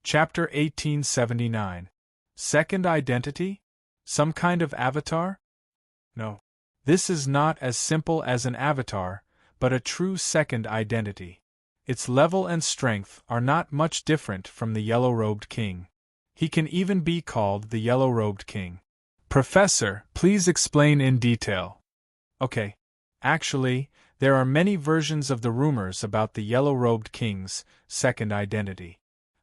Chapter 1879. Second identity? Some kind of avatar? No. This is not as simple as an avatar, but a true second identity. Its level and strength are not much different from the yellow-robed king. He can even be called the yellow-robed king. Professor, please explain in detail. Okay. Actually, there are many versions of the rumors about the yellow-robed king's second identity.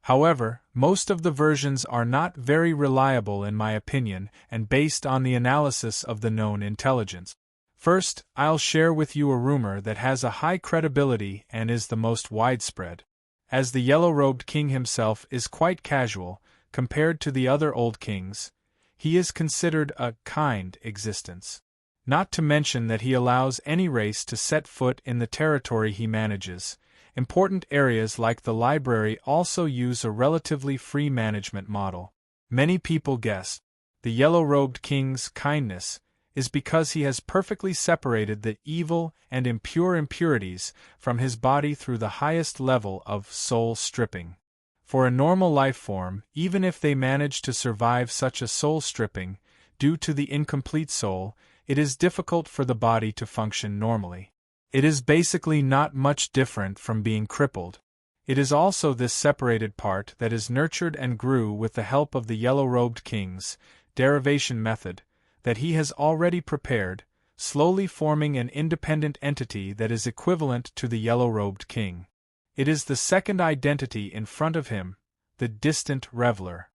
However, most of the versions are not very reliable in my opinion and based on the analysis of the known intelligence. First, I'll share with you a rumor that has a high credibility and is the most widespread. As the yellow-robed king himself is quite casual, compared to the other old kings, he is considered a kind existence. Not to mention that he allows any race to set foot in the territory he manages. Important areas like the library also use a relatively free management model. Many people guess the yellow-robed king's kindness is because he has perfectly separated the evil and impure impurities from his body through the highest level of soul stripping. For a normal life form, even if they manage to survive such a soul stripping, due to the incomplete soul, it is difficult for the body to function normally. It is basically not much different from being crippled. It is also this separated part that is nurtured and grew with the help of the yellow-robed king's derivation method that he has already prepared, slowly forming an independent entity that is equivalent to the yellow-robed king. It is the second identity in front of him, the distant reveler.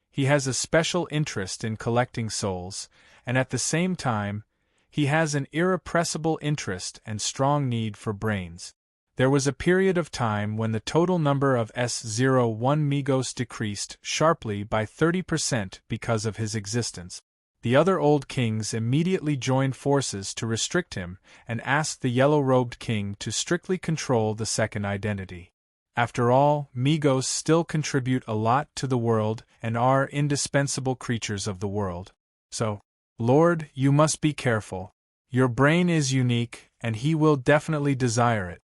He has a special interest in collecting souls, and at the same time, he has an irrepressible interest and strong need for brains. There was a period of time when the total number of S01 Migos decreased sharply by 30% because of his existence. The other old kings immediately joined forces to restrict him and asked the yellow-robed king to strictly control the second identity. After all, Migos still contribute a lot to the world and are indispensable creatures of the world. So, Lord, you must be careful. Your brain is unique, and he will definitely desire it.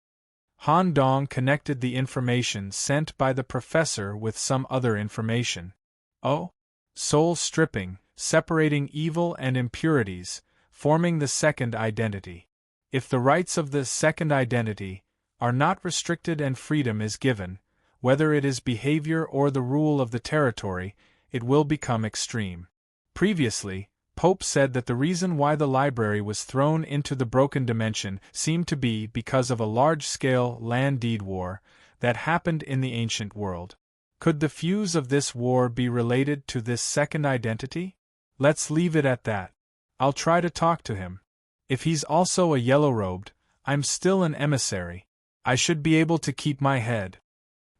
Han Dong connected the information sent by the professor with some other information. Oh? Soul stripping, separating evil and impurities, forming the second identity. If the rights of the second identity are not restricted and freedom is given, whether it is behavior or the rule of the territory, it will become extreme. Previously, Pope said that the reason why the library was thrown into the broken dimension seemed to be because of a large-scale land deed war that happened in the ancient world. Could the fuse of this war be related to this second identity? Let's leave it at that. I'll try to talk to him. If he's also a yellow-robed, I'm still an emissary. I should be able to keep my head.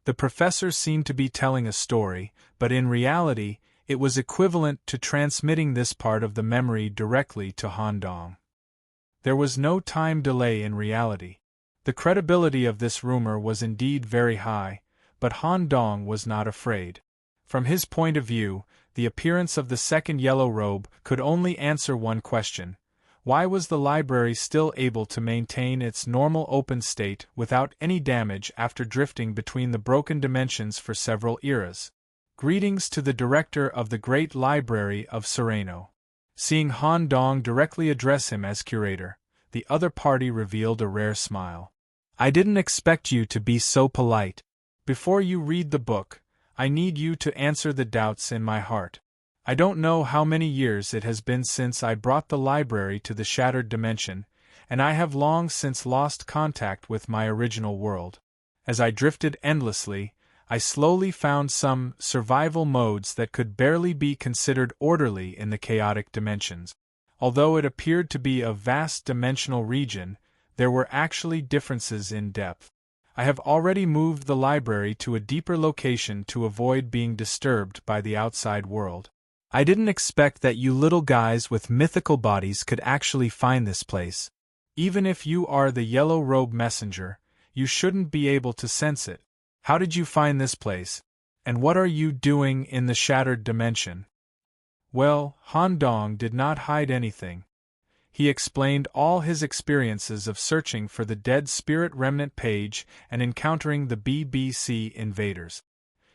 The professor seemed to be telling a story, but in reality, it was equivalent to transmitting this part of the memory directly to Han Dong. There was no time delay in reality. The credibility of this rumor was indeed very high, but Han Dong was not afraid. From his point of view, the appearance of the second yellow robe could only answer one question: why was the library still able to maintain its normal open state without any damage after drifting between the broken dimensions for several eras? Greetings to the director of the Great Library of Sereno. Seeing Han Dong directly address him as curator, the other party revealed a rare smile. I didn't expect you to be so polite. Before you read the book, I need you to answer the doubts in my heart. I don't know how many years it has been since I brought the library to the shattered dimension, and I have long since lost contact with my original world. As I drifted endlessly, I slowly found some survival modes that could barely be considered orderly in the chaotic dimensions. Although it appeared to be a vast dimensional region, there were actually differences in depth. I have already moved the library to a deeper location to avoid being disturbed by the outside world. I didn't expect that you little guys with mythical bodies could actually find this place. Even if you are the yellow robe messenger, you shouldn't be able to sense it. How did you find this place? And what are you doing in the shattered dimension? Well, Han Dong did not hide anything. He explained all his experiences of searching for the dead spirit remnant page and encountering the BBC invaders.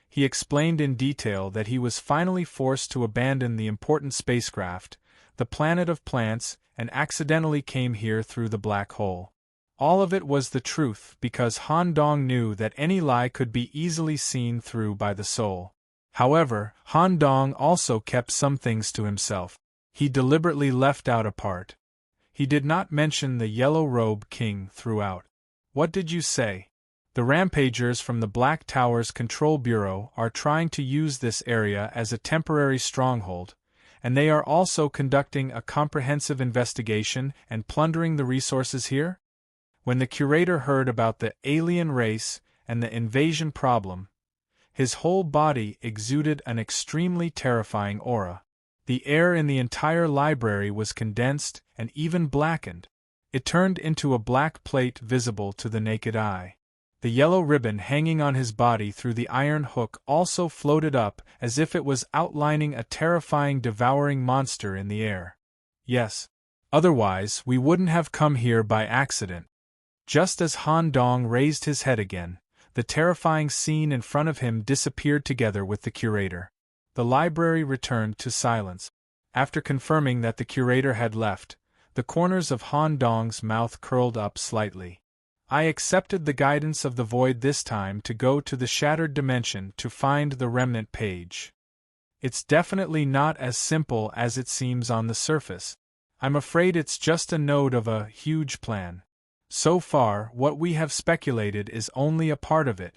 He explained in detail that he was finally forced to abandon the important spacecraft, the planet of plants, and accidentally came here through the black hole. All of it was the truth because Han Dong knew that any lie could be easily seen through by the soul. However, Han Dong also kept some things to himself. He deliberately left out a part. He did not mention the Yellow Robe King throughout. What did you say? The rampagers from the Black Tower's Control Bureau are trying to use this area as a temporary stronghold, and they are also conducting a comprehensive investigation and plundering the resources here? When the curator heard about the alien race and the invasion problem, his whole body exuded an extremely terrifying aura. The air in the entire library was condensed and even blackened. It turned into a black plate visible to the naked eye. The yellow ribbon hanging on his body through the iron hook also floated up as if it was outlining a terrifying devouring monster in the air. Yes. Otherwise, we wouldn't have come here by accident. Just as Han Dong raised his head again, the terrifying scene in front of him disappeared together with the curator. The library returned to silence. After confirming that the curator had left, the corners of Han Dong's mouth curled up slightly. I accepted the guidance of the void this time to go to the shattered dimension to find the remnant page. It's definitely not as simple as it seems on the surface. I'm afraid it's just a node of a huge plan. So far, what we have speculated is only a part of it.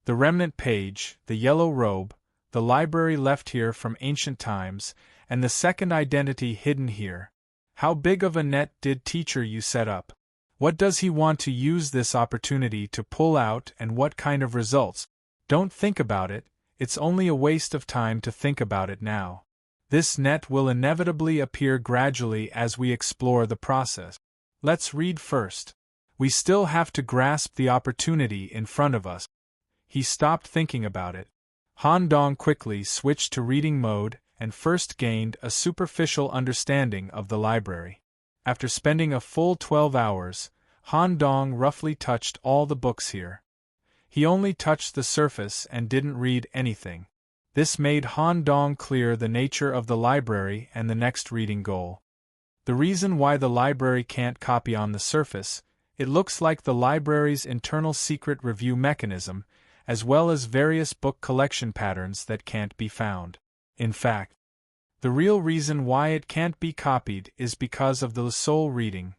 The remnant page, the yellow robe, the library left here from ancient times, and the second identity hidden here. How big of a net did teacher you set up? What does he want to use this opportunity to pull out and what kind of results? Don't think about it, it's only a waste of time to think about it now. This net will inevitably appear gradually as we explore the process. Let's read first. We still have to grasp the opportunity in front of us. He stopped thinking about it. Han Dong quickly switched to reading mode and first gained a superficial understanding of the library. After spending a full 12 hours, Han Dong roughly touched all the books here. He only touched the surface and didn't read anything. This made Han Dong clear the nature of the library and the next reading goal. The reason why the library can't copy on the surface, it looks like the library's internal secret review mechanism, as well as various book collection patterns that can't be found. In fact, the real reason why it can't be copied is because of the soul reading,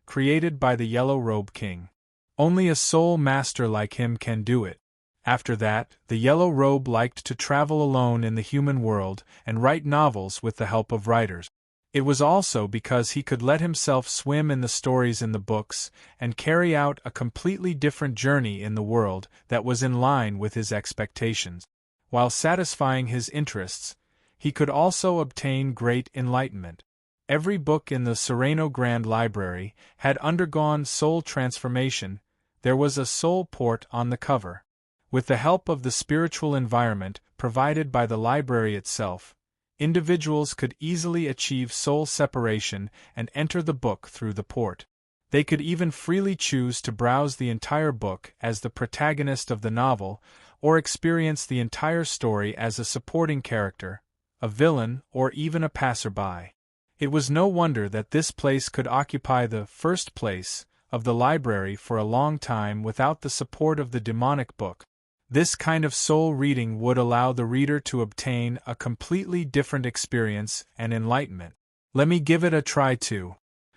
created by the Yellow Robe King. Only a soul master like him can do it. After that, the Yellow Robe liked to travel alone in the human world and write novels with the help of writers. It was also because he could let himself swim in the stories in the books and carry out a completely different journey in the world that was in line with his expectations. While satisfying his interests, he could also obtain great enlightenment. Every book in the Sereno Grand Library had undergone soul transformation. There was a soul port on the cover. With the help of the spiritual environment provided by the library itself, individuals could easily achieve soul separation and enter the book through the port. They could even freely choose to browse the entire book as the protagonist of the novel, or experience the entire story as a supporting character, a villain, or even a passerby. It was no wonder that this place could occupy the first place of the library for a long time without the support of the demonic book. This kind of soul reading would allow the reader to obtain a completely different experience and enlightenment. Let me give it a try too.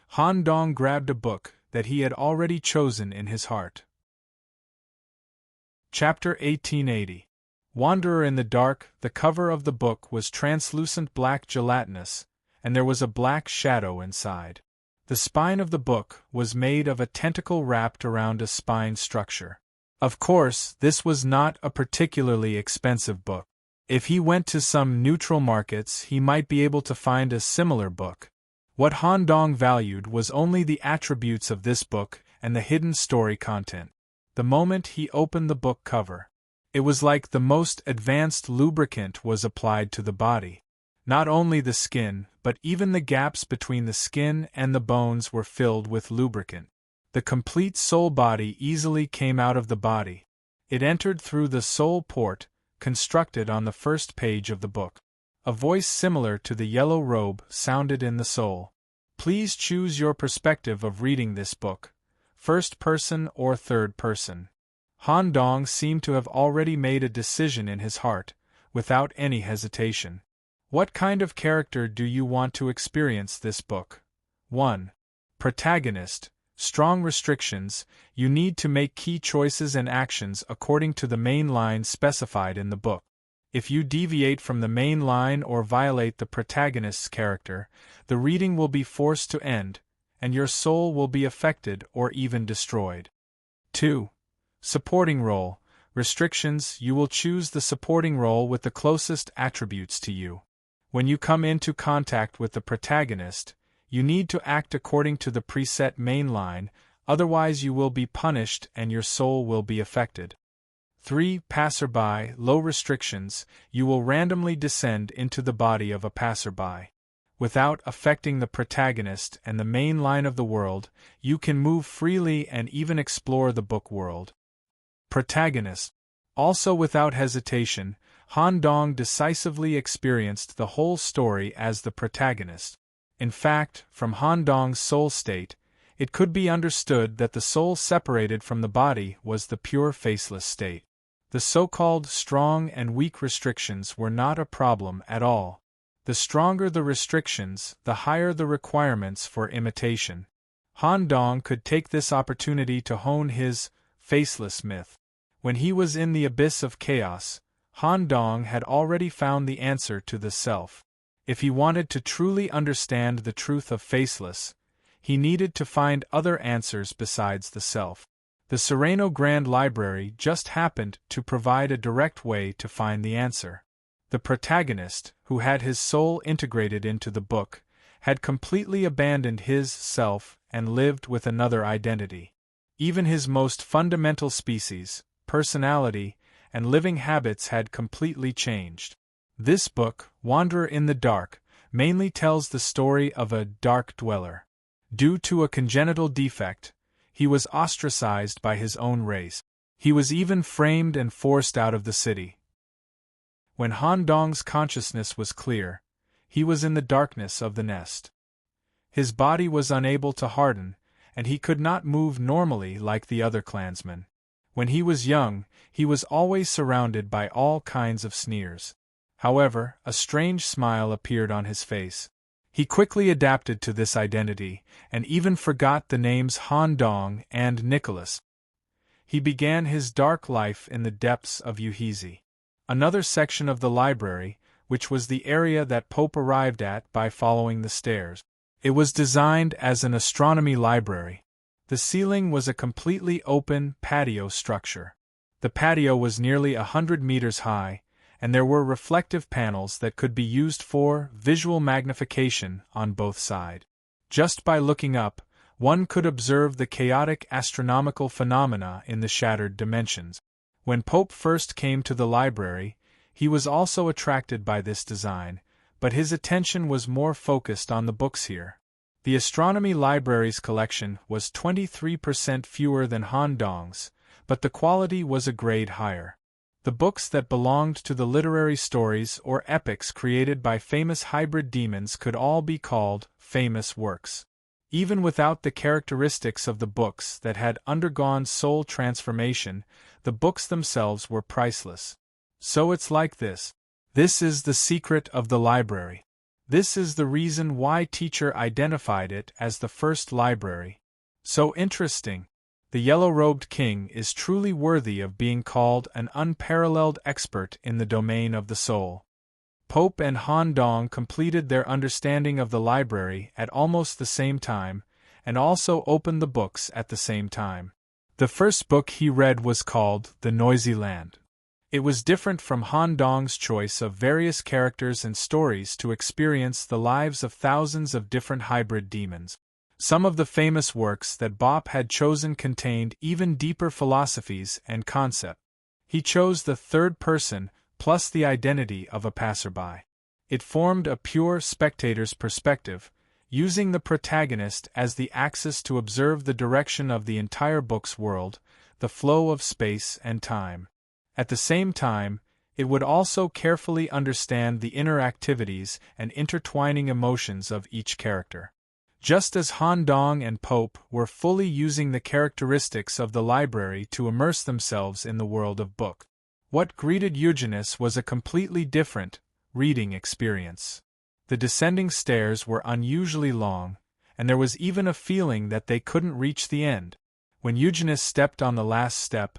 Han Dong grabbed a book that he had already chosen in his heart. Chapter 1880. Wanderer in the Dark. The cover of the book was translucent black gelatinous, and there was a black shadow inside. The spine of the book was made of a tentacle wrapped around a spine structure. Of course, this was not a particularly expensive book. If he went to some neutral markets, he might be able to find a similar book. What Han Dong valued was only the attributes of this book and the hidden story content. The moment he opened the book cover, it was like the most advanced lubricant was applied to the body. Not only the skin, but even the gaps between the skin and the bones were filled with lubricant. The complete soul body easily came out of the body. It entered through the soul port, constructed on the first page of the book. A voice similar to the yellow robe sounded in the soul. Please choose your perspective of reading this book, first person or third person. Han Dong seemed to have already made a decision in his heart, without any hesitation. What kind of character do you want to experience this book? 1. Protagonist. Strong restrictions. You need to make key choices and actions according to the main line specified in the book. If you deviate from the main line or violate the protagonist's character, the reading will be forced to end, and your soul will be affected or even destroyed. 2. Supporting role. Restrictions. You will choose the supporting role with the closest attributes to you. When you come into contact with the protagonist, you need to act according to the preset main line, otherwise you will be punished and your soul will be affected. 3. Passerby. Low restrictions. You will randomly descend into the body of a passerby. Without affecting the protagonist and the main line of the world, you can move freely and even explore the book world. Protagonist. Also without hesitation, Han Dong decisively experienced the whole story as the protagonist. In fact, from Han Dong's soul state, it could be understood that the soul separated from the body was the pure faceless state. The so-called strong and weak restrictions were not a problem at all. The stronger the restrictions, the higher the requirements for imitation. Han Dong could take this opportunity to hone his faceless myth. When he was in the abyss of chaos, Han Dong had already found the answer to the self. If he wanted to truly understand the truth of faceless, he needed to find other answers besides the self. The Sereno Grand Library just happened to provide a direct way to find the answer. The protagonist, who had his soul integrated into the book, had completely abandoned his self and lived with another identity. Even his most fundamental species, personality, and living habits had completely changed. This book, Wanderer in the Dark, mainly tells the story of a dark dweller. Due to a congenital defect, he was ostracized by his own race. He was even framed and forced out of the city. When Han Dong's consciousness was clear, he was in the darkness of the nest. His body was unable to harden, and he could not move normally like the other clansmen. When he was young, he was always surrounded by all kinds of sneers. However, a strange smile appeared on his face. He quickly adapted to this identity, and even forgot the names Han Dong and Nicholas. He began his dark life in the depths of Uhizi. Another section of the library, which was the area that Pope arrived at by following the stairs. It was designed as an astronomy library. The ceiling was a completely open patio structure. The patio was nearly 100 meters high, and there were reflective panels that could be used for visual magnification on both sides. Just by looking up, one could observe the chaotic astronomical phenomena in the shattered dimensions. When Pope first came to the library, he was also attracted by this design, but his attention was more focused on the books here. The astronomy library's collection was 23% fewer than Han Dong's, but the quality was a grade higher. The books that belonged to the literary stories or epics created by famous hybrid demons could all be called famous works. Even without the characteristics of the books that had undergone soul transformation, the books themselves were priceless. So it's like this. This is the secret of the library. This is the reason why teacher identified it as the first library. So interesting. The yellow-robed king is truly worthy of being called an unparalleled expert in the domain of the soul. Pope and Han Dong completed their understanding of the library at almost the same time, and also opened the books at the same time. The first book he read was called The Noisy Land. It was different from Han Dong's choice of various characters and stories to experience the lives of thousands of different hybrid demons. Some of the famous works that Bop had chosen contained even deeper philosophies and concepts. He chose the third person, plus the identity of a passerby. It formed a pure spectator's perspective, using the protagonist as the axis to observe the direction of the entire book's world, the flow of space and time. At the same time, It would also carefully understand the inner activities and intertwining emotions of each character. Just as Han Dong and Pope were fully using the characteristics of the library to immerse themselves in the world of book. What greeted Eugenius was a completely different reading experience. The descending stairs were unusually long, and there was even a feeling that they couldn't reach the end. When Eugenius stepped on the last step,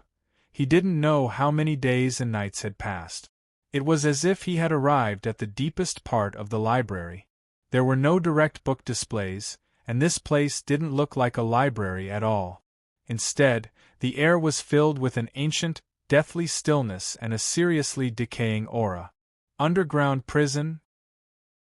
he didn't know how many days and nights had passed. It was as if he had arrived at the deepest part of the library. There were no direct book displays, and this place didn't look like a library at all. Instead, the air was filled with an ancient, deathly stillness and a seriously decaying aura. Underground prison?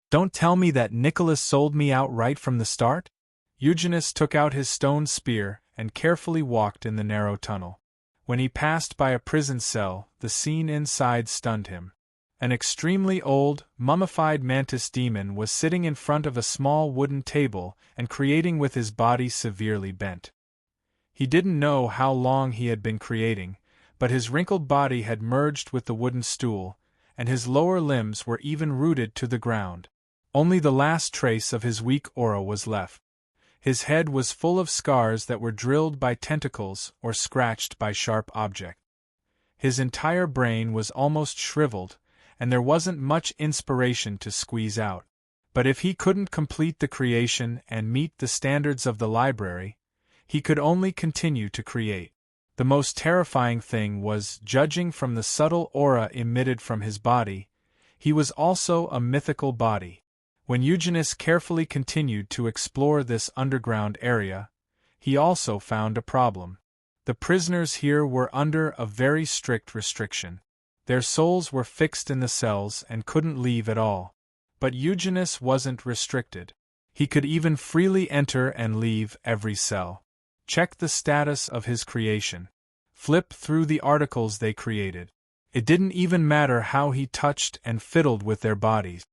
Don't tell me that Nicholas sold me out right from the start? Eugenius took out his stone spear and carefully walked in the narrow tunnel. When he passed by a prison cell, the scene inside stunned him. An extremely old, mummified mantis demon was sitting in front of a small wooden table and creating with his body severely bent. He didn't know how long he had been creating, but his wrinkled body had merged with the wooden stool, and his lower limbs were even rooted to the ground. Only the last trace of his weak aura was left. His head was full of scars that were drilled by tentacles or scratched by sharp objects. His entire brain was almost shriveled, and there wasn't much inspiration to squeeze out. But if he couldn't complete the creation and meet the standards of the library, he could only continue to create. The most terrifying thing was, judging from the subtle aura emitted from his body, he was also a mythical body. When Eugenius carefully continued to explore this underground area, he also found a problem. The prisoners here were under a very strict restriction. Their souls were fixed in the cells and couldn't leave at all. But Eugenius wasn't restricted. He could even freely enter and leave every cell. Check the status of his creation. Flip through the articles they created. It didn't even matter how he touched and fiddled with their bodies.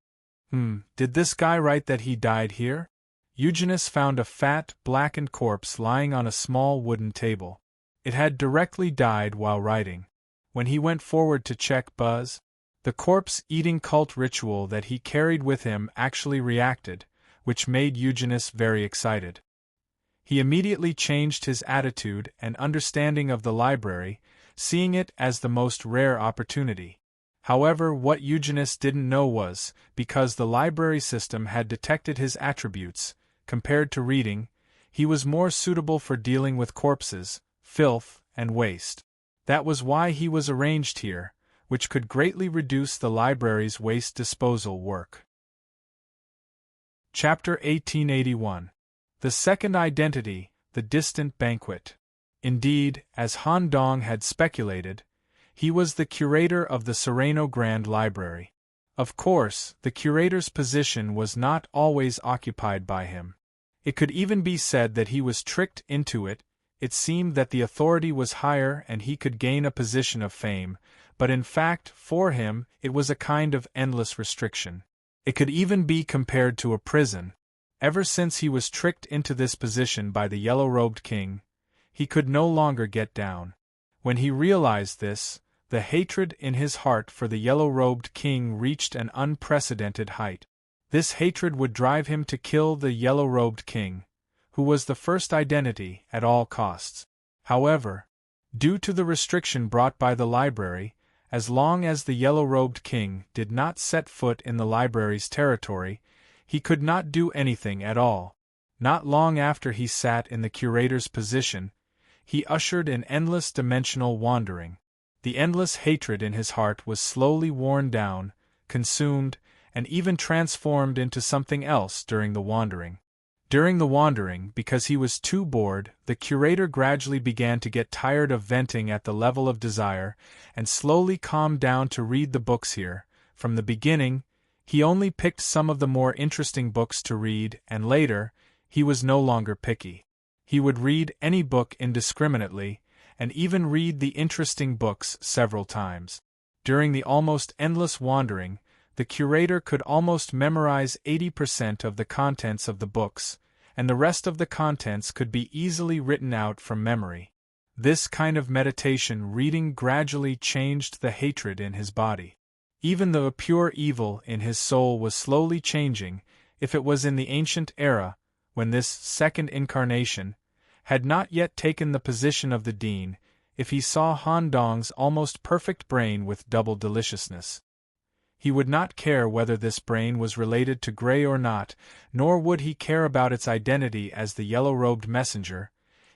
Did this guy write that he died here? Eugenius found a fat, blackened corpse lying on a small wooden table. It had directly died while writing. When he went forward to check the corpse-eating cult ritual that he carried with him actually reacted, which made Eugenius very excited. He immediately changed his attitude and understanding of the library, seeing it as the most rare opportunity. However, what Eugenius didn't know was, because the library system had detected his attributes, compared to reading, he was more suitable for dealing with corpses, filth, and waste. That was why he was arranged here, which could greatly reduce the library's waste disposal work. Chapter 1881. The Second Identity, the Distant Banquet. Indeed, as Han Dong had speculated, he was the curator of the Sereno Grand Library. Of course, the curator's position was not always occupied by him. It could even be said that he was tricked into it. It seemed that the authority was higher and he could gain a position of fame, but in fact, for him, it was a kind of endless restriction. It could even be compared to a prison. Ever since he was tricked into this position by the yellow-robed king, he could no longer get down. When he realized this, the hatred in his heart for the yellow-robed king reached an unprecedented height. This hatred would drive him to kill the yellow-robed king, who was the first identity, at all costs. However, due to the restriction brought by the library, as long as the yellow-robed king did not set foot in the library's territory, he could not do anything at all. Not long after he sat in the curator's position, he ushered in endless dimensional wandering. The endless hatred in his heart was slowly worn down, consumed, and even transformed into something else during the wandering. During the wandering, because he was too bored, the curator gradually began to get tired of venting at the level of desire, and slowly calmed down to read the books here. From the beginning, he only picked some of the more interesting books to read, and later, he was no longer picky. He would read any book indiscriminately, and even read the interesting books several times. During the almost endless wandering, the curator could almost memorize 80% of the contents of the books, and the rest of the contents could be easily written out from memory. This kind of meditation reading gradually changed the hatred in his body. Even the pure evil in his soul was slowly changing. If it was in the ancient era, when this second incarnation had not yet taken the position of the Dean, if he saw Han Dong's almost perfect brain with double deliciousness, he would not care whether this brain was related to Gray or not, nor would he care about its identity as the yellow-robed messenger.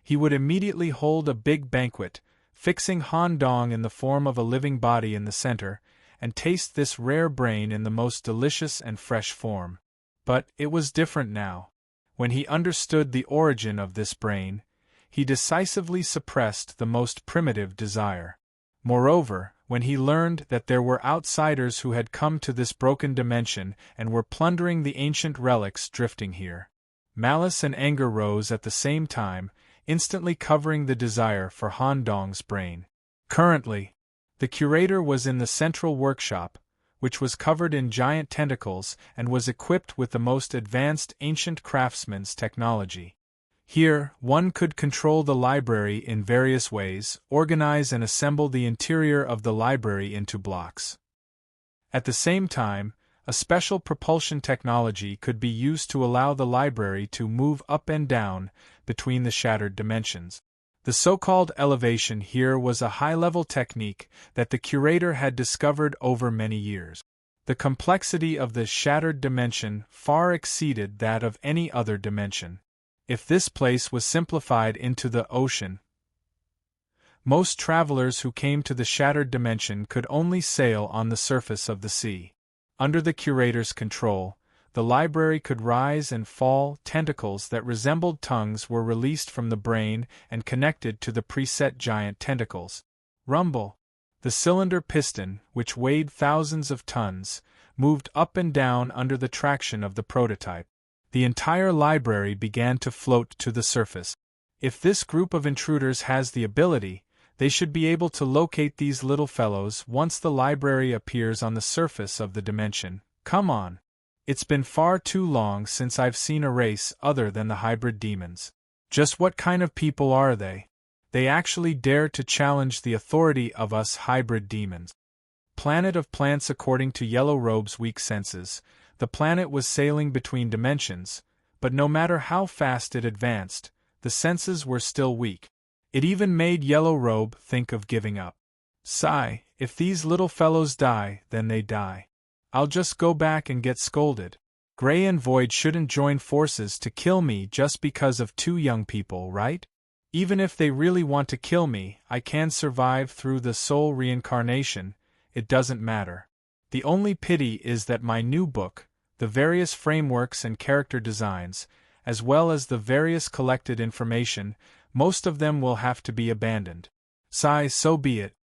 He would immediately hold a big banquet, fixing Han Dong in the form of a living body in the center, and taste this rare brain in the most delicious and fresh form. But it was different now. When he understood the origin of this brain, he decisively suppressed the most primitive desire. Moreover, when he learned that there were outsiders who had come to this broken dimension and were plundering the ancient relics drifting here, malice and anger rose at the same time, instantly covering the desire for Han Dong's brain. Currently, the curator was in the central workshop, which was covered in giant tentacles and was equipped with the most advanced ancient craftsman's technology. Here, one could control the library in various ways, organize and assemble the interior of the library into blocks. At the same time, a special propulsion technology could be used to allow the library to move up and down between the shattered dimensions. The so-called elevation here was a high-level technique that the curator had discovered over many years. The complexity of the shattered dimension far exceeded that of any other dimension. If this place was simplified into the ocean, most travelers who came to the shattered dimension could only sail on the surface of the sea. Under the curator's control, the library could rise and fall. Tentacles that resembled tongues were released from the brain and connected to the preset giant tentacles. Rumble. The cylinder piston, which weighed thousands of tons, moved up and down under the traction of the prototype. The entire library began to float to the surface. If this group of intruders has the ability, they should be able to locate these little fellows once the library appears on the surface of the dimension. Come on. It's been far too long since I've seen a race other than the hybrid demons. Just what kind of people are they? They actually dare to challenge the authority of us hybrid demons. Planet of plants. According to Yellow Robe's weak senses, the planet was sailing between dimensions, but no matter how fast it advanced, the senses were still weak. It even made Yellow Robe think of giving up. Sigh, if these little fellows die, then they die. I'll just go back and get scolded. Gray and Void shouldn't join forces to kill me just because of two young people, right? Even if they really want to kill me, I can survive through the soul reincarnation. It doesn't matter. The only pity is that my new book, the various frameworks and character designs, as well as the various collected information, most of them will have to be abandoned. Sigh, so be it.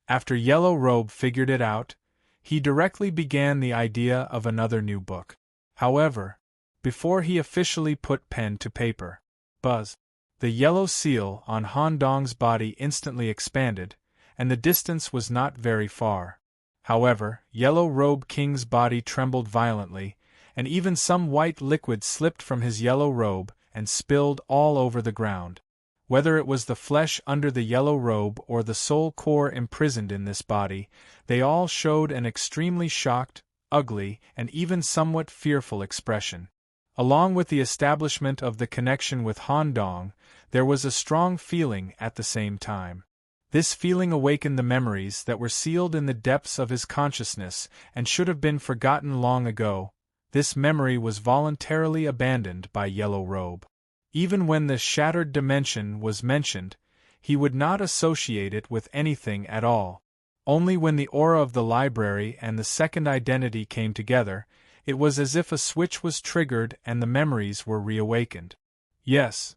After Yellow Robe figured it out, he directly began the idea of another new book. However, before he officially put pen to paper, buzz. The yellow seal on Han Dong's body instantly expanded, and the distance was not very far. However, Yellow Robe King's body trembled violently, and even some white liquid slipped from his yellow robe and spilled all over the ground. Whether it was the flesh under the yellow robe or the soul core imprisoned in this body, they all showed an extremely shocked, ugly, and even somewhat fearful expression. Along with the establishment of the connection with Han Dong, there was a strong feeling at the same time. This feeling awakened the memories that were sealed in the depths of his consciousness and should have been forgotten long ago. This memory was voluntarily abandoned by Yellow Robe. Even when the shattered dimension was mentioned, he would not associate it with anything at all. Only when the aura of the library and the second identity came together, it was as if a switch was triggered and the memories were reawakened. Yes.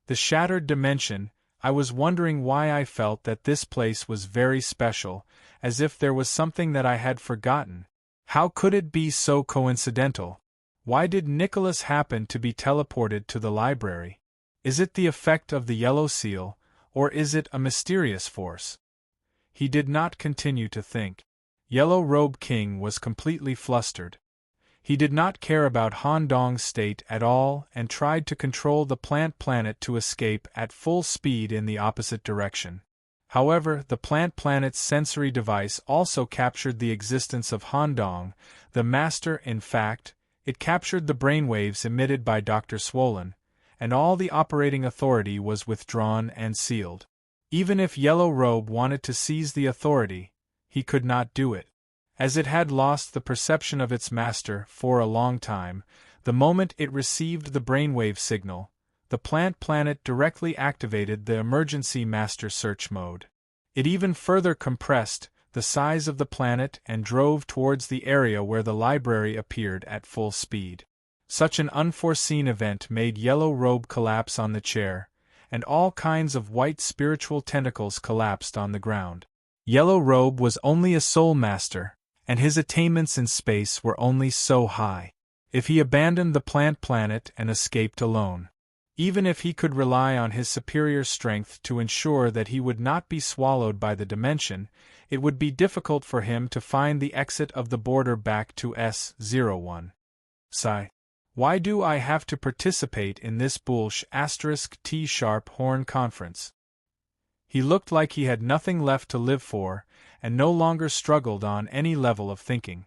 The shattered dimension. I was wondering why I felt that this place was very special, as if there was something that I had forgotten. How could it be so coincidental? Why did Nicholas happen to be teleported to the library? Is it the effect of the yellow seal, or is it a mysterious force? He did not continue to think. Yellow Robe King was completely flustered. He did not care about Han Dong's state at all and tried to control the plant planet to escape at full speed in the opposite direction. However, the plant planet's sensory device also captured the existence of Han Dong, the master. In fact, it captured the brainwaves emitted by Dr. Swollen, and all the operating authority was withdrawn and sealed. Even if Yellow Robe wanted to seize the authority, he could not do it. As it had lost the perception of its master for a long time, the moment it received the brainwave signal, the plant planet directly activated the emergency master search mode. It even further compressed the size of the planet and drove towards the area where the library appeared at full speed. Such an unforeseen event made Yellow Robe collapse on the chair, and all kinds of white spiritual tentacles collapsed on the ground. Yellow Robe was only a soul master, and his attainments in space were only so high. If he abandoned the plant planet and escaped alone, even if he could rely on his superior strength to ensure that he would not be swallowed by the dimension, it would be difficult for him to find the exit of the border back to S01. Sigh. Why do I have to participate in this *T# horn conference? He looked like he had nothing left to live for, and no longer struggled on any level of thinking.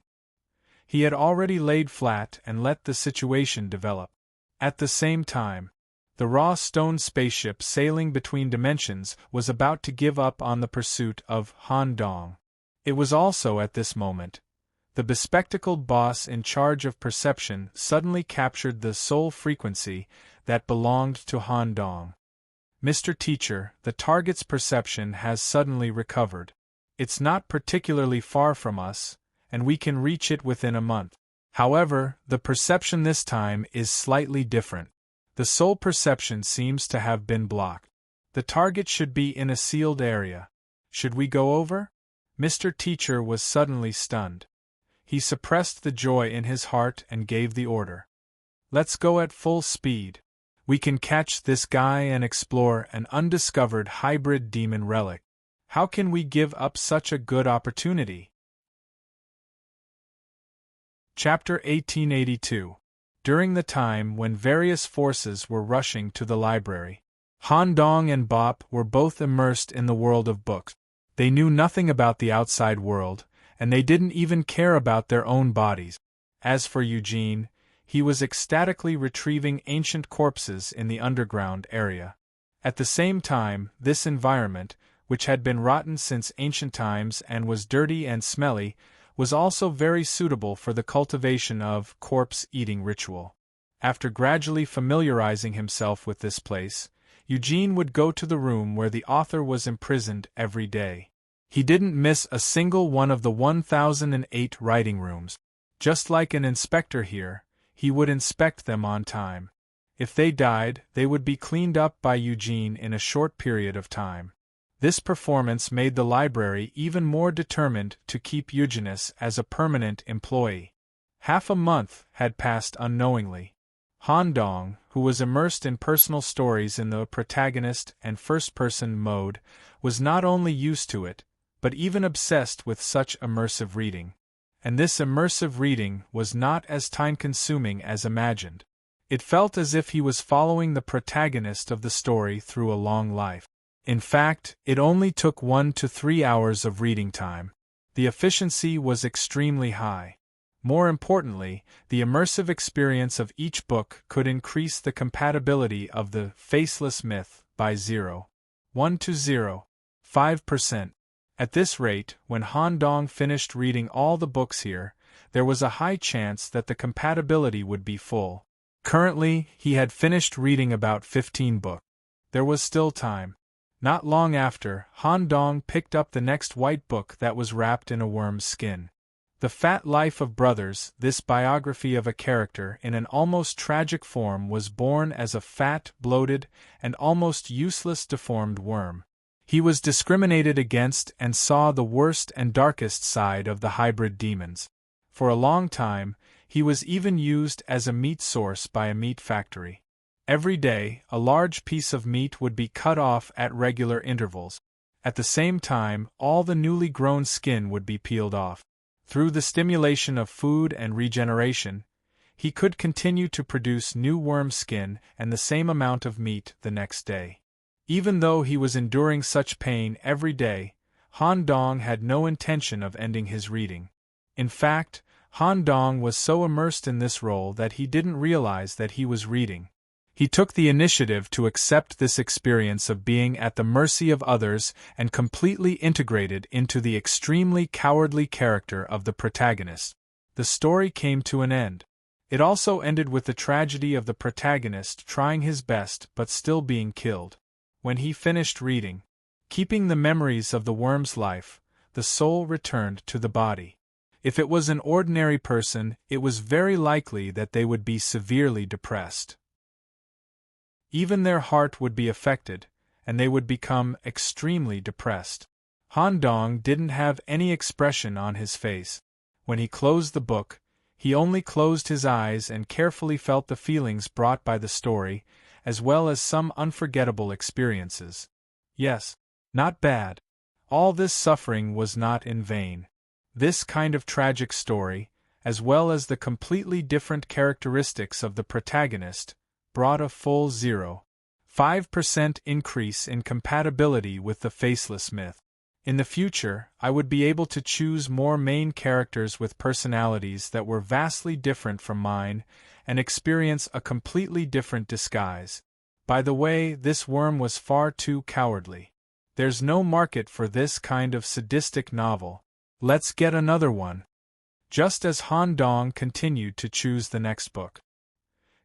He had already laid flat and let the situation develop. At the same time, the raw stone spaceship sailing between dimensions was about to give up on the pursuit of Han Dong. It was also at this moment. The bespectacled boss in charge of perception suddenly captured the soul frequency that belonged to Han Dong. Mr. Teacher, the target's perception has suddenly recovered. It's not particularly far from us, and we can reach it within a month. However, the perception this time is slightly different. The soul perception seems to have been blocked. The target should be in a sealed area. Should we go over? Mr. Teacher was suddenly stunned. He suppressed the joy in his heart and gave the order. Let's go at full speed. We can catch this guy and explore an undiscovered hybrid demon relic. How can we give up such a good opportunity? Chapter 1882. During the time when various forces were rushing to the library, Han Dong and Bop were both immersed in the world of books. They knew nothing about the outside world, and they didn't even care about their own bodies. As for Eugene, he was ecstatically retrieving ancient corpses in the underground area. At the same time, this environment, which had been rotten since ancient times and was dirty and smelly, was also very suitable for the cultivation of corpse-eating ritual. After gradually familiarizing himself with this place, Eugene would go to the room where the author was imprisoned every day. He didn't miss a single one of the 1008 writing rooms. Just like an inspector here, he would inspect them on time. If they died, they would be cleaned up by Eugene in a short period of time. This performance made the library even more determined to keep Eugenius as a permanent employee. Half a month had passed unknowingly. Han Dong, who was immersed in personal stories in the protagonist and first-person mode, was not only used to it, but even obsessed with such immersive reading. And this immersive reading was not as time-consuming as imagined. It felt as if he was following the protagonist of the story through a long life. In fact, it only took 1 to 3 hours of reading time. The efficiency was extremely high. More importantly, the immersive experience of each book could increase the compatibility of the faceless myth by 0.1 to 0.5%. At this rate, when Han Dong finished reading all the books here, there was a high chance that the compatibility would be full. Currently, he had finished reading about 15 books. There was still time. Not long after, Han Dong picked up the next white book that was wrapped in a worm's skin. The Fat Life of Brothers, this biography of a character in an almost tragic form, was born as a fat, bloated, and almost useless deformed worm. He was discriminated against and saw the worst and darkest side of the hybrid demons. For a long time, he was even used as a meat source by a meat factory. Every day, a large piece of meat would be cut off at regular intervals. At the same time, all the newly grown skin would be peeled off. Through the stimulation of food and regeneration, he could continue to produce new worm skin and the same amount of meat the next day. Even though he was enduring such pain every day, Han Dong had no intention of ending his reading. In fact, Han Dong was so immersed in this role that he didn't realize that he was reading. He took the initiative to accept this experience of being at the mercy of others and completely integrated into the extremely cowardly character of the protagonist. The story came to an end. It also ended with the tragedy of the protagonist trying his best but still being killed. When he finished reading, keeping the memories of the worm's life, the soul returned to the body. If it was an ordinary person, it was very likely that they would be severely depressed. Even their heart would be affected, and they would become extremely depressed. Han Dong didn't have any expression on his face. When he closed the book, he only closed his eyes and carefully felt the feelings brought by the story, as well as some unforgettable experiences. Yes, not bad. All this suffering was not in vain. This kind of tragic story, as well as the completely different characteristics of the protagonist, brought a full 0.5% increase in compatibility with the faceless myth. In the future, I would be able to choose more main characters with personalities that were vastly different from mine and experience a completely different disguise. By the way, this worm was far too cowardly. There's no market for this kind of sadistic novel. Let's get another one. Just as Han Dong continued to choose the next book,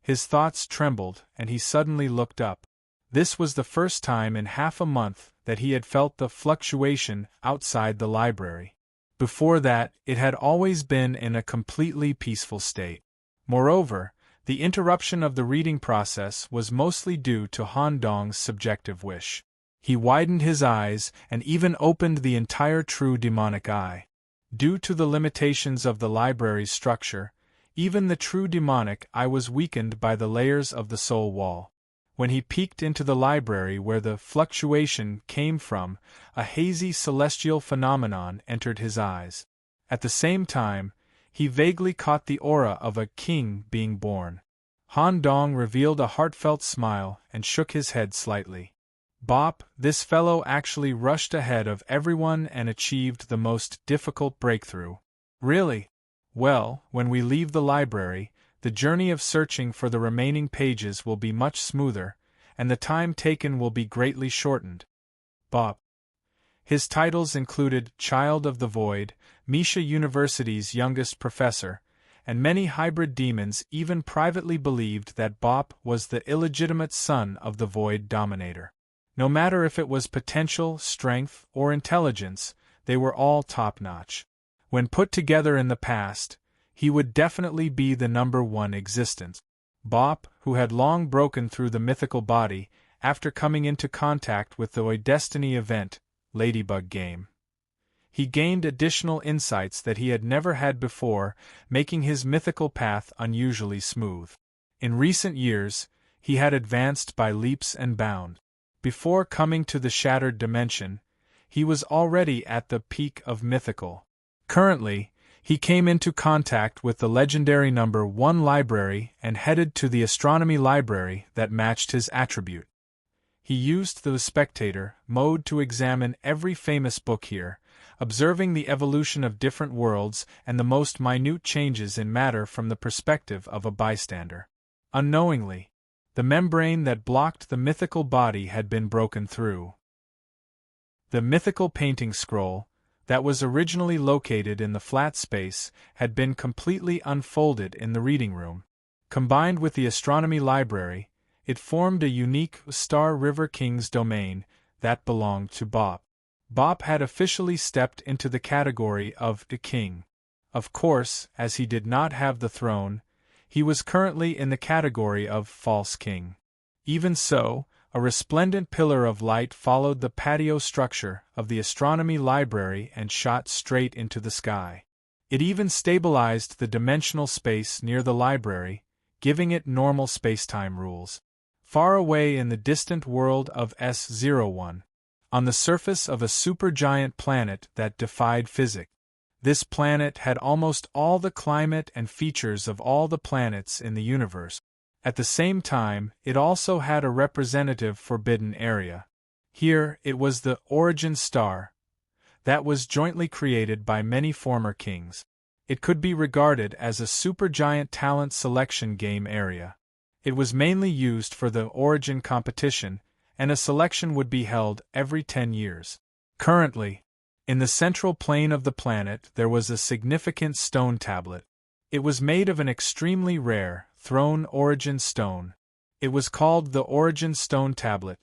his thoughts trembled and he suddenly looked up. This was the first time in half a month that he had felt the fluctuation outside the library. Before that, it had always been in a completely peaceful state. Moreover, the interruption of the reading process was mostly due to Han Dong's subjective wish. He widened his eyes and even opened the entire true demonic eye. Due to the limitations of the library's structure, even the true demonic eye was weakened by the layers of the soul wall. When he peeked into the library where the fluctuation came from, a hazy celestial phenomenon entered his eyes. At the same time, he vaguely caught the aura of a king being born. Han Dong revealed a heartfelt smile and shook his head slightly. Bop, this fellow actually rushed ahead of everyone and achieved the most difficult breakthrough. Really? Well, when we leave the library, the journey of searching for the remaining pages will be much smoother, and the time taken will be greatly shortened. Bop. His titles included Child of the Void, Misha University's youngest professor, and many hybrid demons even privately believed that Bop was the illegitimate son of the Void Dominator. No matter if it was potential, strength, or intelligence, they were all top-notch. When put together in the past, he would definitely be the number one existence. Bop, who had long broken through the mythical body after coming into contact with the Oi Destiny event, Ladybug game. He gained additional insights that he had never had before, making his mythical path unusually smooth. In recent years, he had advanced by leaps and bounds. Before coming to the shattered dimension, he was already at the peak of mythical. Currently, he came into contact with the legendary number 1 library and headed to the astronomy library that matched his attribute. He used the spectator mode to examine every famous book here, observing the evolution of different worlds and the most minute changes in matter from the perspective of a bystander. Unknowingly, the membrane that blocked the mythical body had been broken through. The mythical painting scroll, that was originally located in the flat space, had been completely unfolded in the reading room. Combined with the astronomy library, it formed a unique Star River King's domain that belonged to Bop. Bop had officially stepped into the category of the king. Of course, as he did not have the throne, he was currently in the category of false king. Even so, a resplendent pillar of light followed the patio structure of the astronomy library and shot straight into the sky. It even stabilized the dimensional space near the library, giving it normal spacetime rules. Far away in the distant world of S01, on the surface of a supergiant planet that defied physics, This planet had almost all the climate and features of all the planets in the universe. At the same time, it also had a representative forbidden area. Here, it was the origin star that was jointly created by many former kings. It could be regarded as a supergiant talent selection game area. It was mainly used for the origin competition, and a selection would be held every 10 years. Currently, in the central plane of the planet there was a significant stone tablet. It was made of an extremely rare, throne origin stone. It was called the Origin Stone Tablet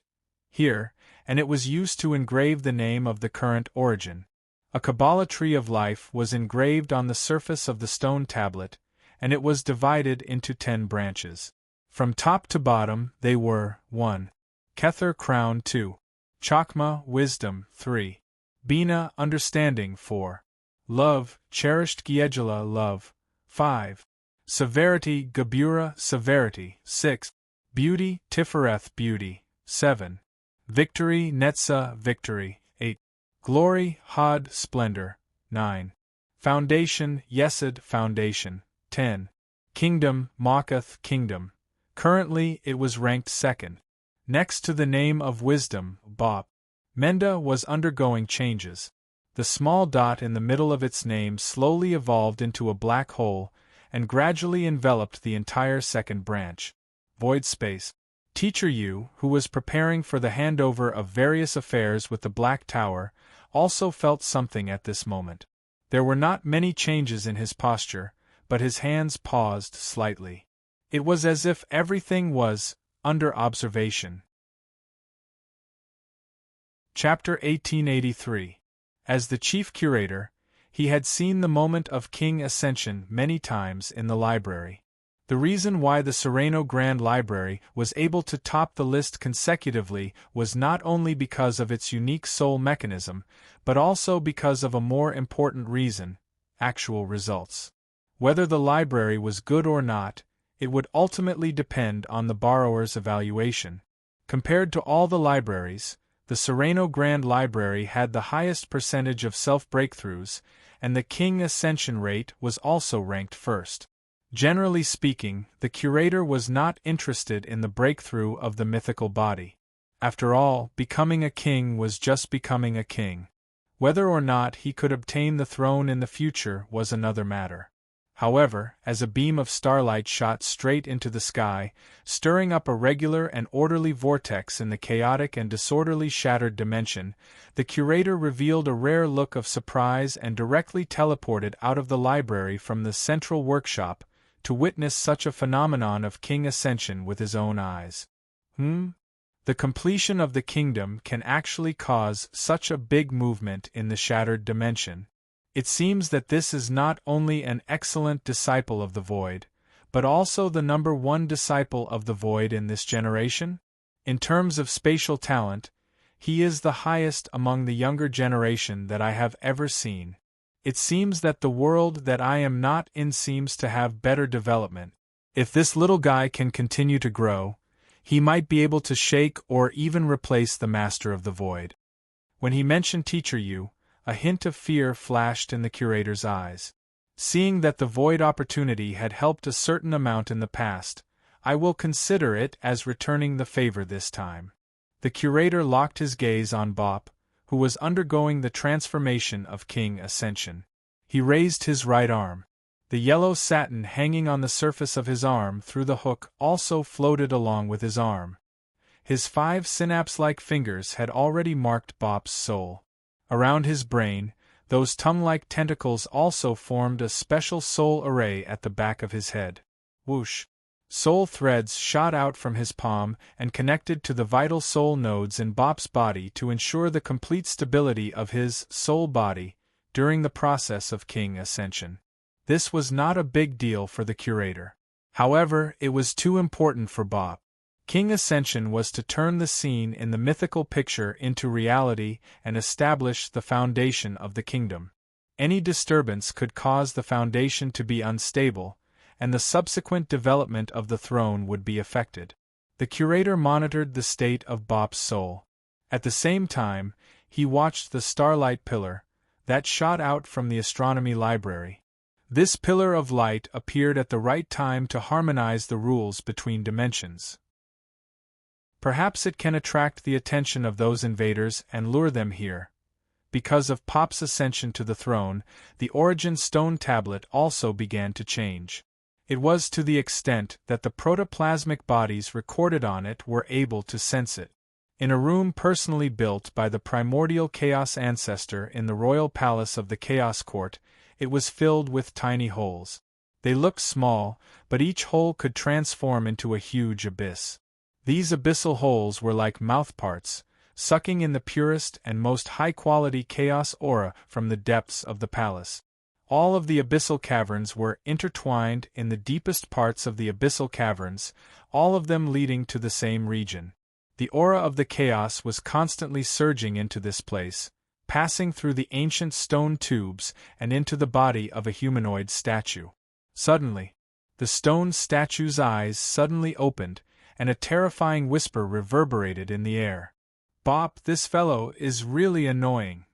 here, and it was used to engrave the name of the current origin. A Kabbalah tree of life was engraved on the surface of the stone tablet, and it was divided into 10 branches. From top to bottom they were 1. Kether crown 2. Chakma wisdom 3. Bina understanding 4. Love cherished Giejala love 5. Severity Gebura severity 6. Beauty Tifereth beauty 7. Victory Netza victory 8. Glory Had splendor 9. Foundation Yesod foundation 10. Kingdom Makath kingdom. Currently it was ranked second. Next to the name of wisdom, Bop. Menda was undergoing changes. The small dot in the middle of its name slowly evolved into a black hole, and gradually enveloped the entire second branch. Void space. Teacher Yu, who was preparing for the handover of various affairs with the Black Tower, also felt something at this moment. There were not many changes in his posture, but his hands paused slightly. It was as if everything was under observation. Chapter 1883. As the chief curator, he had seen the moment of King Ascension many times in the library. The reason why the Sereno Grand Library was able to top the list consecutively was not only because of its unique soul mechanism, but also because of a more important reason: actual results. Whether the library was good or not, it would ultimately depend on the borrower's evaluation. Compared to all the libraries, the Sereno Grand Library had the highest percentage of self-breakthroughs, and the King Ascension rate was also ranked first. Generally speaking, the curator was not interested in the breakthrough of the mythical body. After all, becoming a king was just becoming a king. Whether or not he could obtain the throne in the future was another matter. However, as a beam of starlight shot straight into the sky, stirring up a regular and orderly vortex in the chaotic and disorderly shattered dimension, the curator revealed a rare look of surprise and directly teleported out of the library from the central workshop, to witness such a phenomenon of King Ascension with his own eyes. The completion of the kingdom can actually cause such a big movement in the shattered dimension. It seems that this is not only an excellent disciple of the Void, but also the number 1 disciple of the Void in this generation? In terms of spatial talent, he is the highest among the younger generation that I have ever seen. It seems that the world that I am not in seems to have better development. If this little guy can continue to grow, he might be able to shake or even replace the Master of the Void. When he mentioned Teacher Yu, a hint of fear flashed in the curator's eyes. Seeing that the Void opportunity had helped a certain amount in the past, I will consider it as returning the favor this time. The curator locked his gaze on Bop, who was undergoing the transformation of King Ascension. He raised his right arm. The yellow satin hanging on the surface of his arm through the hook also floated along with his arm. His 5 synapse-like fingers had already marked Bop's soul. Around his brain, those tongue-like tentacles also formed a special soul array at the back of his head. Whoosh! Soul threads shot out from his palm and connected to the vital soul nodes in Bop's body to ensure the complete stability of his soul body during the process of King Ascension. This was not a big deal for the curator. However, it was too important for Bop. King Ascension was to turn the scene in the mythical picture into reality and establish the foundation of the kingdom. Any disturbance could cause the foundation to be unstable, and the subsequent development of the throne would be affected. The curator monitored the state of Bop's soul. At the same time, he watched the starlight pillar, that shot out from the astronomy library. This pillar of light appeared at the right time to harmonize the rules between dimensions. Perhaps it can attract the attention of those invaders and lure them here. Because of Pop's ascension to the throne, the origin stone tablet also began to change. It was to the extent that the protoplasmic bodies recorded on it were able to sense it. In a room personally built by the primordial Chaos ancestor in the royal palace of the Chaos Court, it was filled with tiny holes. They looked small, but each hole could transform into a huge abyss. These abyssal holes were like mouthparts, sucking in the purest and most high-quality chaos aura from the depths of the palace. All of the abyssal caverns were intertwined in the deepest parts of the abyssal caverns, all of them leading to the same region. The aura of the chaos was constantly surging into this place, passing through the ancient stone tubes and into the body of a humanoid statue. Suddenly, the stone statue's eyes suddenly opened, and a terrifying whisper reverberated in the air. "Bop, this fellow is really annoying."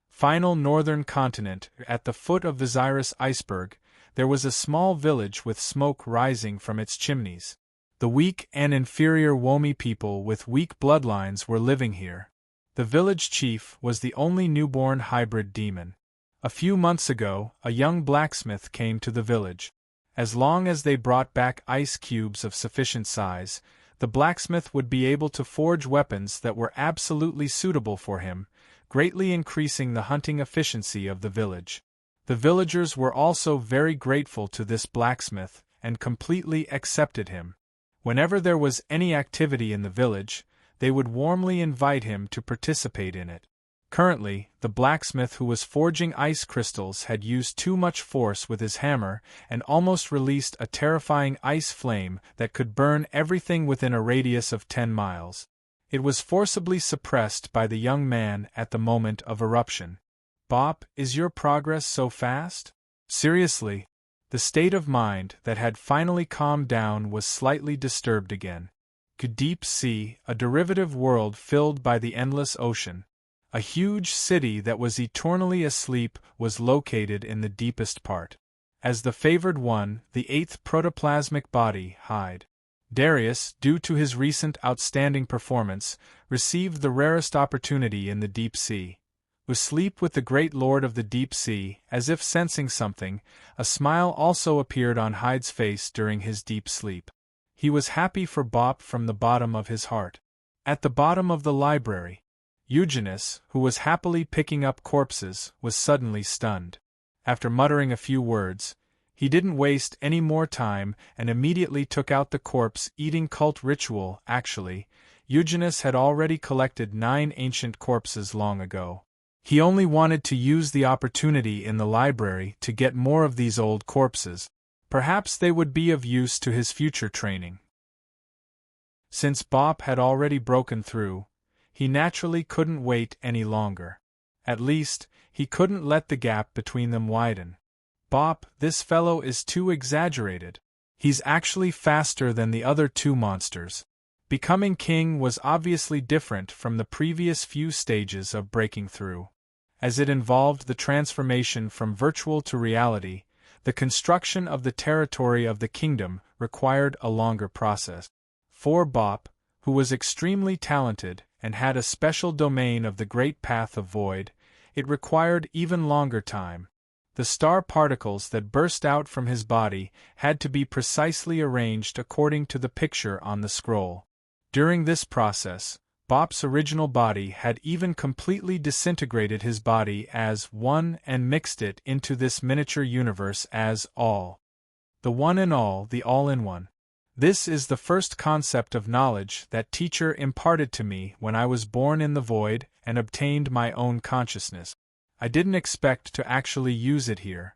Final northern continent, at the foot of Visirus Iceberg, there was a small village with smoke rising from its chimneys. The weak and inferior Womi people with weak bloodlines were living here. The village chief was the only newborn hybrid demon. A few months ago, a young blacksmith came to the village. As long as they brought back ice cubes of sufficient size, the blacksmith would be able to forge weapons that were absolutely suitable for him, greatly increasing the hunting efficiency of the village. The villagers were also very grateful to this blacksmith and completely accepted him. Whenever there was any activity in the village, they would warmly invite him to participate in it. Currently, the blacksmith who was forging ice crystals had used too much force with his hammer and almost released a terrifying ice flame that could burn everything within a radius of 10 miles. It was forcibly suppressed by the young man at the moment of eruption. "Bop, is your progress so fast?" Seriously, the state of mind that had finally calmed down was slightly disturbed again. Deep sea, a derivative world filled by the endless ocean. A huge city that was eternally asleep was located in the deepest part. As the favored one, the 8th protoplasmic body, Hyde. Darius, due to his recent outstanding performance, received the rarest opportunity in the deep sea. Asleep with the great lord of the deep sea, as if sensing something, a smile also appeared on Hyde's face during his deep sleep. He was happy for Bop from the bottom of his heart. At the bottom of the library, Eugenius, who was happily picking up corpses, was suddenly stunned. After muttering a few words, he didn't waste any more time and immediately took out the corpse-eating cult ritual. Actually, Eugenius had already collected 9 ancient corpses long ago. He only wanted to use the opportunity in the library to get more of these old corpses. Perhaps they would be of use to his future training. Since Bop had already broken through, he naturally couldn't wait any longer. At least, he couldn't let the gap between them widen. "Bop, this fellow is too exaggerated. He's actually faster than the other 2 monsters." Becoming king was obviously different from the previous few stages of breaking through. As it involved the transformation from virtual to reality, the construction of the territory of the kingdom required a longer process. For Bop, who was extremely talented and had a special domain of the Great Path of Void, it required even longer time. The star particles that burst out from his body had to be precisely arranged according to the picture on the scroll. During this process, Bop's original body had even completely disintegrated his body as one and mixed it into this miniature universe as all. The one in all, the all-in-one. This is the first concept of knowledge that teacher imparted to me when I was born in the void and obtained my own consciousness. I didn't expect to actually use it here.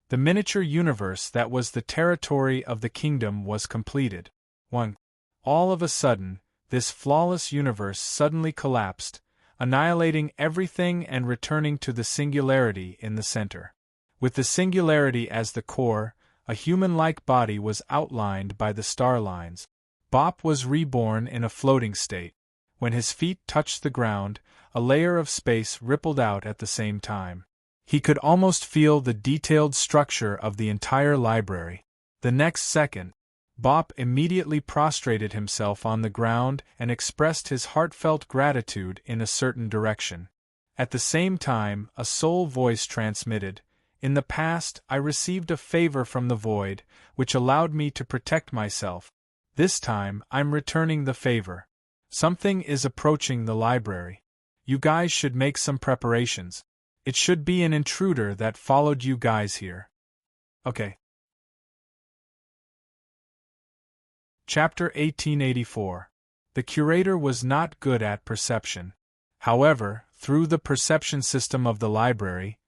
The miniature universe that was the territory of the kingdom was completed. 1. All of a sudden, this flawless universe suddenly collapsed, annihilating everything and returning to the singularity in the center. With the singularity as the core, a human-like body was outlined by the star lines. Bop was reborn in a floating state. When his feet touched the ground, a layer of space rippled out at the same time. He could almost feel the detailed structure of the entire library. The next second, Bop immediately prostrated himself on the ground and expressed his heartfelt gratitude in a certain direction. At the same time, a soul voice transmitted, "In the past, I received a favor from the void, which allowed me to protect myself. This time, I'm returning the favor. Something is approaching the library. You guys should make some preparations. It should be an intruder that followed you guys here." Okay. Chapter 1884. The curator was not good at perception. However, through the perception system of the library,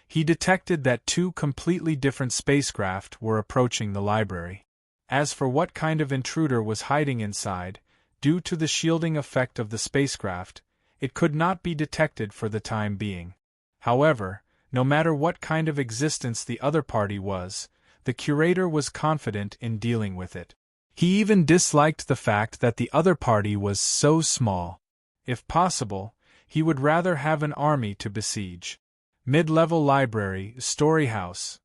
he detected that two completely different spacecraft were approaching the library. As for what kind of intruder was hiding inside, due to the shielding effect of the spacecraft, it could not be detected for the time being. However, no matter what kind of existence the other party was, the curator was confident in dealing with it. He even disliked the fact that the other party was so small. If possible, he would rather have an army to besiege. Mid-level library, story house.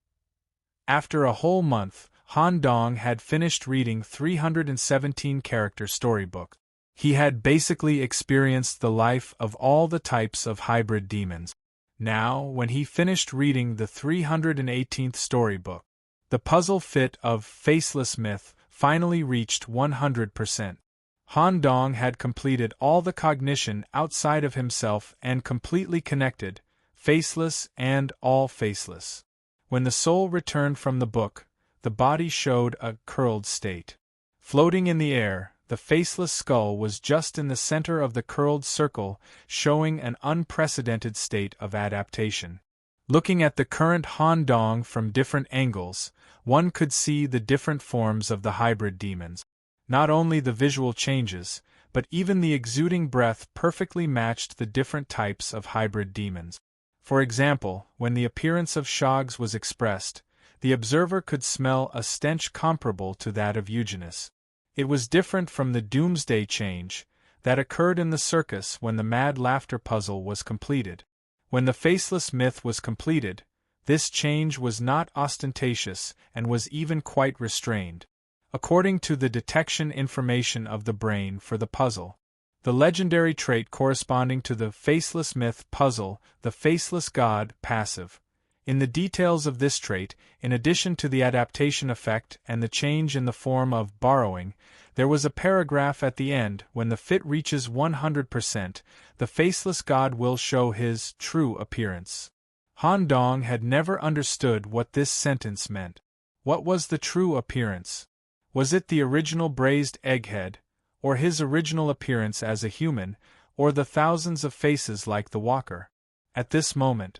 After a whole month, Han Dong had finished reading 317-character storybook. He had basically experienced the life of all the types of hybrid demons. Now, when he finished reading the 318th storybook, the puzzle fit of Faceless Myth finally reached 100%. Han Dong had completed all the cognition outside of himself and completely connected, faceless and all faceless. When the soul returned from the book, the body showed a curled state. Floating in the air, the faceless skull was just in the center of the curled circle, showing an unprecedented state of adaptation. Looking at the current Han Dong from different angles, one could see the different forms of the hybrid demons. Not only the visual changes, but even the exuding breath perfectly matched the different types of hybrid demons. For example, when the appearance of Shogs was expressed, the observer could smell a stench comparable to that of Eugenus. It was different from the doomsday change that occurred in the circus when the mad laughter puzzle was completed. When the faceless myth was completed, this change was not ostentatious and was even quite restrained. According to the detection information of the brain for the puzzle, the legendary trait corresponding to the faceless myth puzzle, the faceless god, passive. In the details of this trait, in addition to the adaptation effect and the change in the form of borrowing, there was a paragraph at the end. When the fit reaches 100%, the faceless god will show his true appearance. Han Dong had never understood what this sentence meant. What was the true appearance? Was it the original braised egghead, or his original appearance as a human, or the thousands of faces like the walker? At this moment,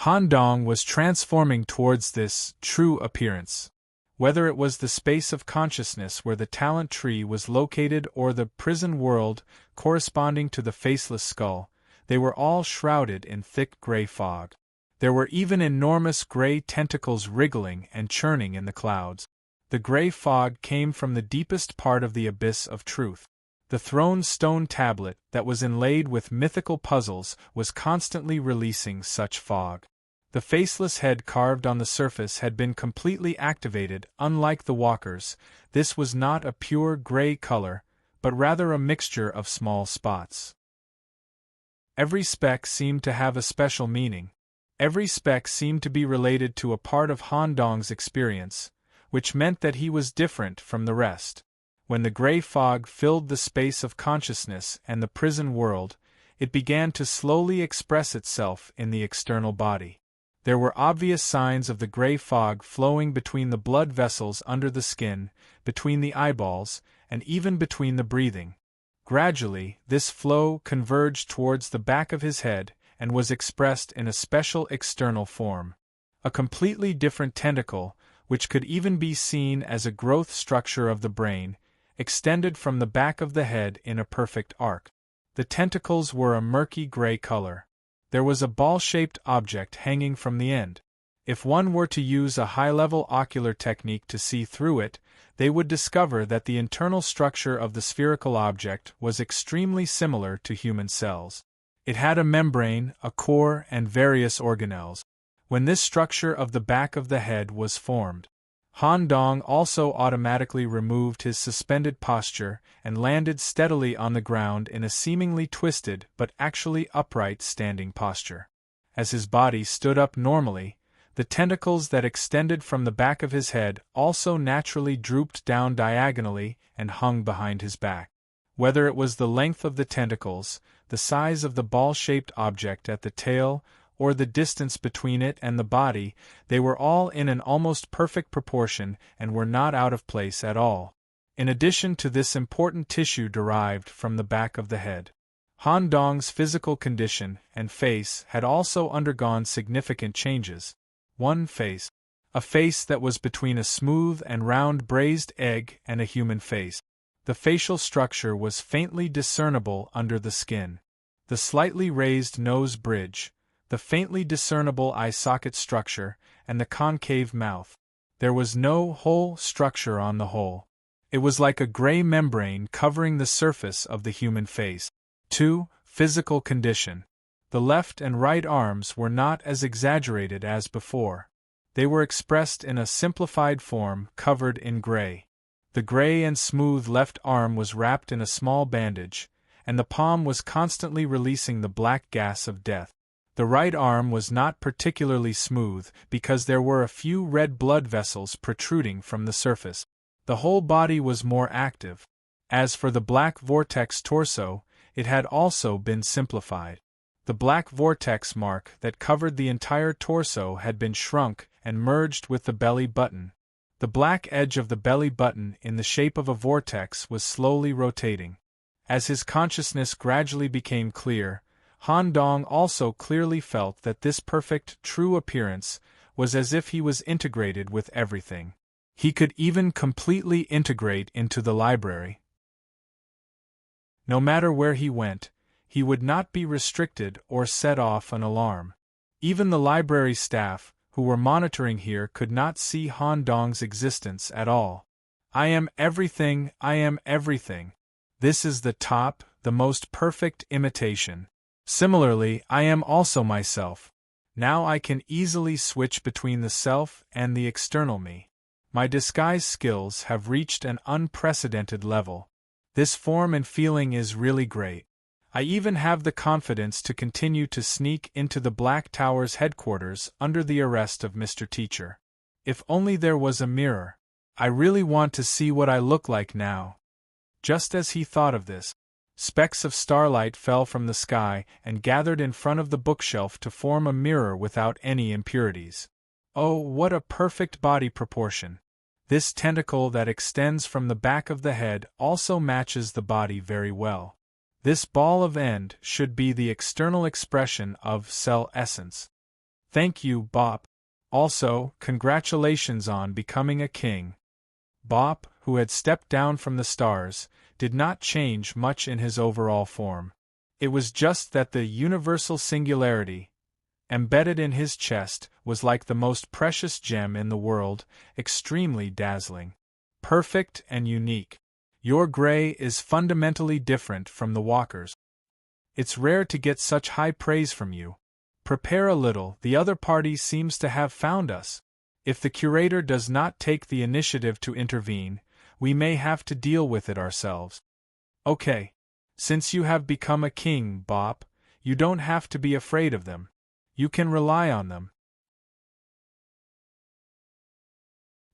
Han Dong was transforming towards this true appearance. Whether it was the space of consciousness where the talent tree was located or the prison world corresponding to the faceless skull, they were all shrouded in thick gray fog. There were even enormous gray tentacles wriggling and churning in the clouds. The gray fog came from the deepest part of the abyss of truth. The thrown stone tablet that was inlaid with mythical puzzles was constantly releasing such fog. The faceless head carved on the surface had been completely activated. Unlike the walkers, this was not a pure gray color, but rather a mixture of small spots. Every speck seemed to have a special meaning. Every speck seemed to be related to a part of Han Dong's experience, which meant that he was different from the rest. When the gray fog filled the space of consciousness and the prison world, it began to slowly express itself in the external body. There were obvious signs of the gray fog flowing between the blood vessels under the skin, between the eyeballs, and even between the breathing. Gradually, this flow converged towards the back of his head and was expressed in a special external form. A completely different tentacle, which could even be seen as a growth structure of the brain, extended from the back of the head in a perfect arc. The tentacles were a murky gray color. There was a ball-shaped object hanging from the end. If one were to use a high-level ocular technique to see through it, they would discover that the internal structure of the spherical object was extremely similar to human cells. It had a membrane, a core, and various organelles. When this structure of the back of the head was formed, Han Dong also automatically removed his suspended posture and landed steadily on the ground in a seemingly twisted but actually upright standing posture. As his body stood up normally, the tentacles that extended from the back of his head also naturally drooped down diagonally and hung behind his back. Whether it was the length of the tentacles, the size of the ball-shaped object at the tail, or the distance between it and the body, they were all in an almost perfect proportion and were not out of place at all. In addition to this important tissue derived from the back of the head, Han Dong's physical condition and face had also undergone significant changes. One face. A face that was between a smooth and round braised egg and a human face. The facial structure was faintly discernible under the skin. The slightly raised nose bridge, the faintly discernible eye socket structure, and the concave mouth. There was no whole structure on the whole. It was like a gray membrane covering the surface of the human face. 2. Physical condition. The left and right arms were not as exaggerated as before. They were expressed in a simplified form covered in gray. The gray and smooth left arm was wrapped in a small bandage, and the palm was constantly releasing the black gas of death. The right arm was not particularly smooth because there were a few red blood vessels protruding from the surface. The whole body was more active. As for the black vortex torso, it had also been simplified. The black vortex mark that covered the entire torso had been shrunk and merged with the belly button. The black edge of the belly button in the shape of a vortex was slowly rotating. As his consciousness gradually became clear, Han Dong also clearly felt that this perfect, true appearance was as if he was integrated with everything. He could even completely integrate into the library. No matter where he went, he would not be restricted or set off an alarm. Even the library staff, who were monitoring here, could not see Han Dong's existence at all. I am everything, I am everything. This is the top, the most perfect imitation. Similarly, I am also myself. Now I can easily switch between the self and the external me. My disguise skills have reached an unprecedented level. This form and feeling is really great. I even have the confidence to continue to sneak into the Black Tower's headquarters under the arrest of Mr. Teacher. If only there was a mirror. I really want to see what I look like now. Just as he thought of this, specks of starlight fell from the sky and gathered in front of the bookshelf to form a mirror without any impurities. Oh, what a perfect body proportion! This tentacle that extends from the back of the head also matches the body very well. This ball of end should be the external expression of cell essence. Thank you, Bop. Also, congratulations on becoming a king. Bop, who had stepped down from the stars, did not change much in his overall form. It was just that the universal singularity, embedded in his chest, was like the most precious gem in the world, extremely dazzling. Perfect and unique. Your gray is fundamentally different from the walkers. It's rare to get such high praise from you. Prepare a little, the other party seems to have found us. If the curator does not take the initiative to intervene, we may have to deal with it ourselves. Okay. Since you have become a king, Bop, you don't have to be afraid of them. You can rely on them.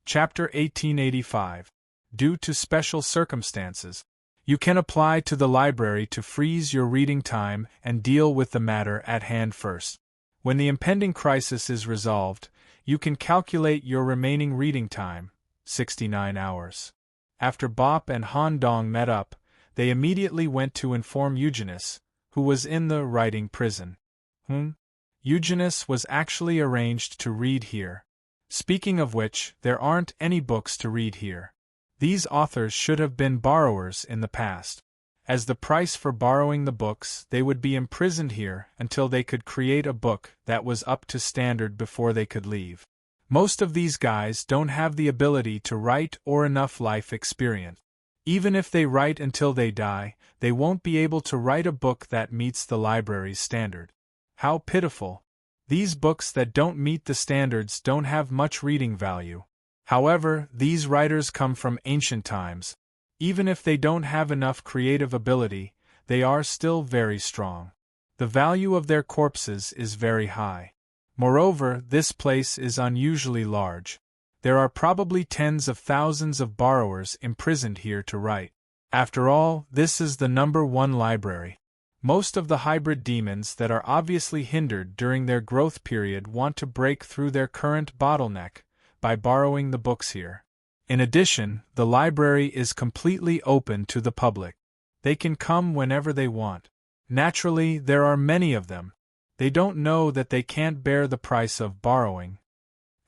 Chapter 1885. Due to special circumstances, you can apply to the library to freeze your reading time and deal with the matter at hand first. When the impending crisis is resolved, you can calculate your remaining reading time, 69 hours. After Bop and Han Dong met up, they immediately went to inform Eugenius, who was in the writing prison. Eugenius was actually arranged to read here. Speaking of which, there aren't any books to read here. These authors should have been borrowers in the past. As the price for borrowing the books, they would be imprisoned here until they could create a book that was up to standard before they could leave. Most of these guys don't have the ability to write or enough life experience. Even if they write until they die, they won't be able to write a book that meets the library's standard. How pitiful. These books that don't meet the standards don't have much reading value. However, these writers come from ancient times. Even if they don't have enough creative ability, they are still very strong. The value of their corpses is very high. Moreover, this place is unusually large. There are probably tens of thousands of borrowers imprisoned here to write. After all, this is the #1 library. Most of the hybrid demons that are obviously hindered during their growth period want to break through their current bottleneck by borrowing the books here. In addition, the library is completely open to the public. They can come whenever they want. Naturally, there are many of them. They don't know that they can't bear the price of borrowing.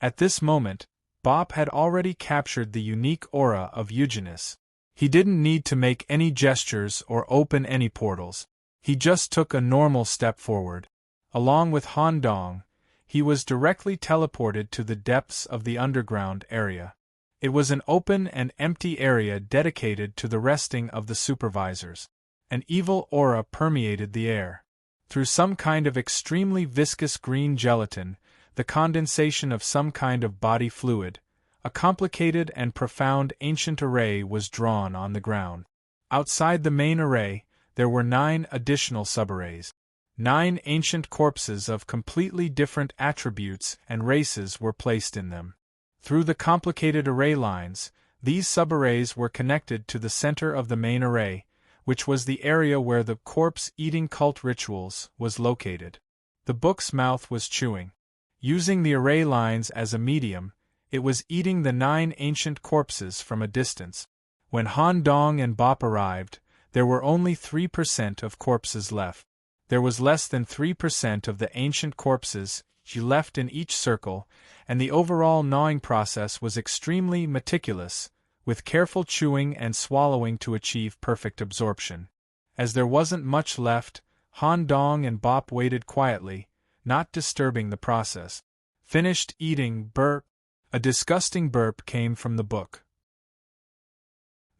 At this moment, Bop had already captured the unique aura of Eugenus. He didn't need to make any gestures or open any portals. He just took a normal step forward. Along with Han Dong, he was directly teleported to the depths of the underground area. It was an open and empty area dedicated to the resting of the supervisors. An evil aura permeated the air. Through some kind of extremely viscous green gelatin, the condensation of some kind of body fluid, a complicated and profound ancient array was drawn on the ground. Outside the main array, there were 9 additional subarrays. 9 ancient corpses of completely different attributes and races were placed in them. Through the complicated array lines, these subarrays were connected to the center of the main array, which was the area where the corpse-eating cult rituals was located. The book's mouth was chewing. Using the array lines as a medium, it was eating the 9 ancient corpses from a distance. When Han Dong and Bop arrived, there were only 3% of corpses left. There was less than 3% of the ancient corpses left in each circle, and the overall gnawing process was extremely meticulous, with careful chewing and swallowing to achieve perfect absorption. As there wasn't much left, Han Dong and Bop waited quietly, not disturbing the process. Finished eating, burp. A disgusting burp came from the book.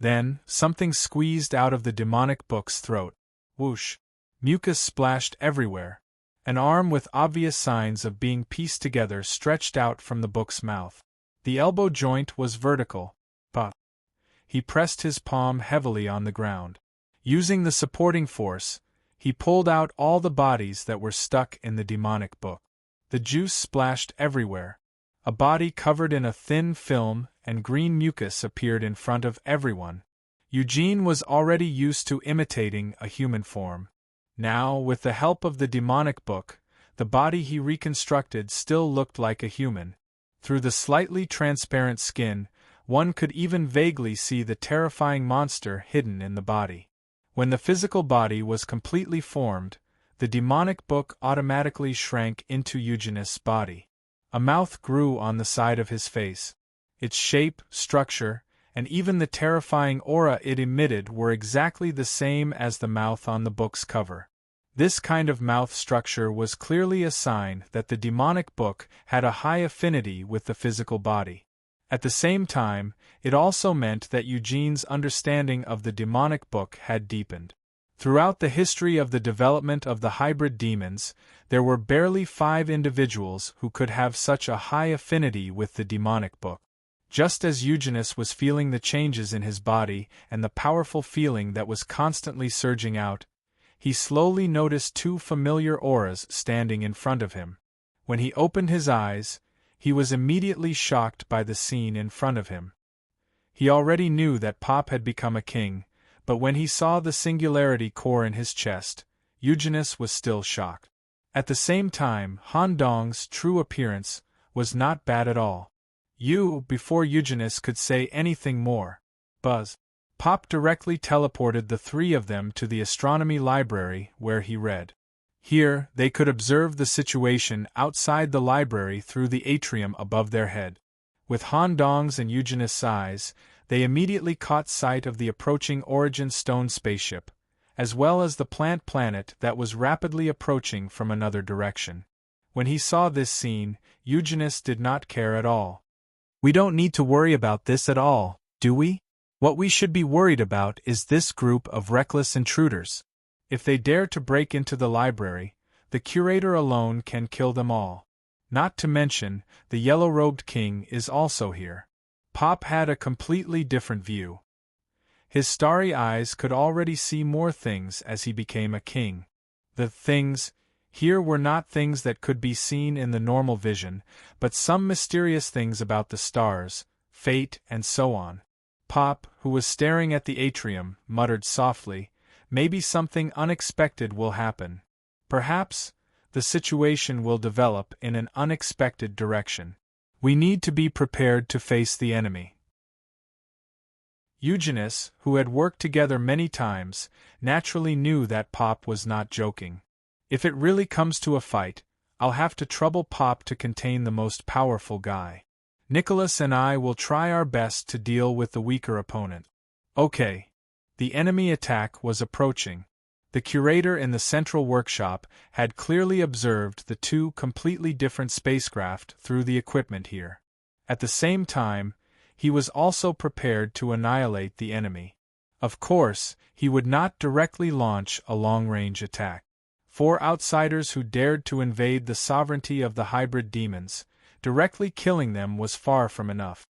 Then, something squeezed out of the demonic book's throat. Whoosh! Mucus splashed everywhere. An arm with obvious signs of being pieced together stretched out from the book's mouth. The elbow joint was vertical. But he pressed his palm heavily on the ground. Using the supporting force, he pulled out all the bodies that were stuck in the demonic book. The juice splashed everywhere. A body covered in a thin film and green mucus appeared in front of everyone. Eugene was already used to imitating a human form. Now, with the help of the demonic book, the body he reconstructed still looked like a human. Through the slightly transparent skin, one could even vaguely see the terrifying monster hidden in the body. When the physical body was completely formed, the demonic book automatically shrank into Eugenus' body. A mouth grew on the side of his face. Its shape, structure, and even the terrifying aura it emitted were exactly the same as the mouth on the book's cover. This kind of mouth structure was clearly a sign that the demonic book had a high affinity with the physical body. At the same time, it also meant that Eugene's understanding of the demonic book had deepened. Throughout the history of the development of the hybrid demons, there were barely 5 individuals who could have such a high affinity with the demonic book. Just as Eugenus was feeling the changes in his body and the powerful feeling that was constantly surging out, he slowly noticed 2 familiar auras standing in front of him. When he opened his eyes, he was immediately shocked by the scene in front of him. He already knew that Pop had become a king, but when he saw the singularity core in his chest, Eugenus was still shocked. At the same time, Han Dong's true appearance was not bad at all. Before Eugenus could say anything more, Buzz. Pop directly teleported the 3 of them to the astronomy library where he read. Here, they could observe the situation outside the library through the atrium above their head. With Han Dong's and Eugenus' eyes, they immediately caught sight of the approaching Origin Stone spaceship, as well as the plant planet that was rapidly approaching from another direction. When he saw this scene, Eugenus did not care at all. We don't need to worry about this at all, do we? What we should be worried about is this group of reckless intruders. If they dare to break into the library, The curator alone can kill them all. Not to mention, the yellow-robed king is also here. Pop had a completely different view. His starry eyes could already see more things as he became a king. The things here were not things that could be seen in the normal vision, but some mysterious things about the stars, fate, and so on. Pop, who was staring at the atrium, muttered softly, "Maybe something unexpected will happen. Perhaps the situation will develop in an unexpected direction. We need to be prepared to face the enemy." Eugenius, who had worked together many times, naturally knew that Pop was not joking. If it really comes to a fight, I'll have to trouble Pop to contain the most powerful guy. Nicholas and I will try our best to deal with the weaker opponent. Okay. The enemy attack was approaching. The curator in the central workshop had clearly observed the two completely different spacecraft through the equipment here. At the same time, he was also prepared to annihilate the enemy. Of course, he would not directly launch a long-range attack. 4 outsiders who dared to invade the sovereignty of the hybrid demons, directly killing them was far from enough.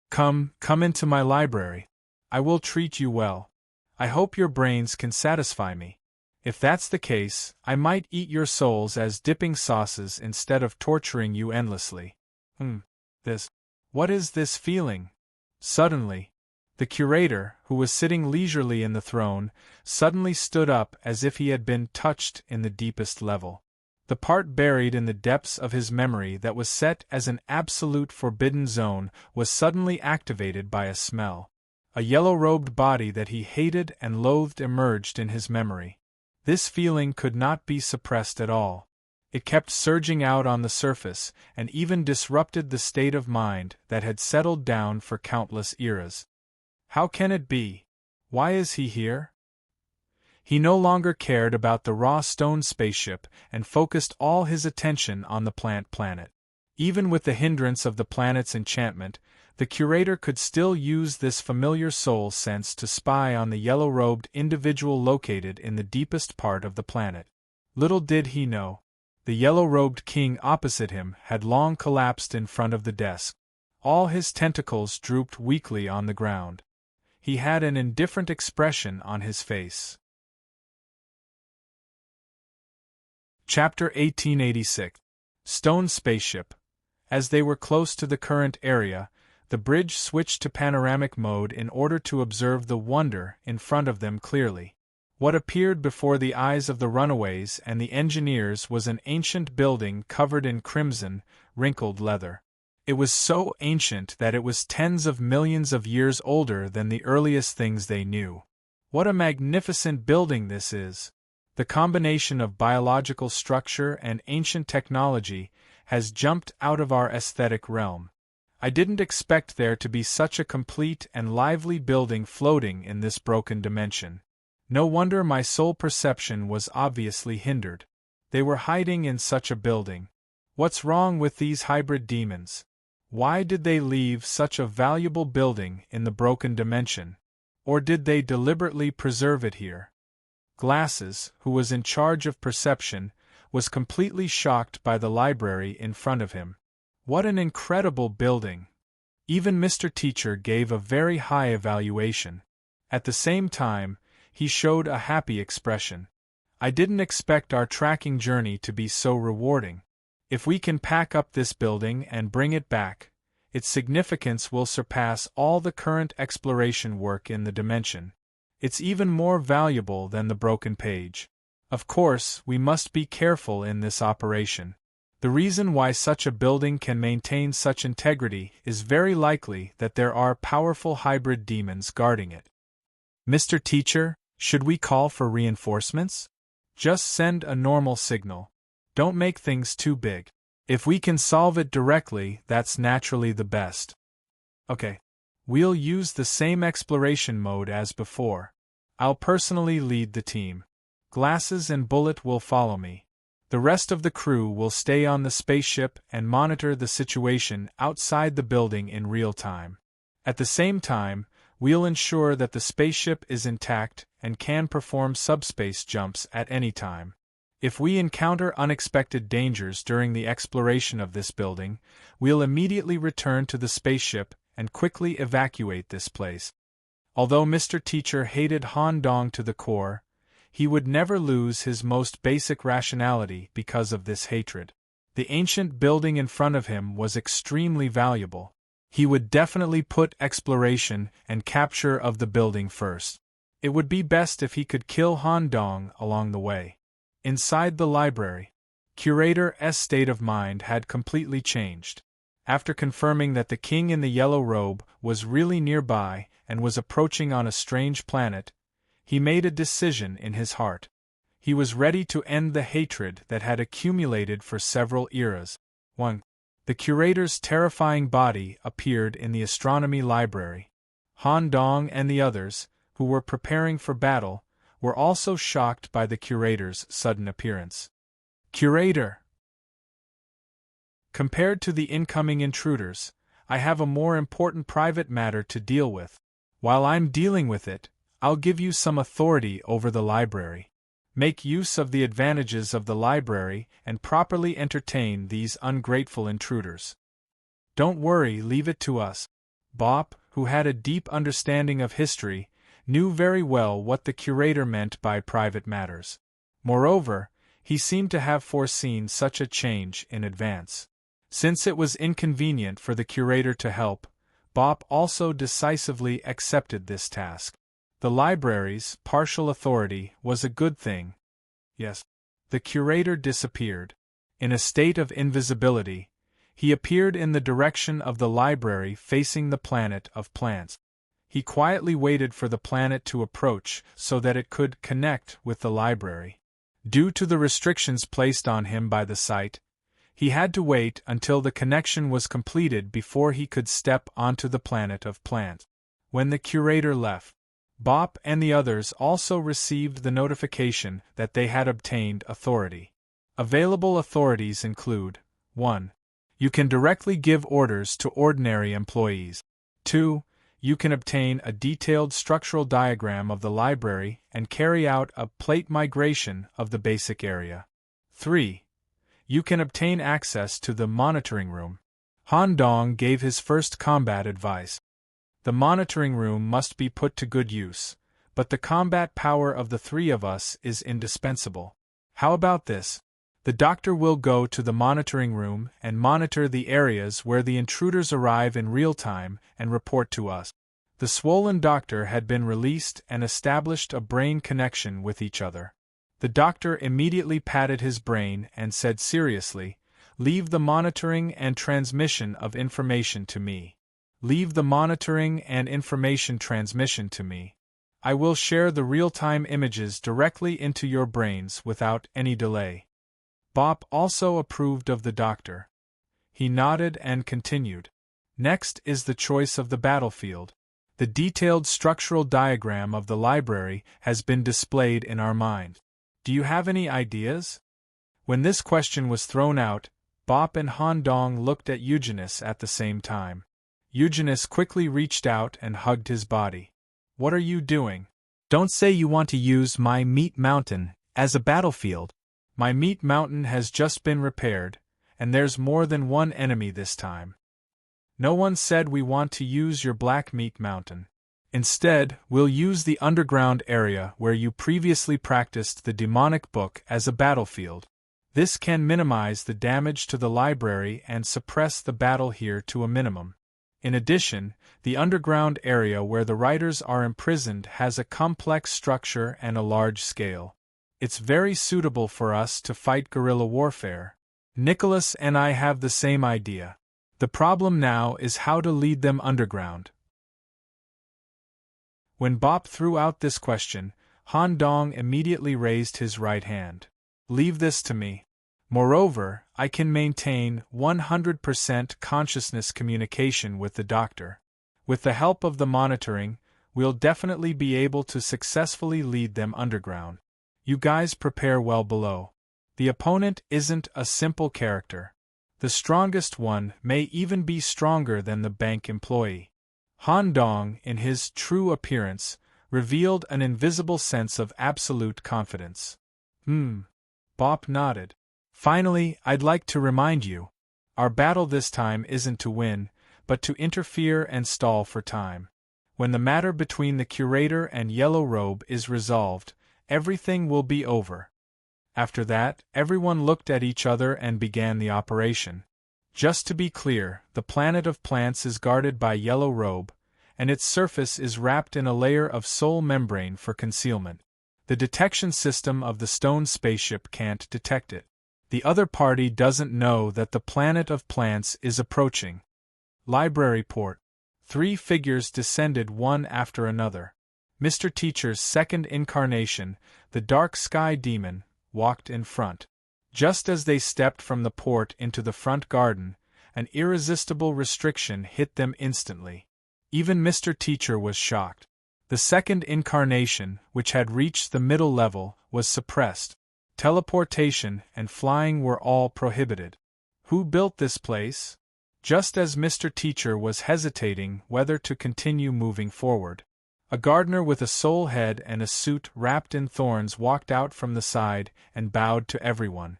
Come into my library. I will treat you well. I hope your brains can satisfy me. If that's the case, I might eat your souls as dipping sauces instead of torturing you endlessly. What is this feeling? Suddenly, the curator, who was sitting leisurely in the throne, suddenly stood up as if he had been touched in the deepest level. The part buried in the depths of his memory that was set as an absolute forbidden zone was suddenly activated by a smell. A yellow-robed body that he hated and loathed emerged in his memory. This feeling could not be suppressed at all. It kept surging out on the surface, and even disrupted the state of mind that had settled down for countless eras. How can it be? Why is he here? He no longer cared about the raw stone spaceship and focused all his attention on the plant planet. Even with the hindrance of the planet's enchantment, the curator could still use this familiar soul sense to spy on the yellow-robed individual located in the deepest part of the planet. Little did he know, the yellow-robed king opposite him had long collapsed in front of the desk. All his tentacles drooped weakly on the ground. He had an indifferent expression on his face. Chapter 1886. Stone Spaceship. As they were close to the current area, the bridge switched to panoramic mode in order to observe the wonder in front of them clearly. What appeared before the eyes of the runaways and the engineers was an ancient building covered in crimson, wrinkled leather. It was so ancient that it was tens of millions of years older than the earliest things they knew. What a magnificent building this is! The combination of biological structure and ancient technology has jumped out of our aesthetic realm. I didn't expect there to be such a complete and lively building floating in this broken dimension. No wonder my soul perception was obviously hindered. They were hiding in such a building. What's wrong with these hybrid demons? Why did they leave such a valuable building in the broken dimension? Or did they deliberately preserve it here? Glasses, who was in charge of perception, was completely shocked by the library in front of him. What an incredible building! Even Mr. Teacher gave a very high evaluation. At the same time, he showed a happy expression. I didn't expect our tracking journey to be so rewarding. If we can pack up this building and bring it back, its significance will surpass all the current exploration work in the dimension. It's even more valuable than the broken page. Of course, we must be careful in this operation. The reason why such a building can maintain such integrity is very likely that there are powerful hybrid demons guarding it. Mr. Teacher, should we call for reinforcements? Just send a normal signal. Don't make things too big. If we can solve it directly, that's naturally the best. Okay. We'll use the same exploration mode as before. I'll personally lead the team. Glasses and Bullet will follow me. The rest of the crew will stay on the spaceship and monitor the situation outside the building in real time. At the same time, we'll ensure that the spaceship is intact and can perform subspace jumps at any time. If we encounter unexpected dangers during the exploration of this building, we'll immediately return to the spaceship and quickly evacuate this place. Although Mr. Teacher hated Han Dong to the core, he would never lose his most basic rationality because of this hatred. The ancient building in front of him was extremely valuable. He would definitely put exploration and capture of the building first. It would be best if he could kill Han Dong along the way. Inside the library, Curator's state of mind had completely changed. After confirming that the king in the yellow robe was really nearby and was approaching on a strange planet, he made a decision in his heart. He was ready to end the hatred that had accumulated for several eras. 1. The curator's terrifying body appeared in the astronomy library. Han Dong and the others, who were preparing for battle, were also shocked by the curator's sudden appearance. Curator! Compared to the incoming intruders, I have a more important private matter to deal with. While I'm dealing with it, I'll give you some authority over the library. Make use of the advantages of the library and properly entertain these ungrateful intruders. Don't worry, leave it to us. Bop, who had a deep understanding of history, knew very well what the curator meant by private matters. Moreover, he seemed to have foreseen such a change in advance. Since it was inconvenient for the curator to help, Bop also decisively accepted this task. The library's partial authority was a good thing. Yes. The curator disappeared. In a state of invisibility, he appeared in the direction of the library facing the planet of plants. He quietly waited for the planet to approach so that it could connect with the library. Due to the restrictions placed on him by the site, he had to wait until the connection was completed before he could step onto the planet of plants. When the curator left, Bop and the others also received the notification that they had obtained authority. Available authorities include: 1. You can directly give orders to ordinary employees. 2. You can obtain a detailed structural diagram of the library and carry out a plate migration of the basic area. 3. You can obtain access to the monitoring room. Han Dong gave his first combat advice. The monitoring room must be put to good use, but the combat power of the three of us is indispensable. How about this? The doctor will go to the monitoring room and monitor the areas where the intruders arrive in real time and report to us. The swollen doctor had been released and established a brain connection with each other. The doctor immediately patted his brain and said seriously, "Leave the monitoring and transmission of information to me. Leave the monitoring and information transmission to me. I will share the real-time images directly into your brains without any delay." Bop also approved of the doctor. He nodded and continued. Next is the choice of the battlefield. The detailed structural diagram of the library has been displayed in our mind. Do you have any ideas? When this question was thrown out, Bop and Han Dong looked at Eugenius at the same time. Eugenius quickly reached out and hugged his body. What are you doing? Don't say you want to use my meat mountain as a battlefield. My meat mountain has just been repaired, and there's more than one enemy this time. No one said we want to use your black meat mountain. Instead, we'll use the underground area where you previously practiced the demonic book as a battlefield. This can minimize the damage to the library and suppress the battle here to a minimum. In addition, the underground area where the writers are imprisoned has a complex structure and a large scale. It's very suitable for us to fight guerrilla warfare. Nicholas and I have the same idea. The problem now is how to lead them underground. When Bop threw out this question, Han Dong immediately raised his right hand. Leave this to me. Moreover, I can maintain 100% consciousness communication with the doctor. With the help of the monitoring, we'll definitely be able to successfully lead them underground. You guys prepare well below. The opponent isn't a simple character. The strongest one may even be stronger than the bank employee. Han Dong, in his true appearance, revealed an invisible sense of absolute confidence. Bop nodded. Finally, I'd like to remind you. Our battle this time isn't to win, but to interfere and stall for time. When the matter between the curator and Yellow Robe is resolved, everything will be over. After that, everyone looked at each other and began the operation. Just to be clear, the planet of plants is guarded by Yellow Robe, and its surface is wrapped in a layer of soul membrane for concealment. The detection system of the stone spaceship can't detect it. The other party doesn't know that the planet of plants is approaching. Library port. 3 figures descended one after another. Mr. Teacher's second incarnation, the dark sky demon, walked in front. Just as they stepped from the port into the front garden, an irresistible restriction hit them instantly. Even Mr. Teacher was shocked. The second incarnation, which had reached the middle level, was suppressed. Teleportation and flying were all prohibited. Who built this place? Just as Mr. Teacher was hesitating whether to continue moving forward, a gardener with a soul head and a suit wrapped in thorns walked out from the side and bowed to everyone.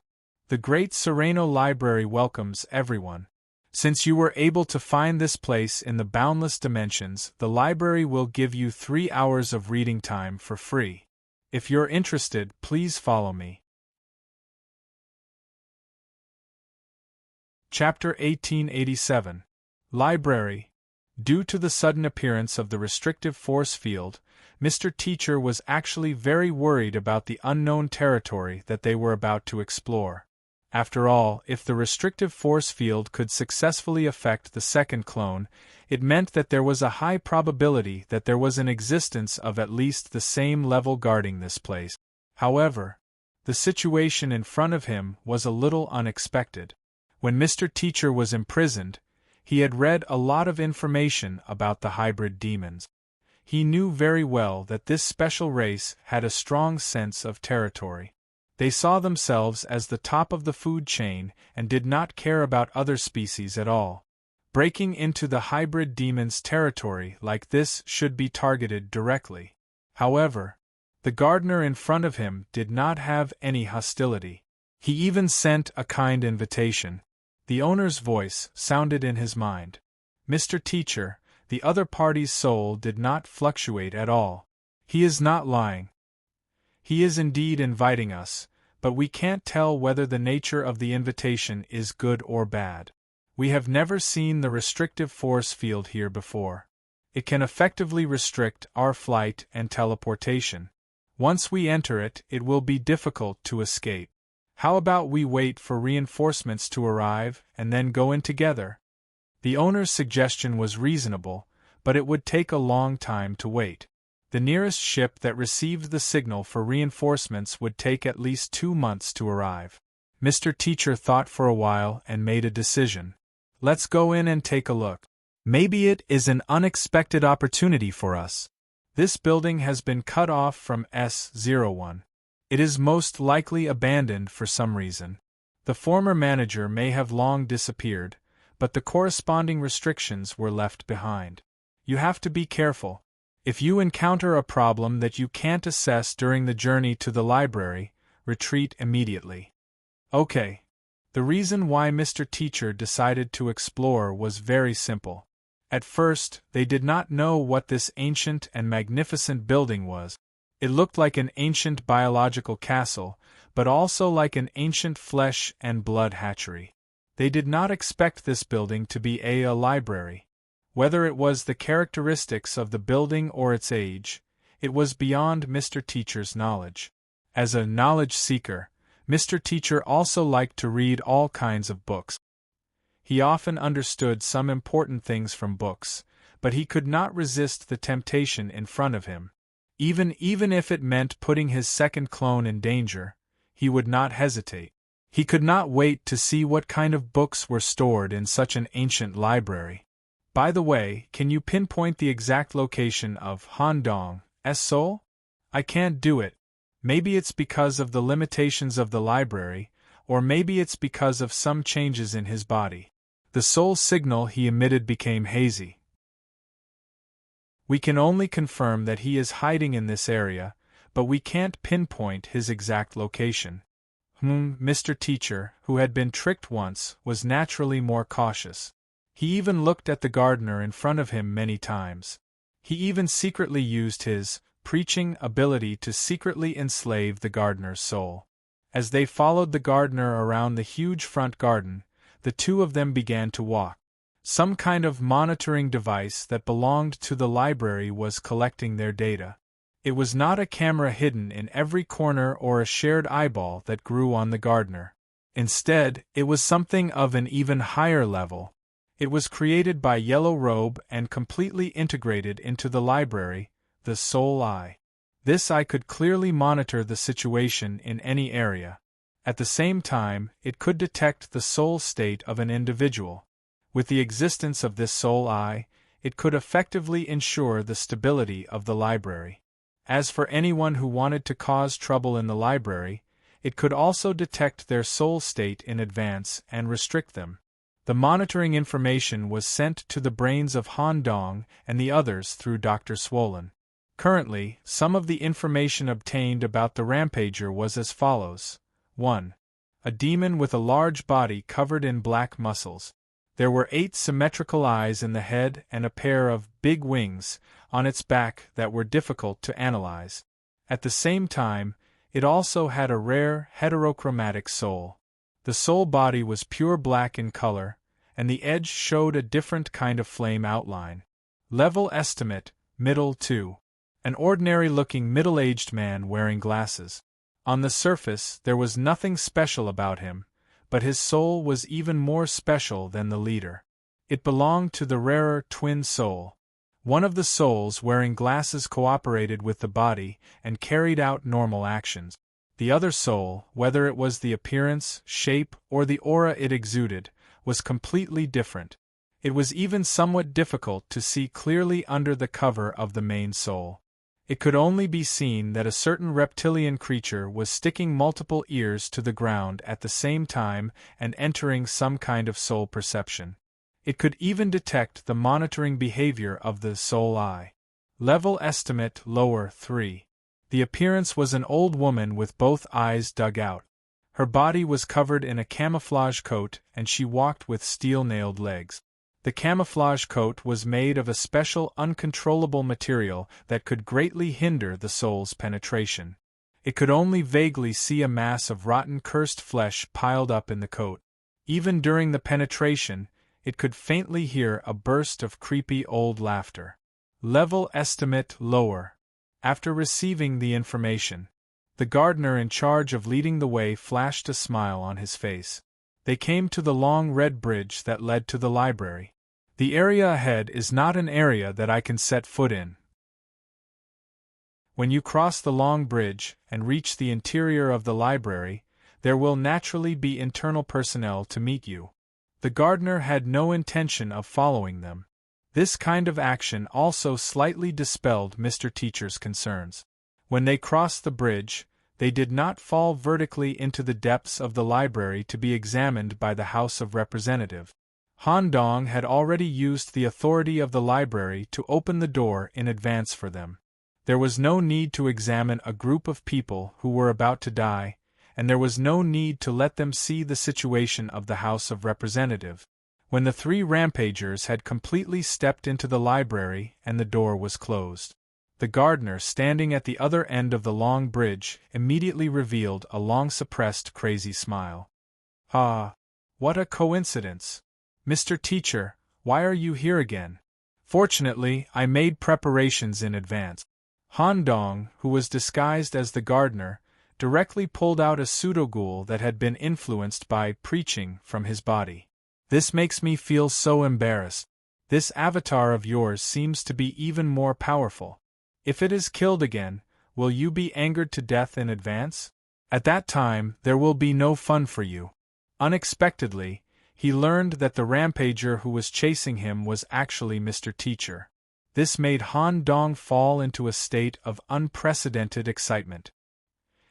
The Great Sereno Library welcomes everyone. Since you were able to find this place in the boundless dimensions, the library will give you 3 hours of reading time for free. If you're interested, please follow me. Chapter 1887. Library. Due to the sudden appearance of the restrictive force field, Mr. Teacher was actually very worried about the unknown territory that they were about to explore. After all, if the restrictive force field could successfully affect the second clone, it meant that there was a high probability that there was an existence of at least the same level guarding this place. However, the situation in front of him was a little unexpected. When Mr. Teacher was imprisoned, he had read a lot of information about the hybrid demons. He knew very well that this special race had a strong sense of territory. They saw themselves as the top of the food chain and did not care about other species at all. Breaking into the hybrid demon's territory like this should be targeted directly. However, the gardener in front of him did not have any hostility. He even sent a kind invitation. The owner's voice sounded in his mind. Mr. Teacher, the other party's soul did not fluctuate at all. He is not lying. He is indeed inviting us, but we can't tell whether the nature of the invitation is good or bad. We have never seen the restrictive force field here before. It can effectively restrict our flight and teleportation. Once we enter it, it will be difficult to escape. How about we wait for reinforcements to arrive and then go in together? The owner's suggestion was reasonable, but it would take a long time to wait. The nearest ship that received the signal for reinforcements would take at least 2 months to arrive. Mr. Teacher thought for a while and made a decision. Let's go in and take a look. Maybe it is an unexpected opportunity for us. This building has been cut off from S01. It is most likely abandoned for some reason. The former manager may have long disappeared, but the corresponding restrictions were left behind. You have to be careful. If you encounter a problem that you can't assess during the journey to the library, retreat immediately. Okay. The reason why Mr. Teacher decided to explore was very simple. At first, they did not know what this ancient and magnificent building was. It looked like an ancient biological castle, but also like an ancient flesh and blood hatchery. They did not expect this building to be a library. Whether it was the characteristics of the building or its age, it was beyond Mr. Teacher's knowledge. As a knowledge seeker, Mr. Teacher also liked to read all kinds of books. He often understood some important things from books, but he could not resist the temptation in front of him. Even if it meant putting his second clone in danger, he would not hesitate. He could not wait to see what kind of books were stored in such an ancient library. By the way, can you pinpoint the exact location of Handong's soul? I can't do it. Maybe it's because of the limitations of the library, or maybe it's because of some changes in his body. The soul signal he emitted became hazy. We can only confirm that he is hiding in this area, but we can't pinpoint his exact location. Mr. Teacher, who had been tricked once, was naturally more cautious. He even looked at the gardener in front of him many times. He even secretly used his preaching ability to secretly enslave the gardener's soul. As they followed the gardener around the huge front garden, the two of them began to walk. Some kind of monitoring device that belonged to the library was collecting their data. It was not a camera hidden in every corner or a shared eyeball that grew on the gardener. Instead, it was something of an even higher level. It was created by Yellow Robe and completely integrated into the library, the soul eye. This eye could clearly monitor the situation in any area. At the same time, it could detect the soul state of an individual. With the existence of this soul eye, it could effectively ensure the stability of the library. As for anyone who wanted to cause trouble in the library, it could also detect their soul state in advance and restrict them. The monitoring information was sent to the brains of Han Dong and the others through Dr. Swollen. Currently, some of the information obtained about the Rampager was as follows. 1. A demon with a large body covered in black muscles. There were 8 symmetrical eyes in the head and a pair of big wings on its back that were difficult to analyze. At the same time, it also had a rare, heterochromatic soul. The soul body was pure black in color, and the edge showed a different kind of flame outline. Level estimate, middle 2. An ordinary-looking middle-aged man wearing glasses. On the surface, there was nothing special about him, but his soul was even more special than the leader. It belonged to the rarer twin soul. One of the souls wearing glasses cooperated with the body and carried out normal actions. The other soul, whether it was the appearance, shape, or the aura it exuded, was completely different. It was even somewhat difficult to see clearly under the cover of the main soul. It could only be seen that a certain reptilian creature was sticking multiple ears to the ground at the same time and entering some kind of soul perception. It could even detect the monitoring behavior of the soul eye. Level estimate lower 3. The appearance was an old woman with both eyes dug out. Her body was covered in a camouflage coat and she walked with steel-nailed legs. The camouflage coat was made of a special uncontrollable material that could greatly hinder the soul's penetration. It could only vaguely see a mass of rotten cursed flesh piled up in the coat. Even during the penetration, it could faintly hear a burst of creepy old laughter. Level estimate lower. After receiving the information, the gardener in charge of leading the way flashed a smile on his face. They came to the long red bridge that led to the library. The area ahead is not an area that I can set foot in. When you cross the long bridge and reach the interior of the library, there will naturally be internal personnel to meet you. The gardener had no intention of following them. This kind of action also slightly dispelled Mr. Teacher's concerns. When they crossed the bridge, they did not fall vertically into the depths of the library to be examined by the House of Representatives. Han Dong had already used the authority of the library to open the door in advance for them. There was no need to examine a group of people who were about to die, and there was no need to let them see the situation of the House of Representatives. When the 3 rampagers had completely stepped into the library and the door was closed, the gardener standing at the other end of the long bridge immediately revealed a long-suppressed crazy smile. Ah, what a coincidence! Mr. Teacher, why are you here again? Fortunately, I made preparations in advance. Han Dong, who was disguised as the gardener, directly pulled out a pseudo-ghoul that had been influenced by preaching from his body. This makes me feel so embarrassed. This avatar of yours seems to be even more powerful. If it is killed again, will you be angered to death in advance? At that time, there will be no fun for you. Unexpectedly, he learned that the rampager who was chasing him was actually Mr. Teacher. This made Han Dong fall into a state of unprecedented excitement.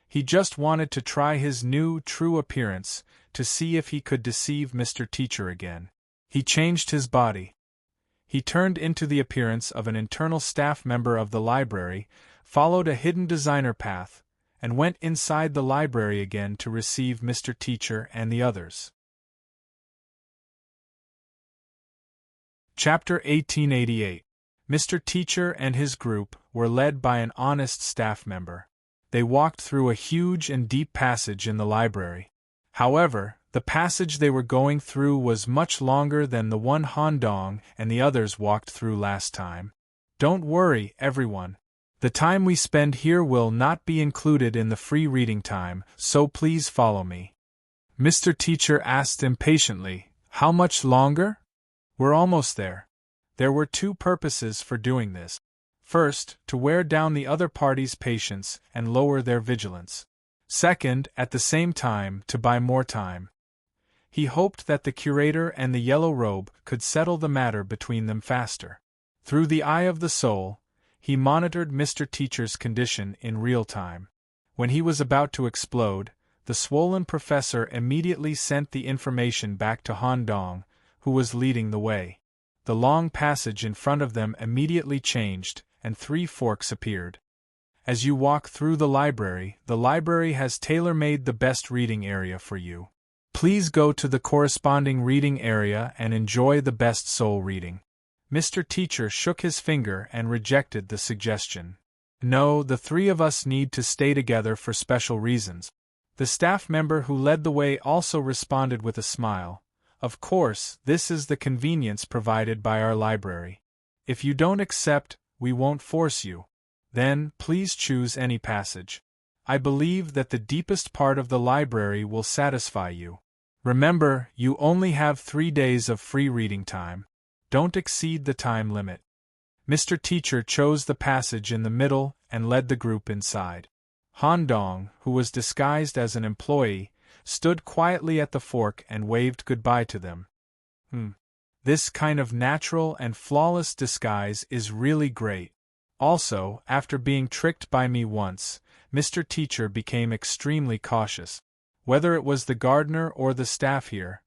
He just wanted to try his new, true appearance, to see if he could deceive Mr. Teacher again. He changed his body. He turned into the appearance of an internal staff member of the library, followed a hidden designer path, and went inside the library again to receive Mr. Teacher and the others. Chapter 1888. Mr. Teacher and his group were led by an honest staff member. They walked through a huge and deep passage in the library. However, the passage they were going through was much longer than the one Han Dong and the others walked through last time. Don't worry, everyone. The time we spend here will not be included in the free reading time, so please follow me. Mr. Teacher asked impatiently, "How much longer?" "We're almost there." There were two purposes for doing this. First, to wear down the other party's patience and lower their vigilance. Second, at the same time, to buy more time. He hoped that the curator and the yellow robe could settle the matter between them faster. Through the eye of the soul, he monitored Mr. Teacher's condition in real time. When he was about to explode, the swollen professor immediately sent the information back to Han Dong, who was leading the way. The long passage in front of them immediately changed, and 3 forks appeared. As you walk through the library has tailor-made the best reading area for you. Please go to the corresponding reading area and enjoy the best soul reading. Mr. Teacher shook his finger and rejected the suggestion. No, the 3 of us need to stay together for special reasons. The staff member who led the way also responded with a smile. Of course, this is the convenience provided by our library. If you don't accept, we won't force you. Then, please choose any passage. I believe that the deepest part of the library will satisfy you. Remember, you only have 3 days of free reading time. Don't exceed the time limit. Mr. Teacher chose the passage in the middle and led the group inside. Han Dong, who was disguised as an employee, stood quietly at the fork and waved goodbye to them. This kind of natural and flawless disguise is really great. Also, after being tricked by me once, Mr. Teacher became extremely cautious. Whether it was the gardener or the staff here,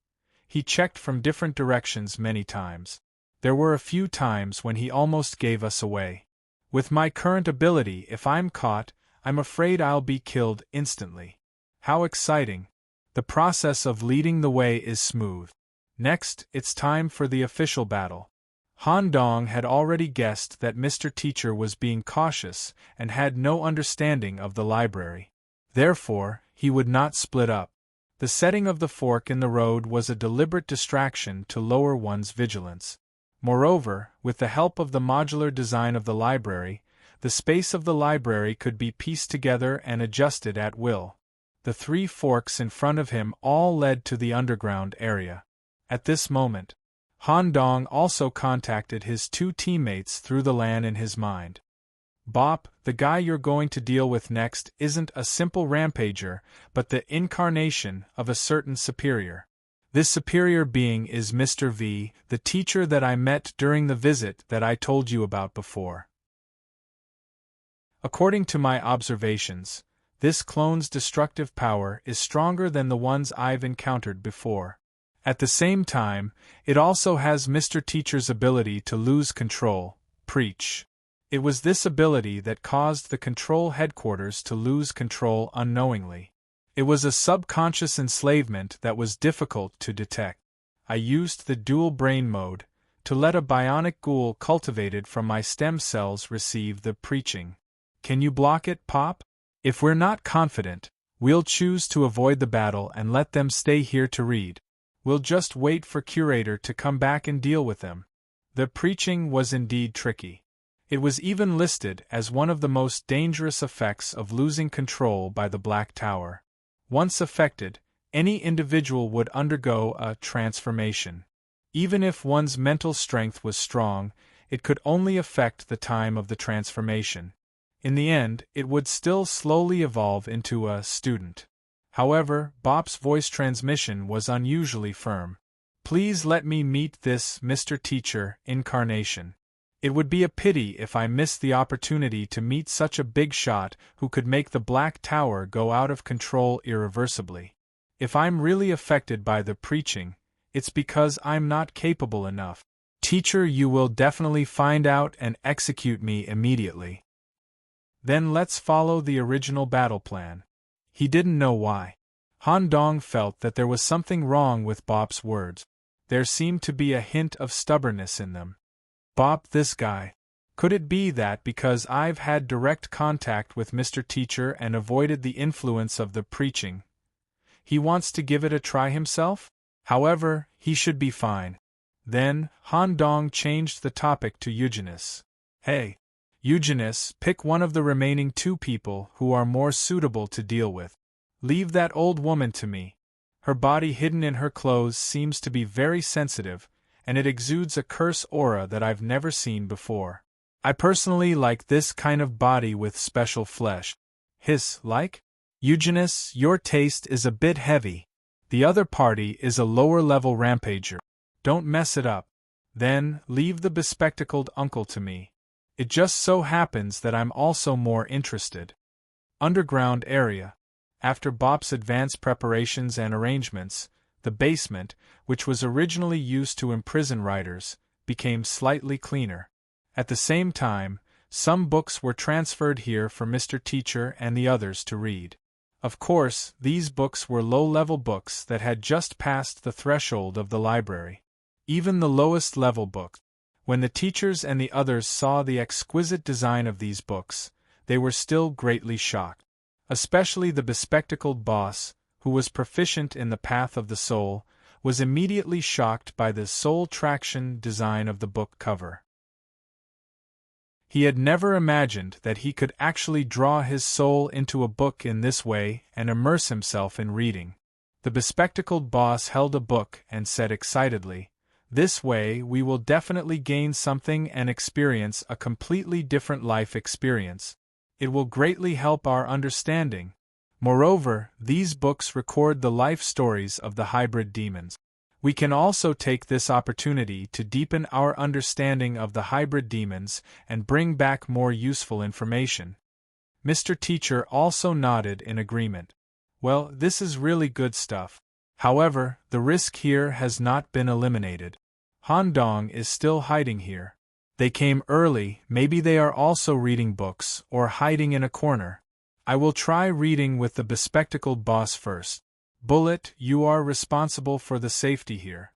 he checked from different directions many times. There were a few times when he almost gave us away. With my current ability, if I'm caught, I'm afraid I'll be killed instantly. How exciting! The process of leading the way is smooth. Next, it's time for the official battle. Han Dong had already guessed that Mr. Teacher was being cautious and had no understanding of the library. Therefore, he would not split up. The setting of the fork in the road was a deliberate distraction to lower one's vigilance. Moreover, with the help of the modular design of the library, the space of the library could be pieced together and adjusted at will. The 3 forks in front of him all led to the underground area. At this moment, Han Dong also contacted his 2 teammates through the LAN in his mind. Bop, the guy you're going to deal with next isn't a simple rampager, but the incarnation of a certain superior. This superior being is Mr. V, the teacher that I met during the visit that I told you about before. According to my observations, this clone's destructive power is stronger than the ones I've encountered before. At the same time, it also has Mr. Teacher's ability to lose control, preach. It was this ability that caused the control headquarters to lose control unknowingly. It was a subconscious enslavement that was difficult to detect. I used the dual brain mode to let a bionic ghoul cultivated from my stem cells receive the preaching. Can you block it, Pop? If we're not confident, we'll choose to avoid the battle and let them stay here to read. We'll just wait for Curator to come back and deal with them. The preaching was indeed tricky. It was even listed as one of the most dangerous effects of losing control by the Black Tower. Once affected, any individual would undergo a transformation. Even if one's mental strength was strong, it could only affect the time of the transformation. In the end, it would still slowly evolve into a student. However, Bop's voice transmission was unusually firm. Please let me meet this Mr. Teacher incarnation. It would be a pity if I missed the opportunity to meet such a big shot who could make the Black Tower go out of control irreversibly. If I'm really affected by the preaching, it's because I'm not capable enough. Teacher, you will definitely find out and execute me immediately. Then let's follow the original battle plan. He didn't know why. Han Dong felt that there was something wrong with Bop's words. There seemed to be a hint of stubbornness in them. Bop, this guy. Could it be that because I've had direct contact with Mr. Teacher and avoided the influence of the preaching, he wants to give it a try himself? However, he should be fine. Then, Han Dong changed the topic to Eugenius. Hey, Eugenius, pick one of the remaining 2 people who are more suitable to deal with. Leave that old woman to me. Her body hidden in her clothes seems to be very sensitive, and it exudes a curse aura that I've never seen before. I personally like this kind of body with special flesh. Hiss, like? Eugenius, your taste is a bit heavy. The other party is a lower-level rampager. Don't mess it up. Then, leave the bespectacled uncle to me. It just so happens that I'm also more interested. Underground area. After Bop's advanced preparations and arrangements, the basement, which was originally used to imprison writers, became slightly cleaner. At the same time, some books were transferred here for Mr. Teacher and the others to read. Of course, these books were low-level books that had just passed the threshold of the library. Even the lowest-level books. When the teachers and the others saw the exquisite design of these books, they were still greatly shocked. Especially the bespectacled boss, who was proficient in the path of the soul, was immediately shocked by the soul traction design of the book cover. He had never imagined that he could actually draw his soul into a book in this way and immerse himself in reading. The bespectacled boss held a book and said excitedly, "This way we will definitely gain something and experience a completely different life experience. It will greatly help our understanding. Moreover, these books record the life stories of the hybrid demons. We can also take this opportunity to deepen our understanding of the hybrid demons and bring back more useful information." Mr. Teacher also nodded in agreement. Well, this is really good stuff. However, the risk here has not been eliminated. Han Dong is still hiding here. They came early, maybe they are also reading books or hiding in a corner. I will try reading with the bespectacled boss first. Bullet, you are responsible for the safety here.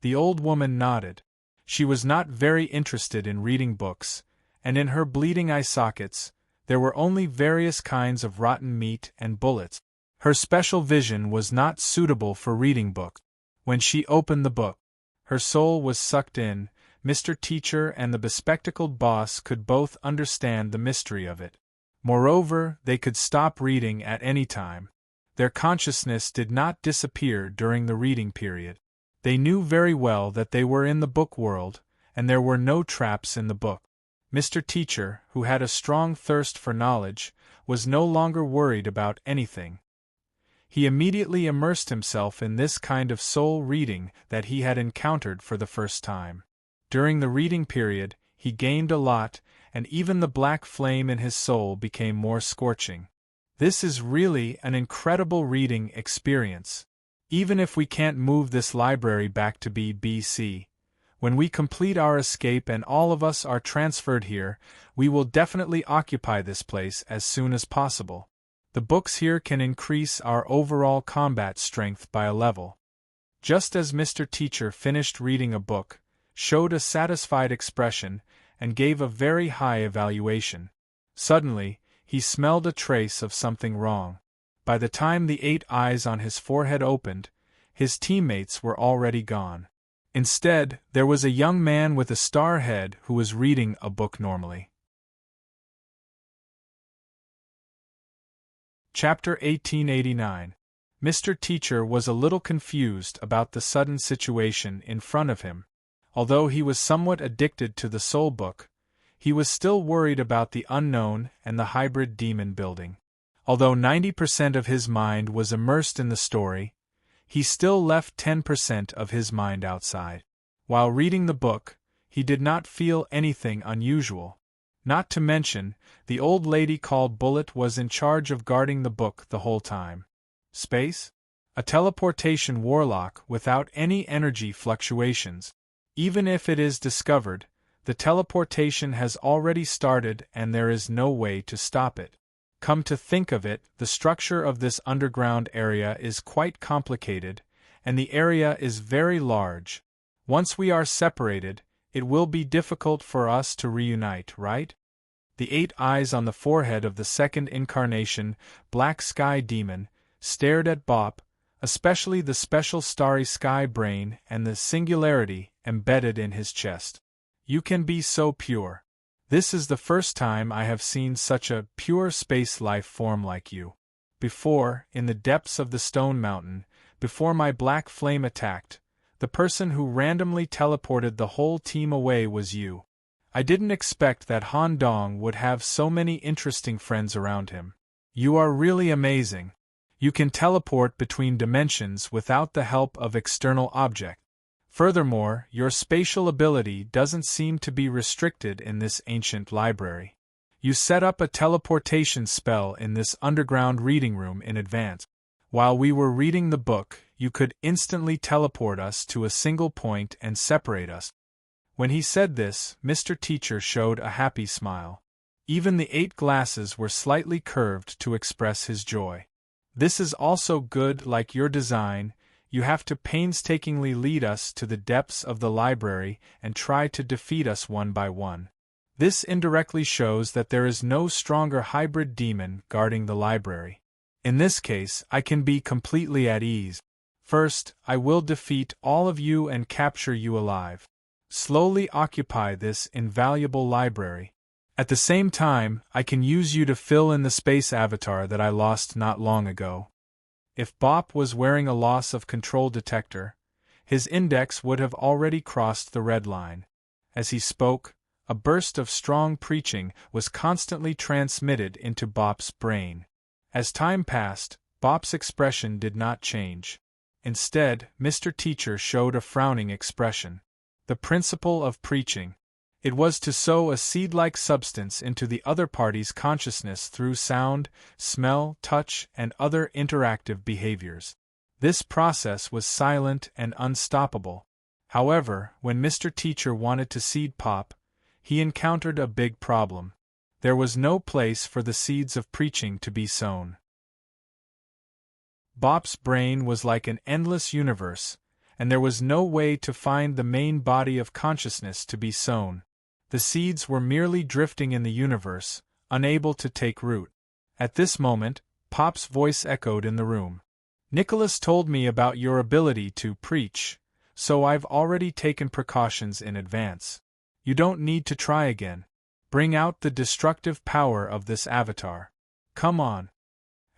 The old woman nodded. She was not very interested in reading books, and in her bleeding eye sockets, there were only various kinds of rotten meat and bullets. Her special vision was not suitable for reading books. When she opened the book, her soul was sucked in. Mr. Teacher and the bespectacled boss could both understand the mystery of it. Moreover, they could stop reading at any time. Their consciousness did not disappear during the reading period. They knew very well that they were in the book world, and there were no traps in the book. Mr. Teacher, who had a strong thirst for knowledge, was no longer worried about anything. He immediately immersed himself in this kind of soul reading that he had encountered for the first time. During the reading period, he gained a lot, and even the black flame in his soul became more scorching. This is really an incredible reading experience. Even if we can't move this library back to BBC, when we complete our escape and all of us are transferred here, we will definitely occupy this place as soon as possible. The books here can increase our overall combat strength by a level. Just as Mr. Teacher finished reading a book, showed a satisfied expression, and gave a very high evaluation, suddenly, he smelled a trace of something wrong. By the time the 8 eyes on his forehead opened, his teammates were already gone. Instead, there was a young man with a star head who was reading a book normally. Chapter 1889. Mr. Teacher was a little confused about the sudden situation in front of him. Although he was somewhat addicted to the soul book, he was still worried about the unknown and the hybrid demon building. Although 90% of his mind was immersed in the story, he still left 10% of his mind outside. While reading the book, he did not feel anything unusual. Not to mention, the old lady called Bullet was in charge of guarding the book the whole time. Space? A teleportation warlock without any energy fluctuations. Even if it is discovered, The teleportation has already started and there is no way to stop it. Come to think of it, the structure of this underground area is quite complicated, and the area is very large. Once we are separated, it will be difficult for us to reunite, right? The 8 eyes on the forehead of the second incarnation, Black Sky Demon, stared at Bop, especially the special starry sky brain and the singularity embedded in his chest. You can be so pure. This is the first time I have seen such a pure space life form like you. Before, in the depths of the Stone Mountain, before my black flame attacked, the person who randomly teleported the whole team away was you. I didn't expect that Han Dong would have so many interesting friends around him. You are really amazing. You can teleport between dimensions without the help of external objects. Furthermore, your spatial ability doesn't seem to be restricted in this ancient library. You set up a teleportation spell in this underground reading room in advance. While we were reading the book, you could instantly teleport us to a single point and separate us. When he said this, Mr. Teacher showed a happy smile. Even the 8 glasses were slightly curved to express his joy. This is also good, like your design. You have to painstakingly lead us to the depths of the library and try to defeat us one by one. This indirectly shows that there is no stronger hybrid demon guarding the library. In this case, I can be completely at ease. First, I will defeat all of you and capture you alive. Slowly occupy this invaluable library. At the same time, I can use you to fill in the space avatar that I lost not long ago. If Bop was wearing a loss of control detector, his index would have already crossed the red line. As he spoke, a burst of strong preaching was constantly transmitted into Bop's brain. As time passed, Bop's expression did not change. Instead, Mr. Teacher showed a frowning expression. The principle of preaching. It was to sow a seed-like substance into the other party's consciousness through sound, smell, touch, and other interactive behaviors. This process was silent and unstoppable. However, when Mr. Teacher wanted to seed Pop, he encountered a big problem. There was no place for the seeds of preaching to be sown. Bop's brain was like an endless universe, and there was no way to find the main body of consciousness to be sown. The seeds were merely drifting in the universe, unable to take root. At this moment, Pop's voice echoed in the room. Nicholas told me about your ability to preach, so I've already taken precautions in advance. You don't need to try again. Bring out the destructive power of this avatar. Come on.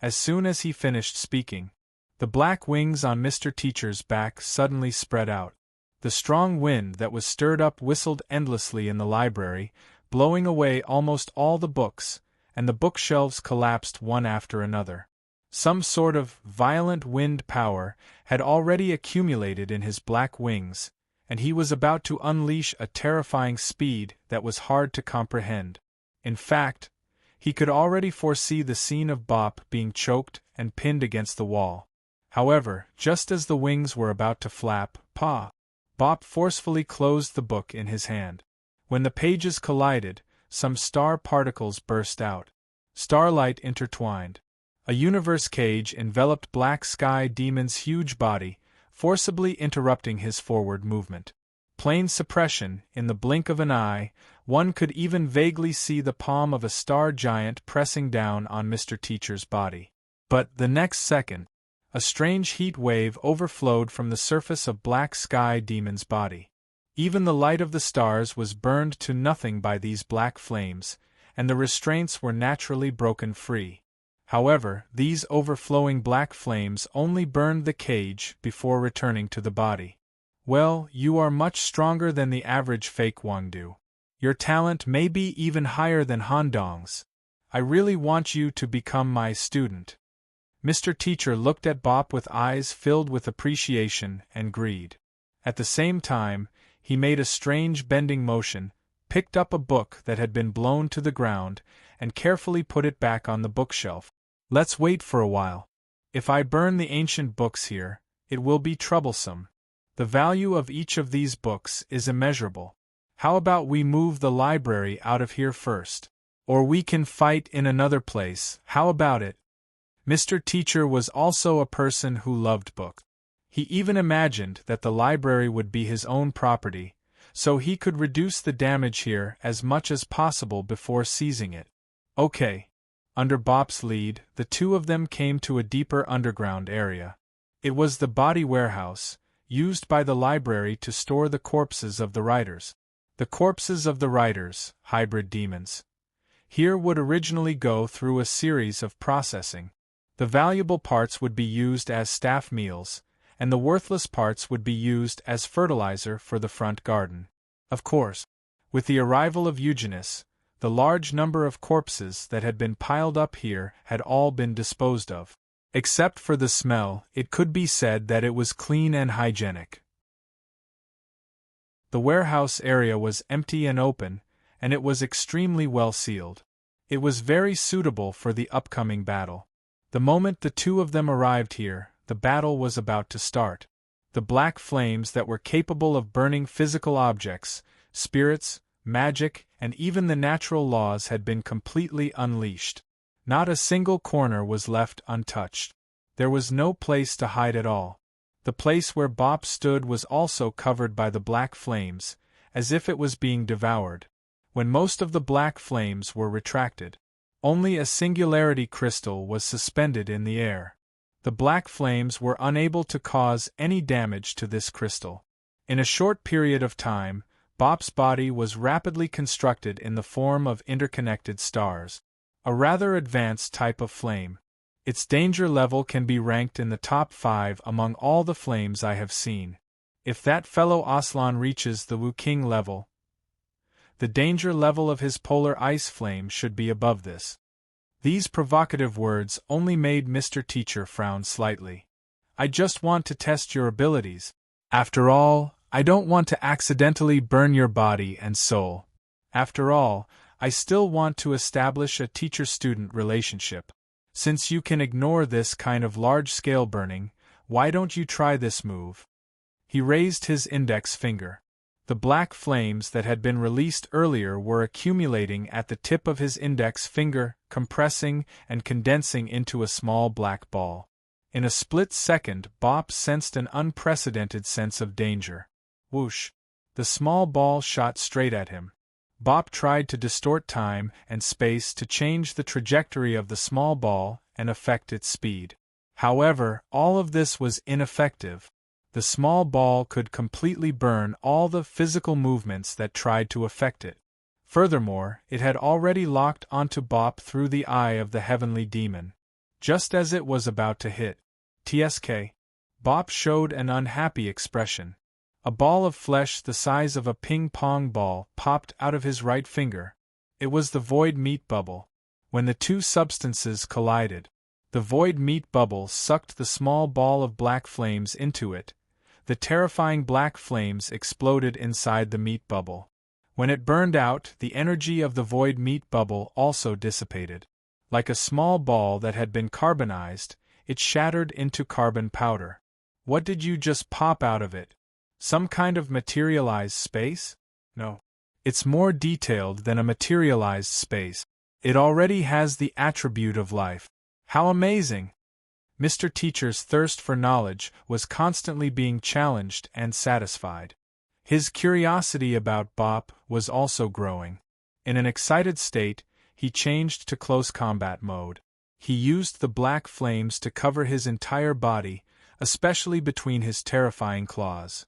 As soon as he finished speaking, the black wings on Mr. Teacher's back suddenly spread out. The strong wind that was stirred up whistled endlessly in the library, blowing away almost all the books, and the bookshelves collapsed one after another. Some sort of violent wind power had already accumulated in his black wings, and he was about to unleash a terrifying speed that was hard to comprehend. In fact, he could already foresee the scene of Bop being choked and pinned against the wall. However, just as the wings were about to flap, Bop forcefully closed the book in his hand. When the pages collided, some star particles burst out. Starlight intertwined. A universe cage enveloped Black Sky Demon's huge body, forcibly interrupting his forward movement. Plain suppression, in the blink of an eye, one could even vaguely see the palm of a star giant pressing down on Mr. Teacher's body. But the next second, a strange heat wave overflowed from the surface of Black Sky Demon's body. Even the light of the stars was burned to nothing by these black flames, and the restraints were naturally broken free. However, these overflowing black flames only burned the cage before returning to the body. Well, you are much stronger than the average fake Wangdu. Your talent may be even higher than Han Dong's. I really want you to become my student. Mr. Teacher looked at Bop with eyes filled with appreciation and greed. At the same time, he made a strange bending motion, picked up a book that had been blown to the ground, and carefully put it back on the bookshelf. Let's wait for a while. If I burn the ancient books here, it will be troublesome. The value of each of these books is immeasurable. How about we move the library out of here first? Or we can fight in another place, how about it? Mr. Teacher was also a person who loved books. He even imagined that the library would be his own property, so he could reduce the damage here as much as possible before seizing it. Okay. Under Bop's lead, the two of them came to a deeper underground area. It was the body warehouse, used by the library to store the corpses of the writers. The corpses of the writers, hybrid demons, here would originally go through a series of processing. The valuable parts would be used as staff meals, and the worthless parts would be used as fertilizer for the front garden. Of course, with the arrival of eugenists, the large number of corpses that had been piled up here had all been disposed of. Except for the smell, it could be said that it was clean and hygienic. The warehouse area was empty and open, and it was extremely well sealed. It was very suitable for the upcoming battle. The moment the two of them arrived here, the battle was about to start. The black flames that were capable of burning physical objects, spirits, magic, and even the natural laws had been completely unleashed. Not a single corner was left untouched. There was no place to hide at all. The place where Bop stood was also covered by the black flames, as if it was being devoured. When most of the black flames were retracted, only a singularity crystal was suspended in the air. The black flames were unable to cause any damage to this crystal. In a short period of time, Bop's body was rapidly constructed in the form of interconnected stars. A rather advanced type of flame. Its danger level can be ranked in the top 5 among all the flames I have seen. If that fellow Aslan reaches the Wu King level, the danger level of his polar ice flame should be above this. These provocative words only made Mr. Teacher frown slightly. I just want to test your abilities. After all, I don't want to accidentally burn your body and soul. After all, I still want to establish a teacher-student relationship. Since you can ignore this kind of large-scale burning, why don't you try this move? He raised his index finger. The black flames that had been released earlier were accumulating at the tip of his index finger, compressing and condensing into a small black ball. In a split second, Bop sensed an unprecedented sense of danger. Whoosh! The small ball shot straight at him. Bop tried to distort time and space to change the trajectory of the small ball and affect its speed. However, all of this was ineffective. The small ball could completely burn all the physical movements that tried to affect it. Furthermore, it had already locked onto Bop through the eye of the heavenly demon. Just as it was about to hit TSK, Bop showed an unhappy expression. A ball of flesh the size of a ping-pong ball popped out of his right finger. It was the void meat bubble. When the two substances collided, the void meat bubble sucked the small ball of black flames into it. The terrifying black flames exploded inside the meat bubble. When it burned out, the energy of the void meat bubble also dissipated. Like a small ball that had been carbonized, it shattered into carbon powder. What did you just pop out of it? Some kind of materialized space? No. It's more detailed than a materialized space. It already has the attribute of life. How amazing! Mr. Teacher's thirst for knowledge was constantly being challenged and satisfied. His curiosity about Bop was also growing. In an excited state, he changed to close combat mode. He used the black flames to cover his entire body, especially between his terrifying claws.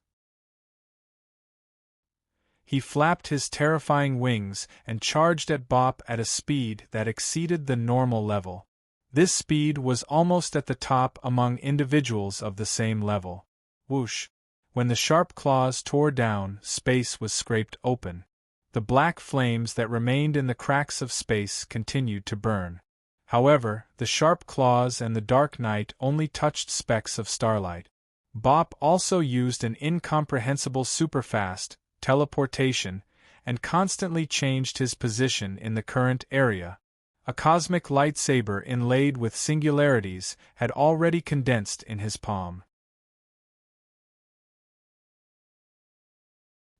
He flapped his terrifying wings and charged at Bop at a speed that exceeded the normal level. This speed was almost at the top among individuals of the same level. Whoosh! When the sharp claws tore down, space was scraped open. The black flames that remained in the cracks of space continued to burn. However, the sharp claws and the dark night only touched specks of starlight. Bop also used an incomprehensible superfast teleportation, and constantly changed his position in the current area. A cosmic lightsaber inlaid with singularities had already condensed in his palm.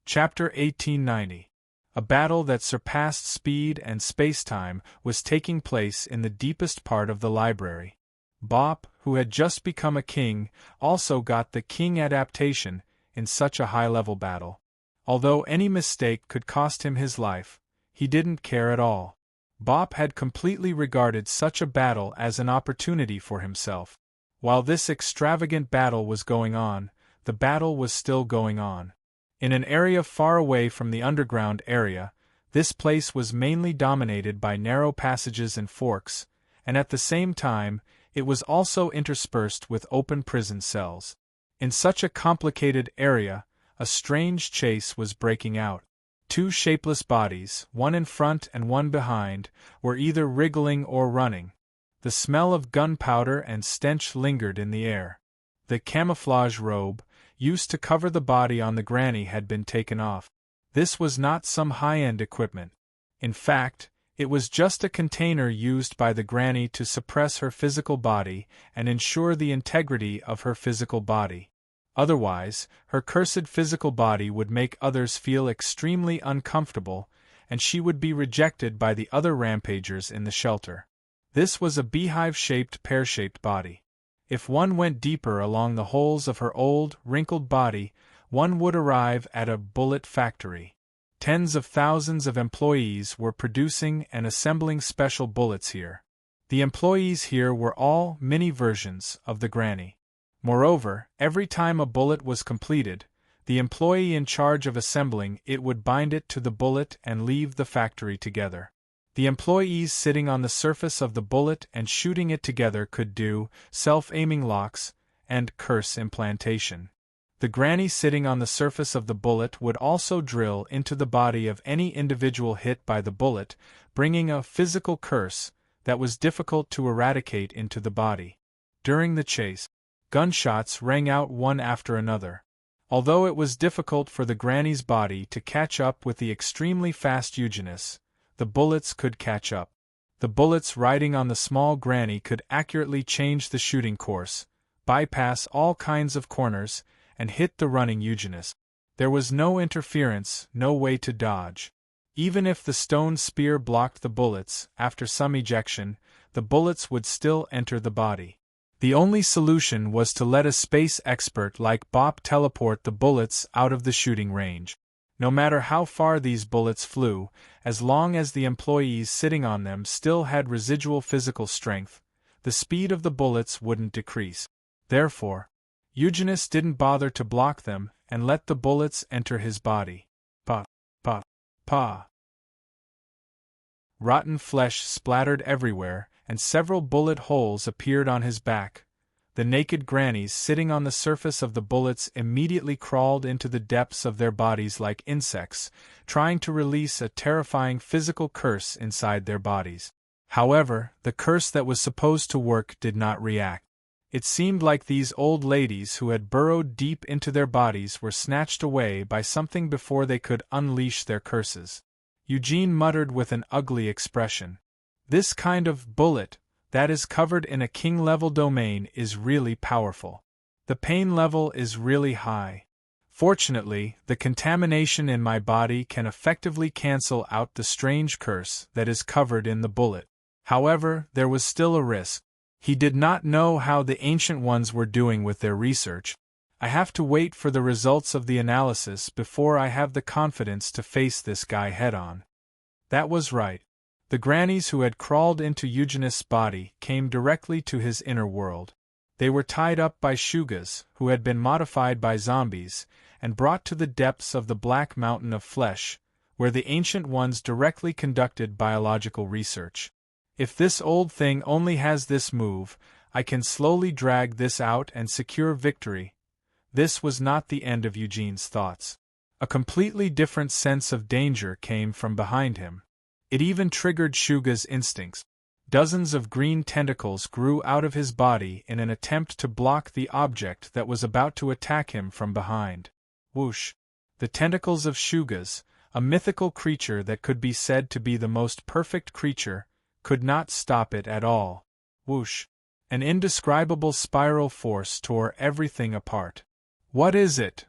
Chapter 1890. A battle that surpassed speed and spacetime was taking place in the deepest part of the library. Bop, who had just become a king, also got the king adaptation in such a high-level battle. Although any mistake could cost him his life, he didn't care at all. Bop had completely regarded such a battle as an opportunity for himself. While this extravagant battle was going on, the battle was still going on. In an area far away from the underground area, this place was mainly dominated by narrow passages and forks, and at the same time, it was also interspersed with open prison cells. In such a complicated area, a strange chase was breaking out. Two shapeless bodies, one in front and one behind, were either wriggling or running. The smell of gunpowder and stench lingered in the air. The camouflage robe, used to cover the body on the granny, had been taken off. This was not some high-end equipment. In fact, it was just a container used by the granny to suppress her physical body and ensure the integrity of her physical body. Otherwise, her cursed physical body would make others feel extremely uncomfortable, and she would be rejected by the other rampagers in the shelter. This was a beehive-shaped, pear-shaped body. If one went deeper along the holes of her old, wrinkled body, one would arrive at a bullet factory. Tens of thousands of employees were producing and assembling special bullets here. The employees here were all mini versions of the granny. Moreover, every time a bullet was completed, the employee in charge of assembling it would bind it to the bullet and leave the factory together. The employees sitting on the surface of the bullet and shooting it together could do self-aiming locks and curse implantation. The granny sitting on the surface of the bullet would also drill into the body of any individual hit by the bullet, bringing a physical curse that was difficult to eradicate into the body. During the chase, gunshots rang out one after another. Although it was difficult for the granny's body to catch up with the extremely fast eugenist, the bullets could catch up. The bullets riding on the small granny could accurately change the shooting course, bypass all kinds of corners, and hit the running eugenist. There was no interference, no way to dodge. Even if the stone spear blocked the bullets, after some ejection, the bullets would still enter the body. The only solution was to let a space expert like Bop teleport the bullets out of the shooting range. No matter how far these bullets flew, as long as the employees sitting on them still had residual physical strength, the speed of the bullets wouldn't decrease. Therefore, eugenist didn't bother to block them and let the bullets enter his body. Pa, pa, pa. Rotten flesh splattered everywhere, and several bullet holes appeared on his back. The naked grannies sitting on the surface of the bullets immediately crawled into the depths of their bodies like insects, trying to release a terrifying physical curse inside their bodies. However, the curse that was supposed to work did not react. It seemed like these old ladies who had burrowed deep into their bodies were snatched away by something before they could unleash their curses. Eugene muttered with an ugly expression. This kind of bullet that is covered in a king-level domain is really powerful. The pain level is really high. Fortunately, the contamination in my body can effectively cancel out the strange curse that is covered in the bullet. However, there was still a risk. He did not know how the Ancient Ones were doing with their research. I have to wait for the results of the analysis before I have the confidence to face this guy head-on. That was right. The grannies who had crawled into eugenist's body came directly to his inner world. They were tied up by shugas, who had been modified by zombies, and brought to the depths of the black mountain of flesh, where the Ancient Ones directly conducted biological research. If this old thing only has this move, I can slowly drag this out and secure victory. This was not the end of Eugene's thoughts. A completely different sense of danger came from behind him. It even triggered Shuga's instincts. Dozens of green tentacles grew out of his body in an attempt to block the object that was about to attack him from behind. Whoosh! The tentacles of Shugas, a mythical creature that could be said to be the most perfect creature, could not stop it at all. Whoosh! An indescribable spiral force tore everything apart. What is it?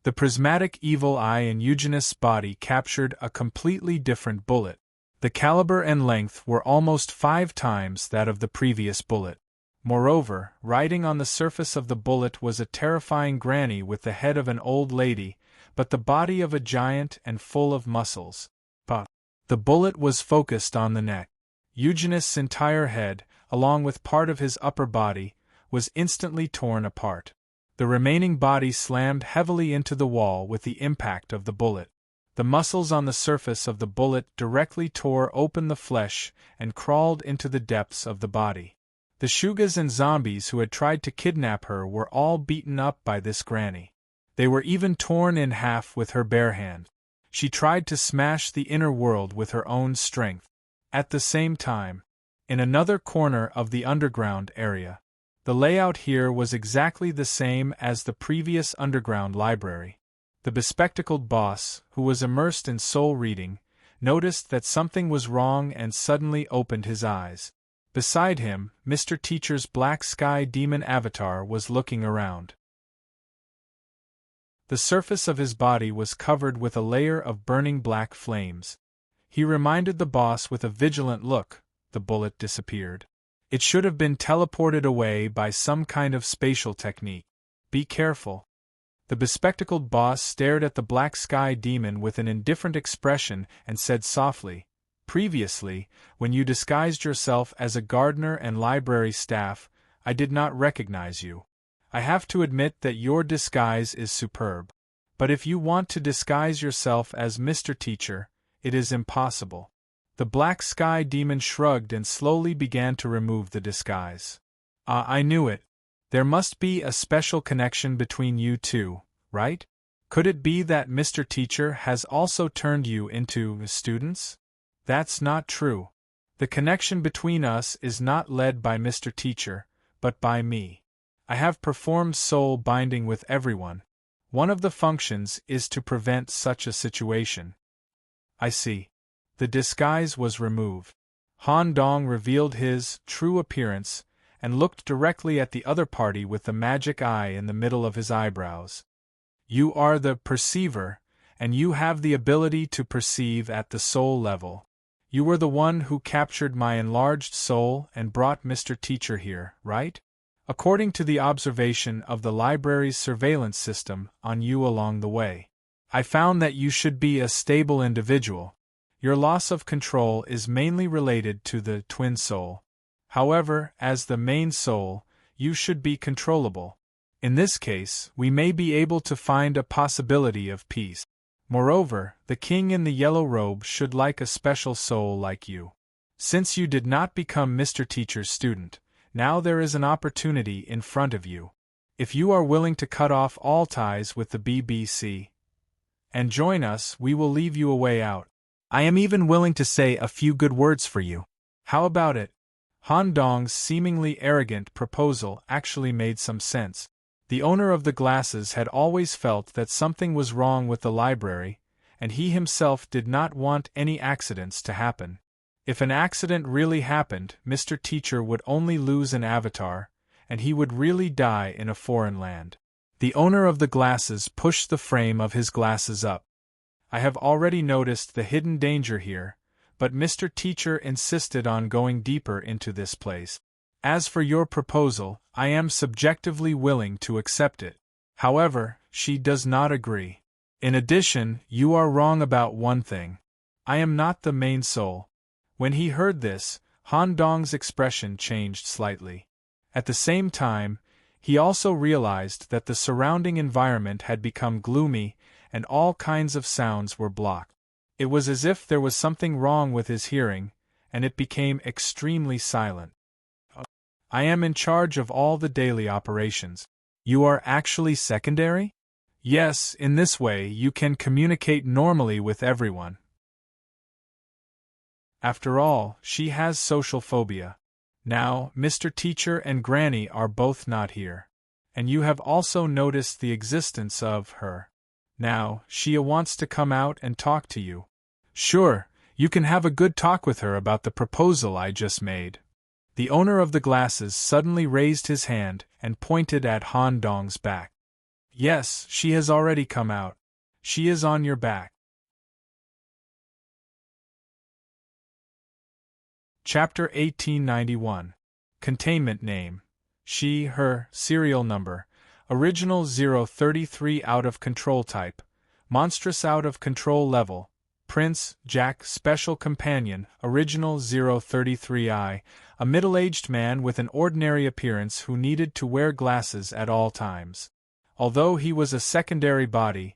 The prismatic evil eye in Eugenist's body captured a completely different bullet. The caliber and length were almost 5 times that of the previous bullet. Moreover, riding on the surface of the bullet was a terrifying granny with the head of an old lady, but the body of a giant and full of muscles. The bullet was focused on the neck. Eugenist's entire head, along with part of his upper body, was instantly torn apart. The remaining body slammed heavily into the wall with the impact of the bullet. The muscles on the surface of the bullet directly tore open the flesh and crawled into the depths of the body. The Shugas and zombies who had tried to kidnap her were all beaten up by this granny. They were even torn in half with her bare hand. She tried to smash the inner world with her own strength. At the same time, in another corner of the underground area, the layout here was exactly the same as the previous underground library. The bespectacled boss, who was immersed in soul reading, noticed that something was wrong and suddenly opened his eyes. Beside him, Mr. Teacher's black sky demon avatar was looking around. The surface of his body was covered with a layer of burning black flames. He reminded the boss with a vigilant look. The bullet disappeared. It should have been teleported away by some kind of spatial technique. Be careful. The bespectacled boss stared at the black sky demon with an indifferent expression and said softly, "Previously, when you disguised yourself as a gardener and library staff, I did not recognize you. I have to admit that your disguise is superb. But if you want to disguise yourself as Mr. Teacher, it is impossible." The black sky demon shrugged and slowly began to remove the disguise. I knew it. There must be a special connection between you two, right? Could it be that Mr. Teacher has also turned you into students? That's not true. The connection between us is not led by Mr. Teacher, but by me. I have performed soul binding with everyone. One of the functions is to prevent such a situation. I see. The disguise was removed. Han Dong revealed his true appearance and looked directly at the other party with the magic eye in the middle of his eyebrows. You are the perceiver, and you have the ability to perceive at the soul level. You were the one who captured my enlarged soul and brought Mr. Teacher here, right? According to the observation of the library's surveillance system on you along the way, I found that you should be a stable individual. Your loss of control is mainly related to the twin soul. However, as the main soul, you should be controllable. In this case, we may be able to find a possibility of peace. Moreover, the king in the yellow robe should like a special soul like you. Since you did not become Mr. Teacher's student, now there is an opportunity in front of you. If you are willing to cut off all ties with the BBC and join us, we will leave you a way out. I am even willing to say a few good words for you. How about it? Han Dong's seemingly arrogant proposal actually made some sense. The owner of the glasses had always felt that something was wrong with the library, and he himself did not want any accidents to happen. If an accident really happened, Mr. Teacher would only lose an avatar, and he would really die in a foreign land. The owner of the glasses pushed the frame of his glasses up. I have already noticed the hidden danger here, but Mr. Teacher insisted on going deeper into this place. As for your proposal, I am subjectively willing to accept it. However, she does not agree. In addition, you are wrong about one thing. I am not the main soul. When he heard this, Han Dong's expression changed slightly. At the same time, he also realized that the surrounding environment had become gloomy and all kinds of sounds were blocked. It was as if there was something wrong with his hearing, and it became extremely silent. I am in charge of all the daily operations. You are actually secondary? Yes, in this way you can communicate normally with everyone. After all, she has social phobia. Now, Mr. Teacher and Granny are both not here. And you have also noticed the existence of her. Now, Shia wants to come out and talk to you. Sure, you can have a good talk with her about the proposal I just made. The owner of the glasses suddenly raised his hand and pointed at Han Dong's back. Yes, she has already come out. She is on your back. Chapter 1891. Containment name. She, her, serial number. Original 033 out of control type. Monstrous out of control level. Prince, Jack, special companion, original 033I, a middle-aged man with an ordinary appearance who needed to wear glasses at all times. Although he was a secondary body,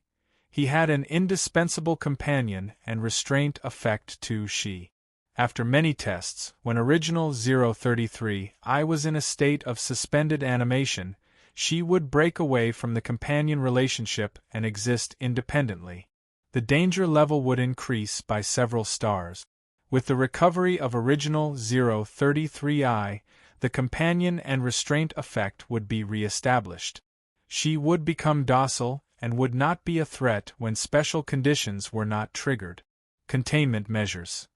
he had an indispensable companion and restraint effect to she. After many tests, when original 033 I was in a state of suspended animation, she would break away from the companion relationship and exist independently. The danger level would increase by several stars. With the recovery of original 033I, the companion and restraint effect would be re-established. She would become docile and would not be a threat when special conditions were not triggered. Containment measures.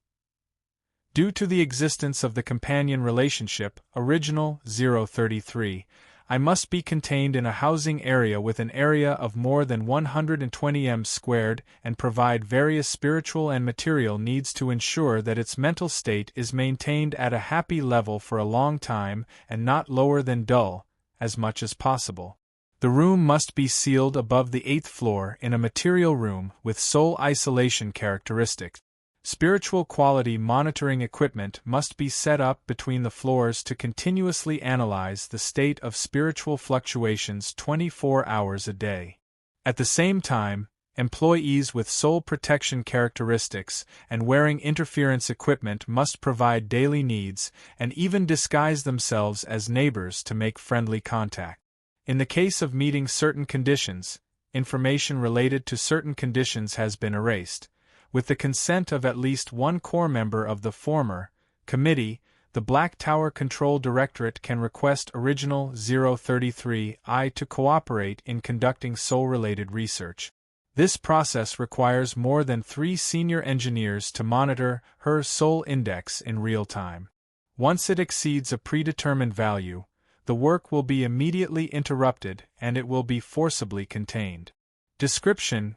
Due to the existence of the companion relationship, original 033, I must be contained in a housing area with an area of more than 120 m squared and provide various spiritual and material needs to ensure that its mental state is maintained at a happy level for a long time and not lower than dull, as much as possible. The room must be sealed above the 8th floor in a material room with soul isolation characteristics. Spiritual quality monitoring equipment must be set up between the floors to continuously analyze the state of spiritual fluctuations 24 hours a day. At the same time, employees with soul protection characteristics and wearing interference equipment must provide daily needs and even disguise themselves as neighbors to make friendly contact. In the case of meeting certain conditions, information related to certain conditions has been erased. With the consent of at least one core member of the former committee, the Black Tower Control Directorate can request original 033I to cooperate in conducting soul-related research. This process requires more than 3 senior engineers to monitor her soul index in real time. Once it exceeds a predetermined value, the work will be immediately interrupted and it will be forcibly contained. Description: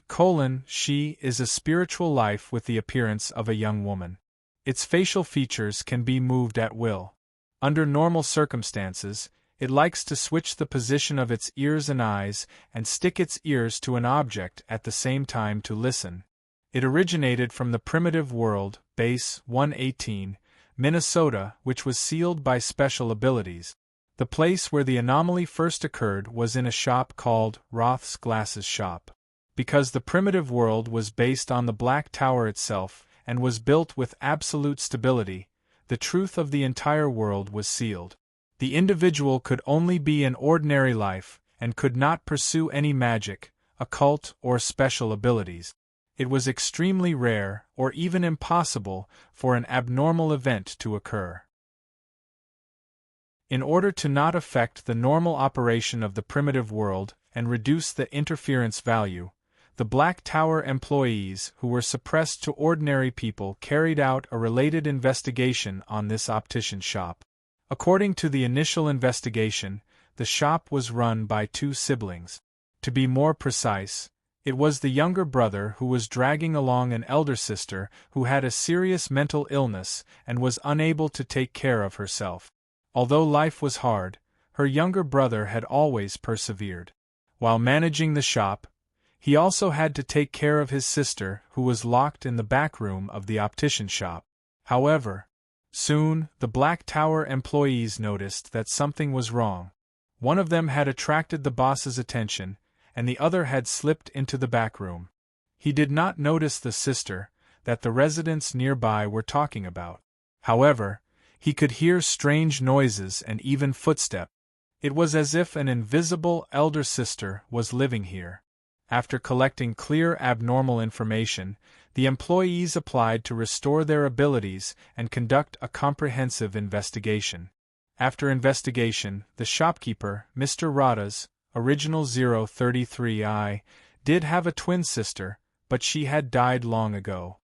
she is a spiritual life with the appearance of a young woman. Its facial features can be moved at will. Under normal circumstances, it likes to switch the position of its ears and eyes and stick its ears to an object at the same time to listen. It originated from the primitive world, base 118, Minnesota, which was sealed by special abilities. The place where the anomaly first occurred was in a shop called Roth's Glasses Shop. Because the primitive world was based on the Black Tower itself and was built with absolute stability, the truth of the entire world was sealed. The individual could only be in ordinary life and could not pursue any magic, occult, or special abilities. It was extremely rare, or even impossible, for an abnormal event to occur. In order to not affect the normal operation of the primitive world and reduce the interference value, the Black Tower employees who were suppressed to ordinary people carried out a related investigation on this optician shop. According to the initial investigation, the shop was run by 2 siblings. To be more precise, it was the younger brother who was dragging along an elder sister who had a serious mental illness and was unable to take care of herself. Although life was hard, her younger brother had always persevered. While managing the shop, he also had to take care of his sister, who was locked in the back room of the optician shop. However, soon the Black Tower employees noticed that something was wrong. One of them had attracted the boss's attention, and the other had slipped into the back room. He did not notice the sister that the residents nearby were talking about. However, he could hear strange noises and even footsteps. It was as if an invisible elder sister was living here. After collecting clear abnormal information, the employees applied to restore their abilities and conduct a comprehensive investigation. After investigation, the shopkeeper, Mr. Rada's, original 033I, did have a twin sister, but she had died long ago.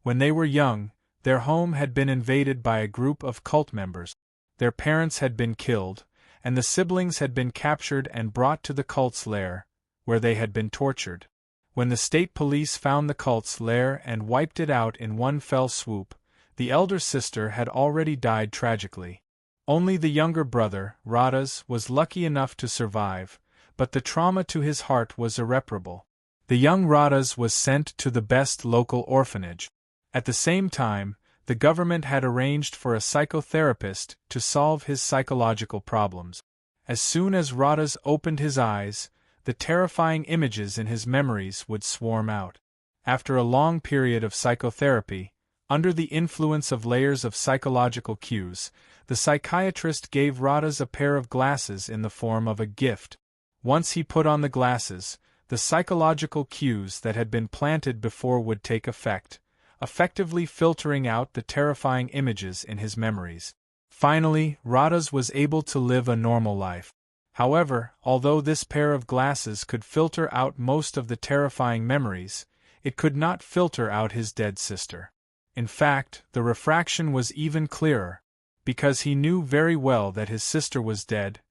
When they were young, their home had been invaded by a group of cult members. Their parents had been killed, and the siblings had been captured and brought to the cult's lair, where they had been tortured. When the state police found the cult's lair and wiped it out in one fell swoop, the elder sister had already died tragically. Only the younger brother, Radha's, was lucky enough to survive, but the trauma to his heart was irreparable. The young Radha's was sent to the best local orphanage. At the same time, the government had arranged for a psychotherapist to solve his psychological problems. As soon as Radha's opened his eyes, the terrifying images in his memories would swarm out. After a long period of psychotherapy, under the influence of layers of psychological cues, the psychiatrist gave Radha's a pair of glasses in the form of a gift. Once he put on the glasses, the psychological cues that had been planted before would take effect, effectively filtering out the terrifying images in his memories. Finally, Radha's was able to live a normal life. However, although this pair of glasses could filter out most of the terrifying memories, it could not filter out his dead sister. In fact, the refraction was even clearer. Because he knew very well that his sister was dead,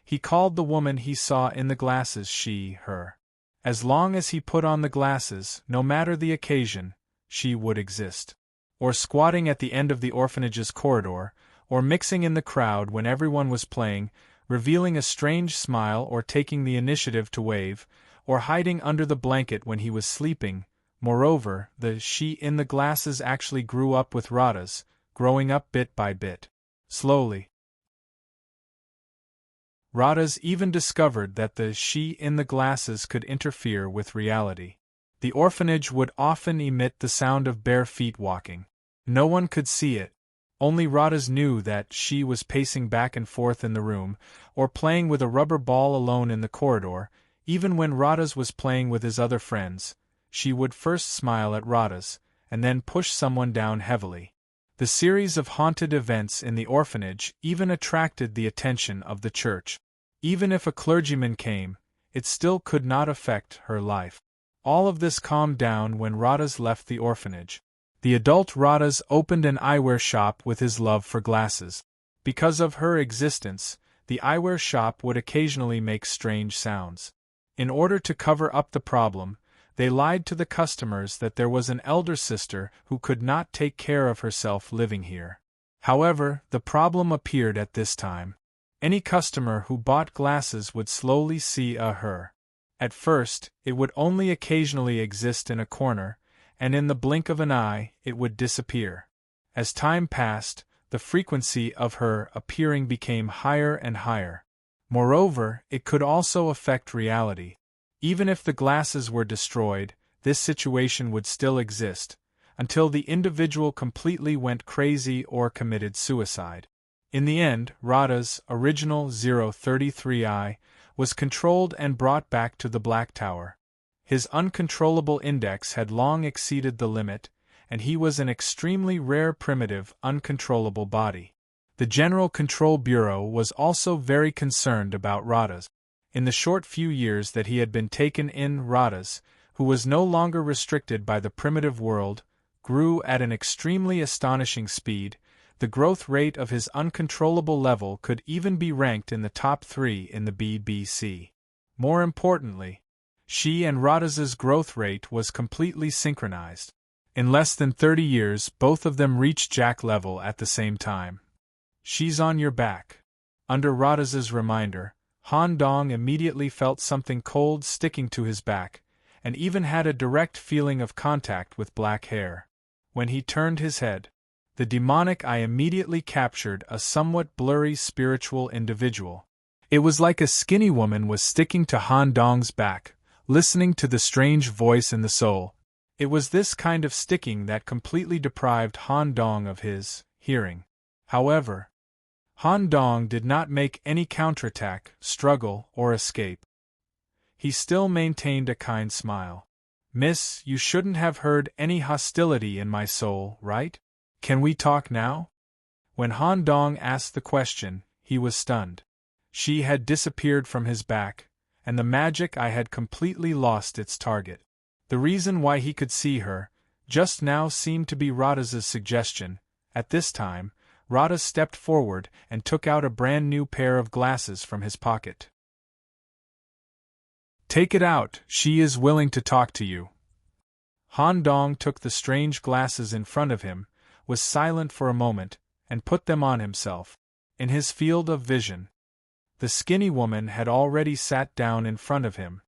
he called the woman he saw in the glasses she, her. As long as he put on the glasses, no matter the occasion, she would exist. Or squatting at the end of the orphanage's corridor, or mixing in the crowd when everyone was playing, revealing a strange smile or taking the initiative to wave, or hiding under the blanket when he was sleeping. Moreover, the she in the glasses actually grew up with Radha's, growing up bit by bit. Slowly. Radha's even discovered that the she in the glasses could interfere with reality. The orphanage would often emit the sound of bare feet walking. No one could see it. Only Radha's knew that she was pacing back and forth in the room, or playing with a rubber ball alone in the corridor. Even when Radha's was playing with his other friends, she would first smile at Radha's, and then push someone down heavily. The series of haunted events in the orphanage even attracted the attention of the church. Even if a clergyman came, it still could not affect her life. All of this calmed down when Radha's left the orphanage. The adult Radha's opened an eyewear shop with his love for glasses. Because of her existence, the eyewear shop would occasionally make strange sounds. In order to cover up the problem, they lied to the customers that there was an elder sister who could not take care of herself living here. However, the problem appeared at this time. Any customer who bought glasses would slowly see her. At first, it would only occasionally exist in a corner, and in the blink of an eye, it would disappear. As time passed, the frequency of her appearing became higher and higher. Moreover, it could also affect reality. Even if the glasses were destroyed, this situation would still exist, until the individual completely went crazy or committed suicide. In the end, Radha's original 033I was controlled and brought back to the Black Tower. His uncontrollable index had long exceeded the limit, and he was an extremely rare primitive, uncontrollable body. The General Control Bureau was also very concerned about Radha's. In the short few years that he had been taken in, Radha's, who was no longer restricted by the primitive world, grew at an extremely astonishing speed. The growth rate of his uncontrollable level could even be ranked in the top 3 in the BBC. More importantly, she and Radha's growth rate was completely synchronized. In less than 30 years, both of them reached Jack level at the same time. She's on your back. Under Radha's reminder, Han Dong immediately felt something cold sticking to his back, and even had a direct feeling of contact with black hair. When he turned his head, the demonic eye immediately captured a somewhat blurry spiritual individual. It was like a skinny woman was sticking to Han Dong's back, listening to the strange voice in the soul. It was this kind of sticking that completely deprived Han Dong of his hearing. However, Han Dong did not make any counterattack, struggle, or escape. He still maintained a kind smile. "Miss, you shouldn't have heard any hostility in my soul, right? Can we talk now?" When Han Dong asked the question, he was stunned. She had disappeared from his back, and the magic eye had completely lost its target. The reason why he could see her just now seemed to be Radha's suggestion. At this time, Radha stepped forward and took out a brand new pair of glasses from his pocket. Take it out, she is willing to talk to you. Han Dong took the strange glasses in front of him, was silent for a moment, and put them on himself. In his field of vision, the skinny woman had already sat down in front of him.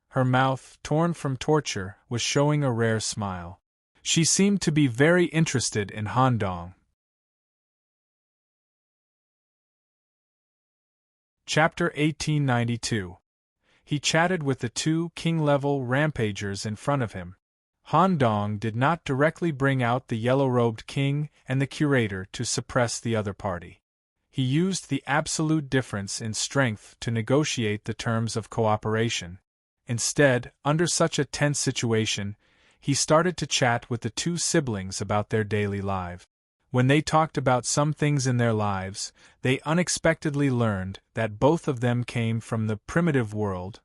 Her mouth, torn from torture, was showing a rare smile. She seemed to be very interested in Han Dong. Chapter 1892. He chatted with the two king-level rampagers in front of him. Han Dong did not directly bring out the yellow-robed king and the curator to suppress the other party. He used the absolute difference in strength to negotiate the terms of cooperation. Instead, under such a tense situation, he started to chat with the two siblings about their daily lives. When they talked about some things in their lives, they unexpectedly learned that both of them came from the primitive world.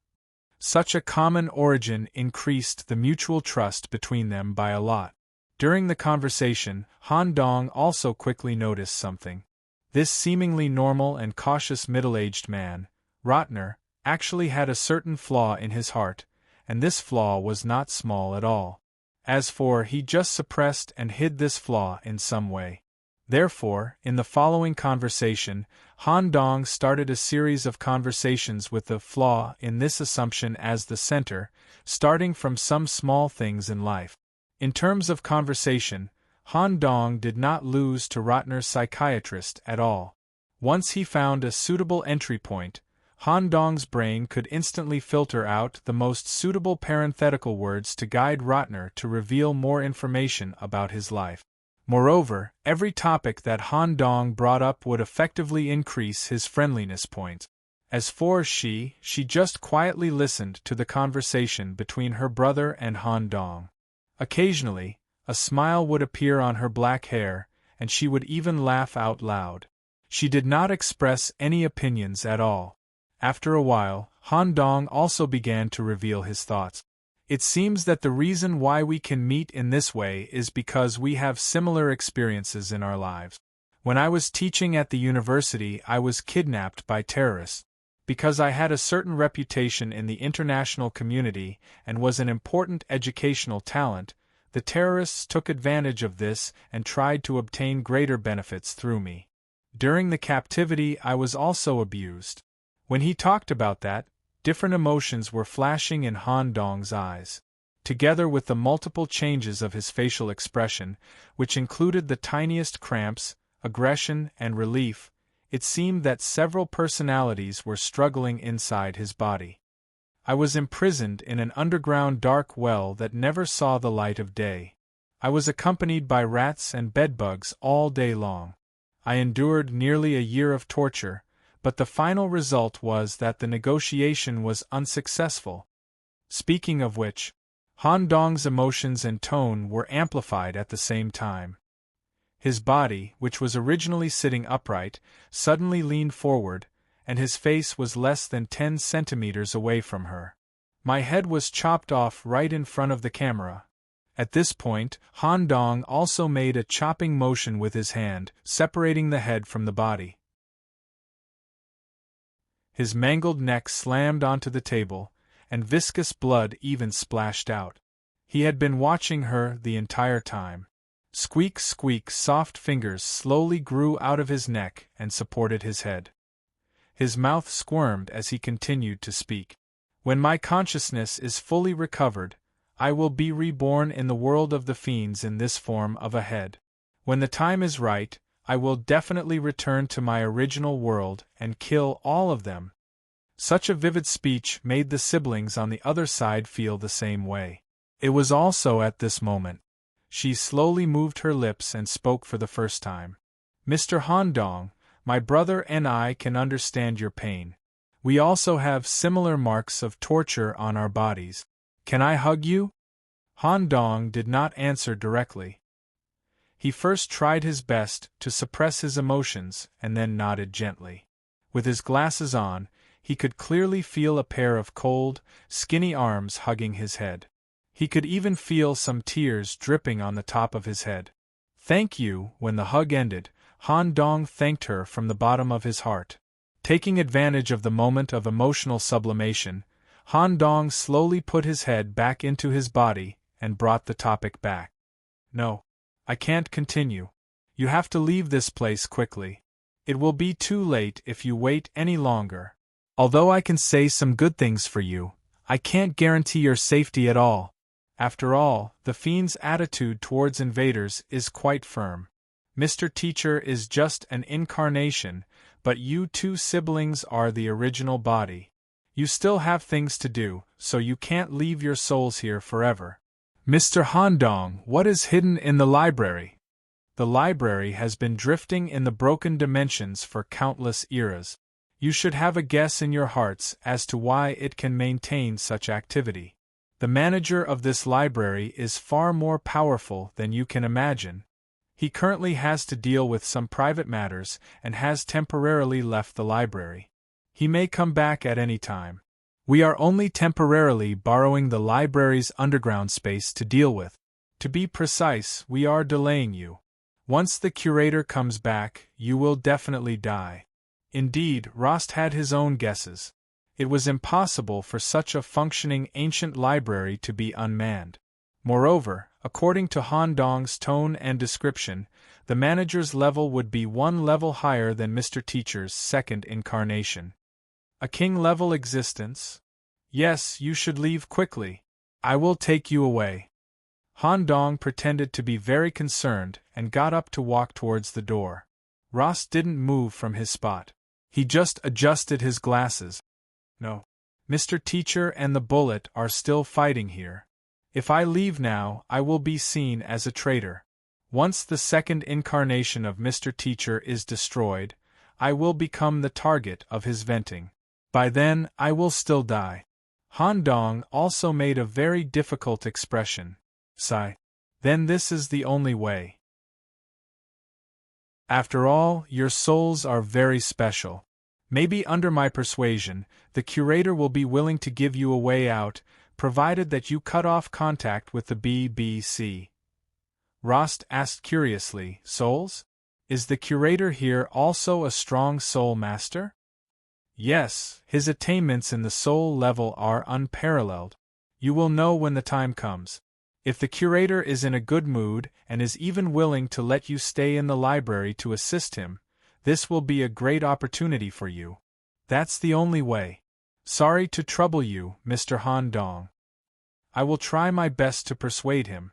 Such a common origin increased the mutual trust between them by a lot. During the conversation, Han Dong also quickly noticed something. This seemingly normal and cautious middle-aged man, Rotner, actually had a certain flaw in his heart, and this flaw was not small at all. As for he just suppressed and hid this flaw in some way. Therefore, in the following conversation, Han Dong started a series of conversations with the flaw in this assumption as the center, starting from some small things in life. In terms of conversation, Han Dong did not lose to Rotner's psychiatrist at all. Once he found a suitable entry point, Han Dong's brain could instantly filter out the most suitable parenthetical words to guide Rotner to reveal more information about his life. Moreover, every topic that Han Dong brought up would effectively increase his friendliness point. As for she just quietly listened to the conversation between her brother and Han Dong. Occasionally, a smile would appear on her black hair, and she would even laugh out loud. She did not express any opinions at all. After a while, Han Dong also began to reveal his thoughts. It seems that the reason why we can meet in this way is because we have similar experiences in our lives. When I was teaching at the university, I was kidnapped by terrorists. Because I had a certain reputation in the international community and was an important educational talent, the terrorists took advantage of this and tried to obtain greater benefits through me. During the captivity, I was also abused. When he talked about that, different emotions were flashing in Han Dong's eyes. Together with the multiple changes of his facial expression, which included the tiniest cramps, aggression, and relief, it seemed that several personalities were struggling inside his body. I was imprisoned in an underground dark well that never saw the light of day. I was accompanied by rats and bedbugs all day long. I endured nearly a year of torture, but the final result was that the negotiation was unsuccessful. Speaking of which, Han Dong's emotions and tone were amplified at the same time. His body, which was originally sitting upright, suddenly leaned forward, and his face was less than 10 centimeters away from her. My head was chopped off right in front of the camera. At this point, Han Dong also made a chopping motion with his hand, separating the head from the body. His mangled neck slammed onto the table, and viscous blood even splashed out. He had been watching her the entire time. Squeak, squeak, soft fingers slowly grew out of his neck and supported his head. His mouth squirmed as he continued to speak. When my consciousness is fully recovered, I will be reborn in the world of the fiends in this form of a head. When the time is right, I will definitely return to my original world and kill all of them. Such a vivid speech made the siblings on the other side feel the same way. It was also at this moment. She slowly moved her lips and spoke for the first time. Mr. Han Dong, my brother and I can understand your pain. We also have similar marks of torture on our bodies. Can I hug you? Han Dong did not answer directly. He first tried his best to suppress his emotions and then nodded gently. With his glasses on, he could clearly feel a pair of cold, skinny arms hugging his head. He could even feel some tears dripping on the top of his head. Thank you. When the hug ended, Han Dong thanked her from the bottom of his heart. Taking advantage of the moment of emotional sublimation, Han Dong slowly put his head back into his body and brought the topic back. No. I can't continue. You have to leave this place quickly. It will be too late if you wait any longer. Although I can say some good things for you, I can't guarantee your safety at all. After all, the fiend's attitude towards invaders is quite firm. Mr. Teacher is just an incarnation, but you two siblings are the original body. You still have things to do, so you can't leave your souls here forever. Mr. Han Dong, what is hidden in the library? The library has been drifting in the broken dimensions for countless eras. You should have a guess in your hearts as to why it can maintain such activity. The manager of this library is far more powerful than you can imagine. He currently has to deal with some private matters and has temporarily left the library. He may come back at any time. We are only temporarily borrowing the library's underground space to deal with. To be precise, we are delaying you. Once the curator comes back, you will definitely die. Indeed, Rost had his own guesses. It was impossible for such a functioning ancient library to be unmanned. Moreover, according to Han Dong's tone and description, the manager's level would be one level higher than Mr. Teacher's second incarnation. A king-level existence? Yes, you should leave quickly. I will take you away. Han Dong pretended to be very concerned and got up to walk towards the door. Rost didn't move from his spot. He just adjusted his glasses. No. Mr. Teacher and the bullet are still fighting here. If I leave now, I will be seen as a traitor. Once the second incarnation of Mr. Teacher is destroyed, I will become the target of his venting. By then, I will still die. Han Dong also made a very difficult expression. Sigh. Then this is the only way. After all, your souls are very special. Maybe under my persuasion, the curator will be willing to give you a way out, provided that you cut off contact with the BBC. Rost asked curiously, souls? Is the curator here also a strong soul master? Yes, his attainments in the soul level are unparalleled. You will know when the time comes. If the curator is in a good mood and is even willing to let you stay in the library to assist him, this will be a great opportunity for you. That's the only way. Sorry to trouble you, Mr. Han Dong. I will try my best to persuade him.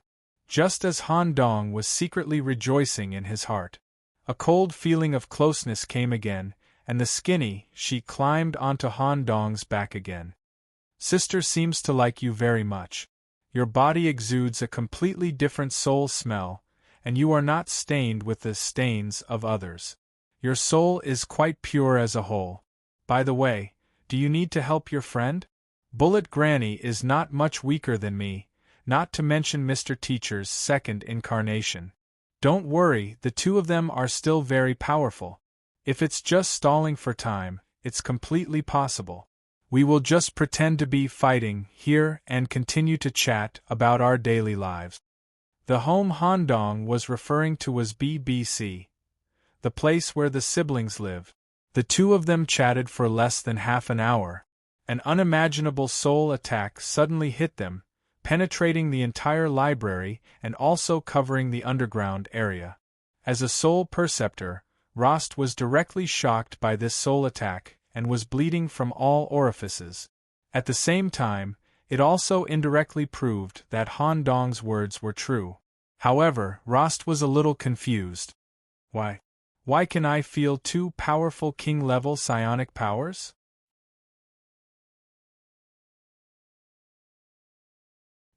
Just as Han Dong was secretly rejoicing in his heart, a cold feeling of closeness came again, and the skinny she climbed onto Han Dong's back again. Sister seems to like you very much. Your body exudes a completely different soul smell, and you are not stained with the stains of others. Your soul is quite pure as a whole. By the way, do you need to help your friend? Bullet Granny is not much weaker than me, not to mention Mr. Teacher's second incarnation. Don't worry, the two of them are still very powerful. If it's just stalling for time, it's completely possible. We will just pretend to be fighting here and continue to chat about our daily lives. The home Han Dong was referring to was BBC, the place where the siblings live. The two of them chatted for less than half an hour. An unimaginable soul attack suddenly hit them, penetrating the entire library and also covering the underground area. As a soul perceptor, Rost was directly shocked by this soul attack and was bleeding from all orifices. At the same time, it also indirectly proved that Han Dong's words were true. However, Rost was a little confused. Why can I feel two powerful king-level psionic powers?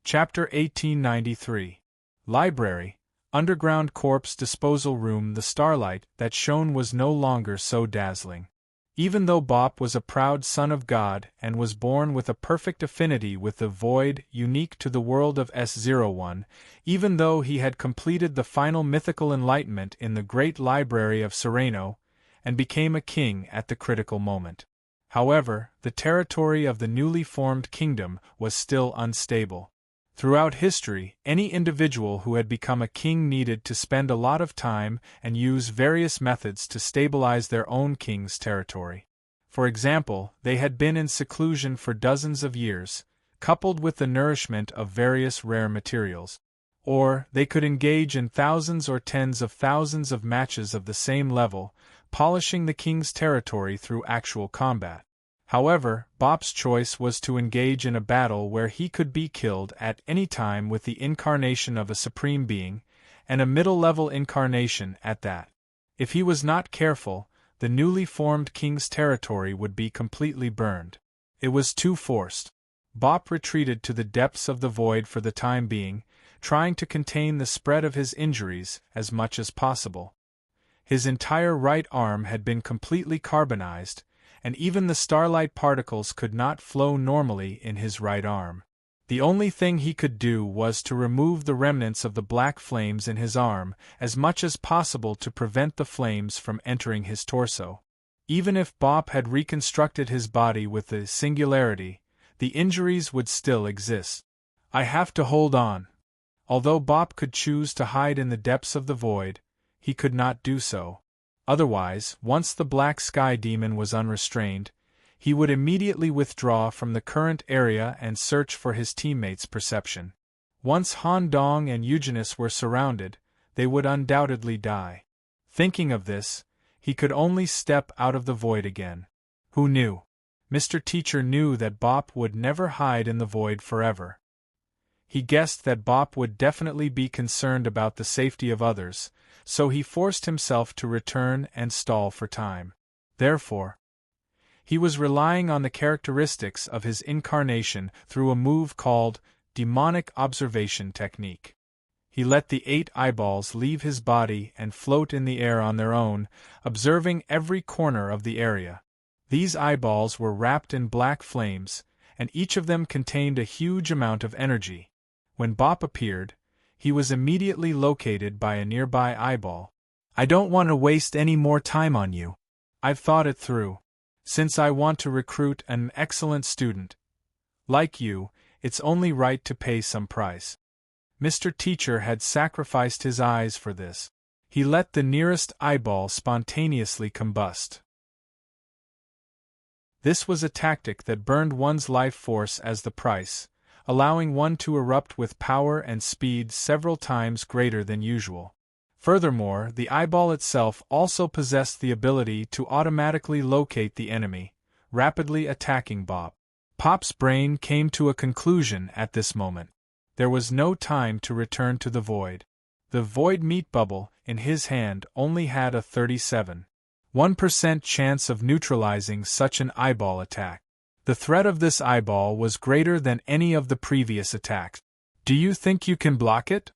Chapter 1893. Library, underground corpse disposal room. The starlight that shone was no longer so dazzling. Even though Bop was a proud son of God and was born with a perfect affinity with the void unique to the world of S01, even though he had completed the final mythical enlightenment in the great library of Sereno, and became a king at the critical moment. However, the territory of the newly formed kingdom was still unstable. Throughout history, any individual who had become a king needed to spend a lot of time and use various methods to stabilize their own king's territory. For example, they had been in seclusion for dozens of years, coupled with the nourishment of various rare materials. Or, they could engage in thousands or tens of thousands of matches of the same level, polishing the king's territory through actual combat. However, Bop's choice was to engage in a battle where he could be killed at any time with the incarnation of a supreme being, and a middle-level incarnation at that. If he was not careful, the newly formed king's territory would be completely burned. It was too forced. Bop retreated to the depths of the void for the time being, trying to contain the spread of his injuries as much as possible. His entire right arm had been completely carbonized, and even the starlight particles could not flow normally in his right arm. The only thing he could do was to remove the remnants of the black flames in his arm as much as possible to prevent the flames from entering his torso. Even if Bop had reconstructed his body with the singularity, the injuries would still exist. I have to hold on. Although Bop could choose to hide in the depths of the void, he could not do so. Otherwise, once the black sky demon was unrestrained, he would immediately withdraw from the current area and search for his teammates' perception. Once Han Dong and Eugenus were surrounded, they would undoubtedly die. Thinking of this, he could only step out of the void again. Who knew? Mr. Teacher knew that Bop would never hide in the void forever. He guessed that Bop would definitely be concerned about the safety of others, so he forced himself to return and stall for time. Therefore, he was relying on the characteristics of his incarnation through a move called demonic observation technique. He let the 8 eyeballs leave his body and float in the air on their own, observing every corner of the area. These eyeballs were wrapped in black flames, and each of them contained a huge amount of energy. When Bop appeared, he was immediately located by a nearby eyeball. I don't want to waste any more time on you. I've thought it through. Since I want to recruit an excellent student like you, it's only right to pay some price. Mr. Teacher had sacrificed his eyes for this. He let the nearest eyeball spontaneously combust. This was a tactic that burned one's life force as the price, allowing one to erupt with power and speed several times greater than usual. Furthermore, the eyeball itself also possessed the ability to automatically locate the enemy, rapidly attacking Bop. Pop's brain came to a conclusion at this moment. There was no time to return to the void. The void meat bubble, in his hand, only had a 37.1% chance of neutralizing such an eyeball attack. The threat of this eyeball was greater than any of the previous attacks. Do you think you can block it?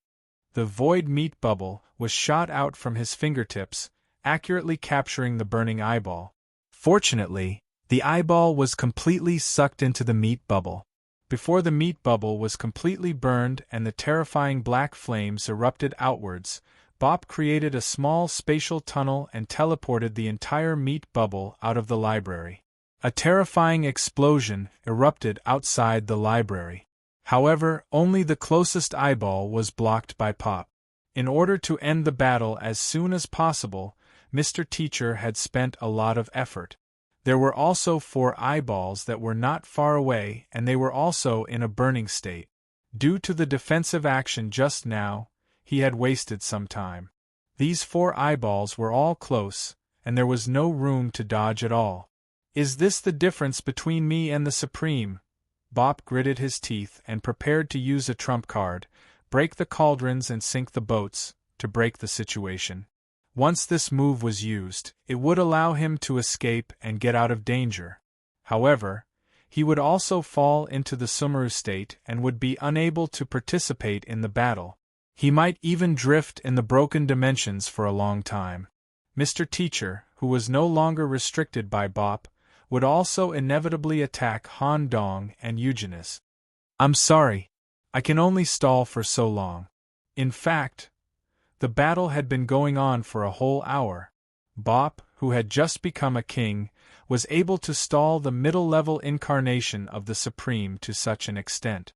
The void meat bubble was shot out from his fingertips, accurately capturing the burning eyeball. Fortunately, the eyeball was completely sucked into the meat bubble. Before the meat bubble was completely burned and the terrifying black flames erupted outwards, Bop created a small spatial tunnel and teleported the entire meat bubble out of the library. A terrifying explosion erupted outside the library. However, only the closest eyeball was blocked by Pop. In order to end the battle as soon as possible, Mr. Teacher had spent a lot of effort. There were also 4 eyeballs that were not far away, and they were also in a burning state. Due to the defensive action just now, he had wasted some time. These 4 eyeballs were all close, and there was no room to dodge at all. Is this the difference between me and the Supreme? Bop gritted his teeth and prepared to use a trump card, break the cauldrons and sink the boats, to break the situation. Once this move was used, it would allow him to escape and get out of danger. However, he would also fall into the Sumeru state and would be unable to participate in the battle. He might even drift in the broken dimensions for a long time. Mr. Teacher, who was no longer restricted by Bop, would also inevitably attack Han Dong and Eugenus. I'm sorry. I can only stall for so long. In fact, the battle had been going on for a whole hour. Bop, who had just become a king, was able to stall the middle-level incarnation of the Supreme to such an extent.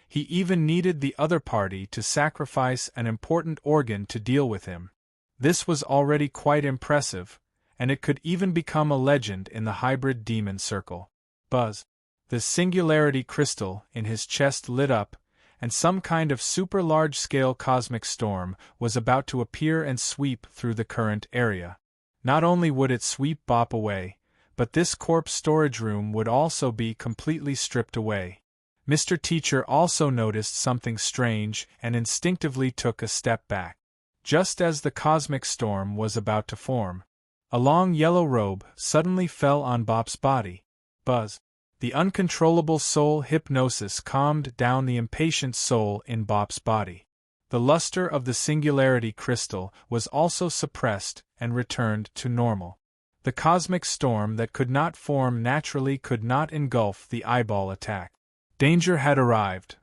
He even needed the other party to sacrifice an important organ to deal with him. This was already quite impressive, and it could even become a legend in the hybrid demon circle. Buzz. The singularity crystal in his chest lit up, and some kind of super large-scale cosmic storm was about to appear and sweep through the current area. Not only would it sweep Bop away, but this corpse storage room would also be completely stripped away. Mr. Teacher also noticed something strange and instinctively took a step back. Just as the cosmic storm was about to form, a long yellow robe suddenly fell on Bop's body. Buzz. The uncontrollable soul hypnosis calmed down the impatient soul in Bop's body. The luster of the singularity crystal was also suppressed and returned to normal. The cosmic storm that could not form naturally could not engulf the eyeball attack. Danger had arrived.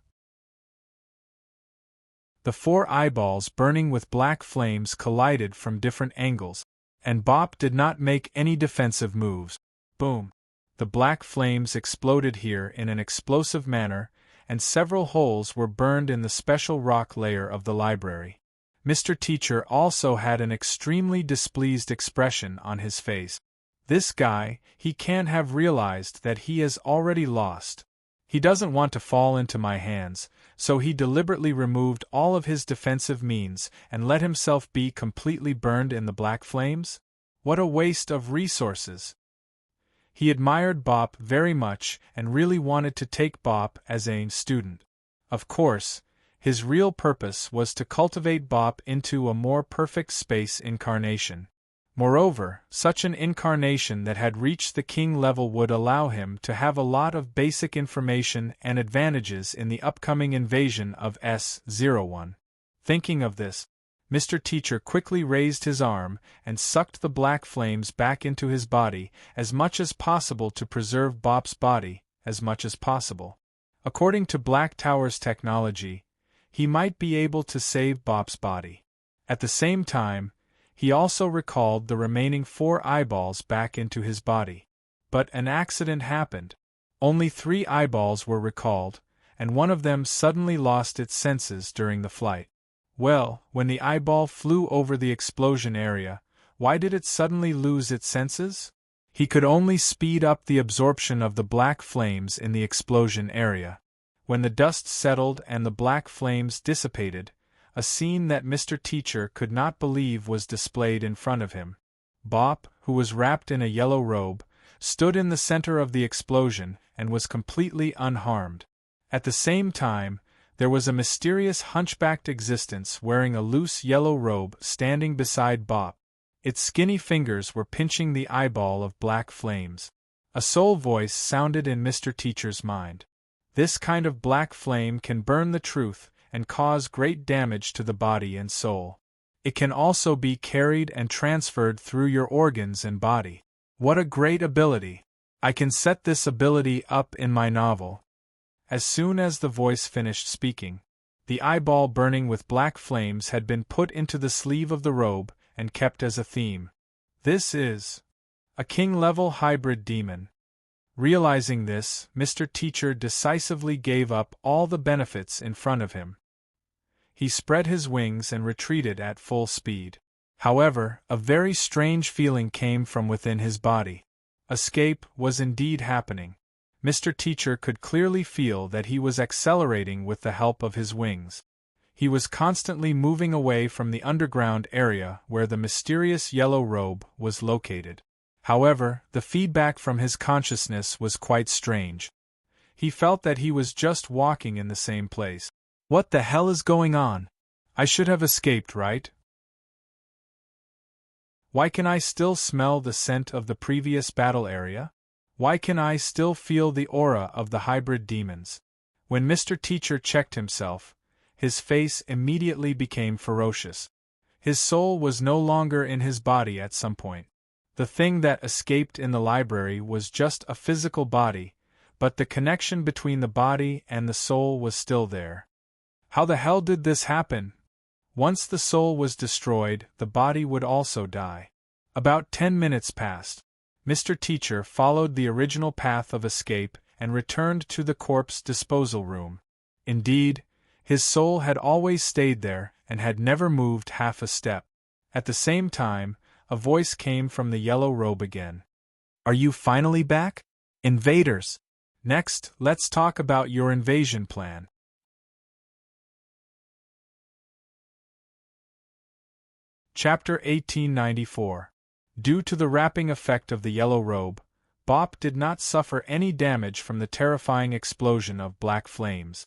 The 4 eyeballs burning with black flames collided from different angles, and Bop did not make any defensive moves. Boom! The black flames exploded here in an explosive manner, and several holes were burned in the special rock layer of the library. Mr. Teacher also had an extremely displeased expression on his face. This guy, he can't have realized that he has already lost. He doesn't want to fall into my hands, so he deliberately removed all of his defensive means and let himself be completely burned in the black flames? What a waste of resources! He admired Bop very much and really wanted to take Bop as a student. Of course, his real purpose was to cultivate Bop into a more perfect space incarnation. Moreover, such an incarnation that had reached the king level would allow him to have a lot of basic information and advantages in the upcoming invasion of S01. Thinking of this, Mr. Teacher quickly raised his arm and sucked the black flames back into his body as much as possible to preserve Bop's body as much as possible. According to Black Tower's technology, he might be able to save Bop's body. At the same time, he also recalled the remaining 4 eyeballs back into his body. But an accident happened. Only 3 eyeballs were recalled, and one of them suddenly lost its senses during the flight. Well, when the eyeball flew over the explosion area, why did it suddenly lose its senses? He could only speed up the absorption of the black flames in the explosion area. When the dust settled and the black flames dissipated, a scene that Mr. Teacher could not believe was displayed in front of him. Bop, who was wrapped in a yellow robe, stood in the center of the explosion and was completely unharmed. At the same time, there was a mysterious hunchbacked existence wearing a loose yellow robe standing beside Bop. Its skinny fingers were pinching the eyeball of black flames. A soul voice sounded in Mr. Teacher's mind. This kind of black flame can burn the truth and cause great damage to the body and soul. It can also be carried and transferred through your organs and body. What a great ability! I can set this ability up in my novel. As soon as the voice finished speaking, the eyeball burning with black flames had been put into the sleeve of the robe and kept as a theme. This is a king-level hybrid demon. Realizing this, Mr. Teacher decisively gave up all the benefits in front of him. He spread his wings and retreated at full speed. However, a very strange feeling came from within his body. Escape was indeed happening. Mr. Teacher could clearly feel that he was accelerating with the help of his wings. He was constantly moving away from the underground area where the mysterious yellow robe was located. However, the feedback from his consciousness was quite strange. He felt that he was just walking in the same place. What the hell is going on? I should have escaped, right? Why can I still smell the scent of the previous battle area? Why can I still feel the aura of the hybrid demons? When Mr. Teacher checked himself, his face immediately became ferocious. His soul was no longer in his body at some point. The thing that escaped in the library was just a physical body, but the connection between the body and the soul was still there. How the hell did this happen? Once the soul was destroyed, the body would also die. About 10 minutes passed. Mr. Teacher followed the original path of escape and returned to the corpse disposal room. Indeed, his soul had always stayed there and had never moved half a step. At the same time, a voice came from the yellow robe again. Are you finally back? Invaders! Next, let's talk about your invasion plan. Chapter 1894. Due to the wrapping effect of the yellow robe, Bop did not suffer any damage from the terrifying explosion of black flames.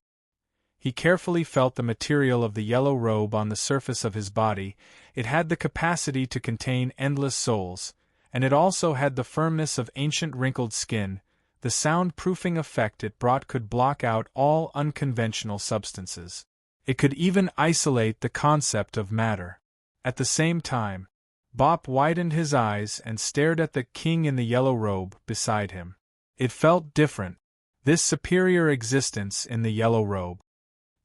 He carefully felt the material of the yellow robe on the surface of his body. It had the capacity to contain endless souls, and it also had the firmness of ancient wrinkled skin. The soundproofing effect it brought could block out all unconventional substances. It could even isolate the concept of matter. At the same time, Bop widened his eyes and stared at the king in the yellow robe beside him. It felt different. This superior existence in the yellow robe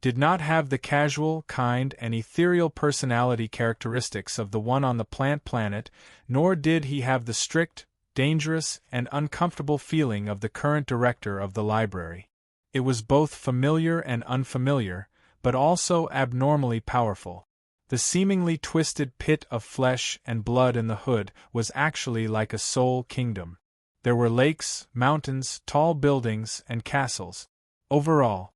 did not have the casual, kind, and ethereal personality characteristics of the one on the plant planet, nor did he have the strict, dangerous, and uncomfortable feeling of the current director of the library. It was both familiar and unfamiliar, but also abnormally powerful. The seemingly twisted pit of flesh and blood in the hood was actually like a soul kingdom. There were lakes, mountains, tall buildings, and castles. Overall,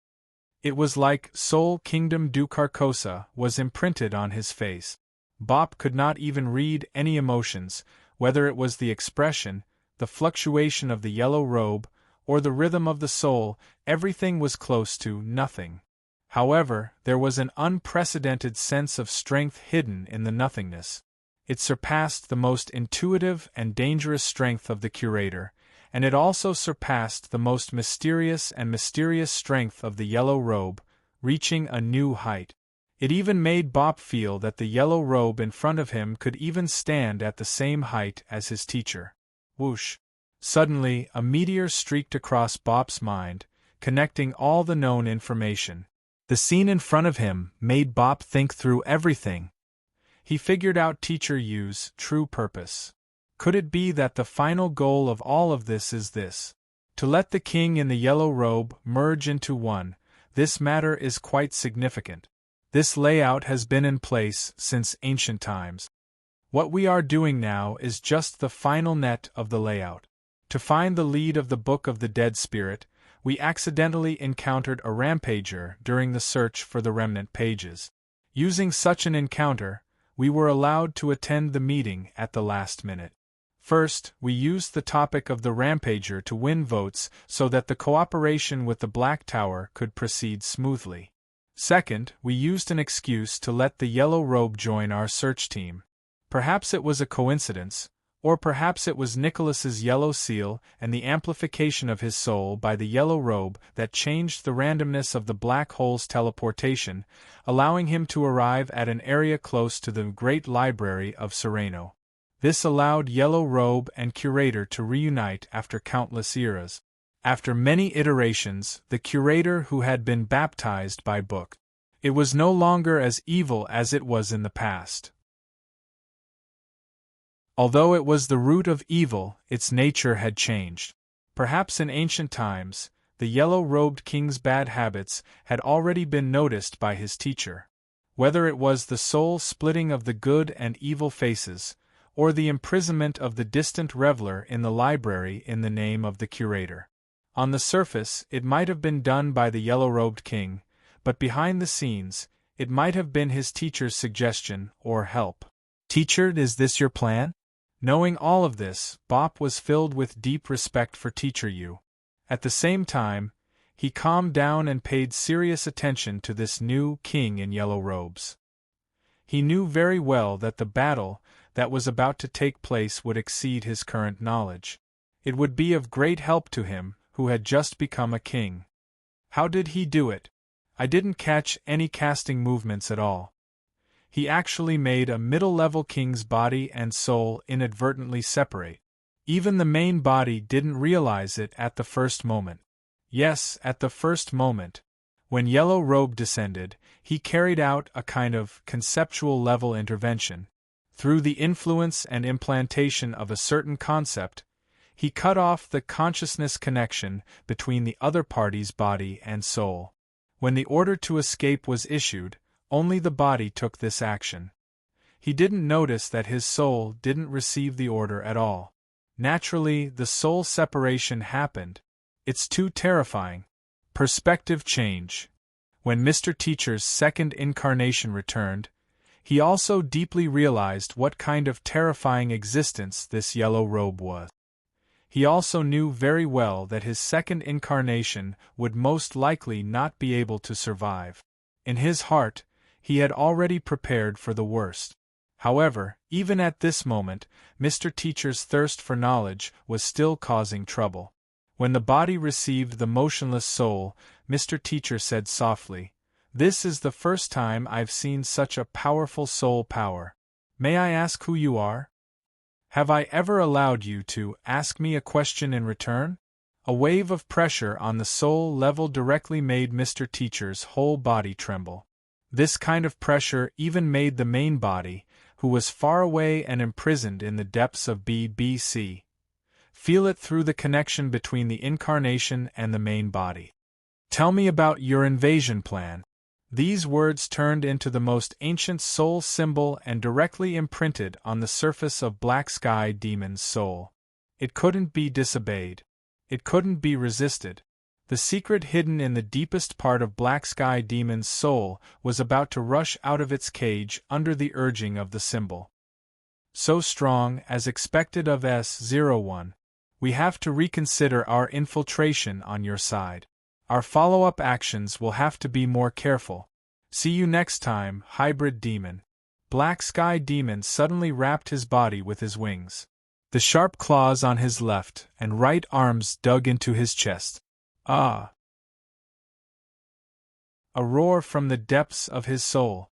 it was like Soul Kingdom du Carcosa was imprinted on his face. Bop could not even read any emotions, whether it was the expression, the fluctuation of the yellow robe, or the rhythm of the soul. Everything was close to nothing. However, there was an unprecedented sense of strength hidden in the nothingness. It surpassed the most intuitive and dangerous strength of the curator, and it also surpassed the most mysterious strength of the yellow robe, reaching a new height. It even made Bop feel that the yellow robe in front of him could even stand at the same height as his teacher. Whoosh! Suddenly, a meteor streaked across Bop's mind, connecting all the known information. The scene in front of him made Bop think through everything. He figured out Teacher Yu's true purpose. Could it be that the final goal of all of this is this? To let the king in the yellow robe merge into one. This matter is quite significant. This layout has been in place since ancient times. What we are doing now is just the final net of the layout. To find the lead of the Book of the Dead Spirit, we accidentally encountered a rampager during the search for the remnant pages. Using such an encounter, we were allowed to attend the meeting at the last minute. First, we used the topic of the rampager to win votes so that the cooperation with the Black Tower could proceed smoothly. Second, we used an excuse to let the yellow robe join our search team. Perhaps it was a coincidence, or perhaps it was Nicholas's yellow seal and the amplification of his soul by the yellow robe that changed the randomness of the black hole's teleportation, allowing him to arrive at an area close to the great library of Sereno. This allowed Yellow Robe and Curator to reunite after countless eras. After many iterations, the Curator who had been baptized by Book. It was no longer as evil as it was in the past. Although it was the root of evil, its nature had changed. Perhaps in ancient times, the yellow-robed king's bad habits had already been noticed by his teacher. Whether it was the soul-splitting of the good and evil faces, or the imprisonment of the distant reveler in the library in the name of the curator. On the surface, it might have been done by the yellow-robed king, but behind the scenes, it might have been his teacher's suggestion or help. Teacher, is this your plan? Knowing all of this, Bop was filled with deep respect for Teacher Yu. At the same time, he calmed down and paid serious attention to this new king in yellow robes. He knew very well that the battle that was about to take place would exceed his current knowledge. It would be of great help to him, who had just become a king. How did he do it? I didn't catch any casting movements at all. He actually made a middle-level king's body and soul inadvertently separate. Even the main body didn't realize it at the first moment. Yes, at the first moment. When Yellow Robe descended, he carried out a kind of conceptual-level intervention. Through the influence and implantation of a certain concept, he cut off the consciousness connection between the other party's body and soul. When the order to escape was issued, only the body took this action. He didn't notice that his soul didn't receive the order at all. Naturally, the soul separation happened. It's too terrifying. Perspective change. When Mr. Teacher's second incarnation returned, he also deeply realized what kind of terrifying existence this yellow robe was. He also knew very well that his second incarnation would most likely not be able to survive. In his heart, he had already prepared for the worst. However, even at this moment, Mr. Teacher's thirst for knowledge was still causing trouble. When the body received the motionless soul, Mr. Teacher said softly, "This is the first time I've seen such a powerful soul power. May I ask who you are? Have I ever allowed you to ask me a question in return?" A wave of pressure on the soul level directly made Mr. Teacher's whole body tremble. This kind of pressure even made the main body, who was far away and imprisoned in the depths of BBC, feel it through the connection between the incarnation and the main body. "Tell me about your invasion plan." These words turned into the most ancient soul symbol and directly imprinted on the surface of Black Sky Demon's soul. It couldn't be disobeyed. It couldn't be resisted. The secret hidden in the deepest part of Black Sky Demon's soul was about to rush out of its cage under the urging of the symbol. So strong, as expected of S01, we have to reconsider our infiltration on your side. Our follow-up actions will have to be more careful. See you next time, Hybrid Demon. Black Sky Demon suddenly wrapped his body with his wings. The sharp claws on his left and right arms dug into his chest. Ah! A roar from the depths of his soul.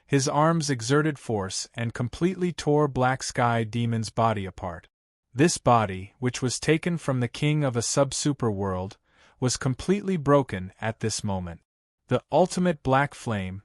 His arms exerted force and completely tore Black Sky Demon's body apart. This body, which was taken from the king of a sub-super world, was completely broken at this moment. The ultimate black flame,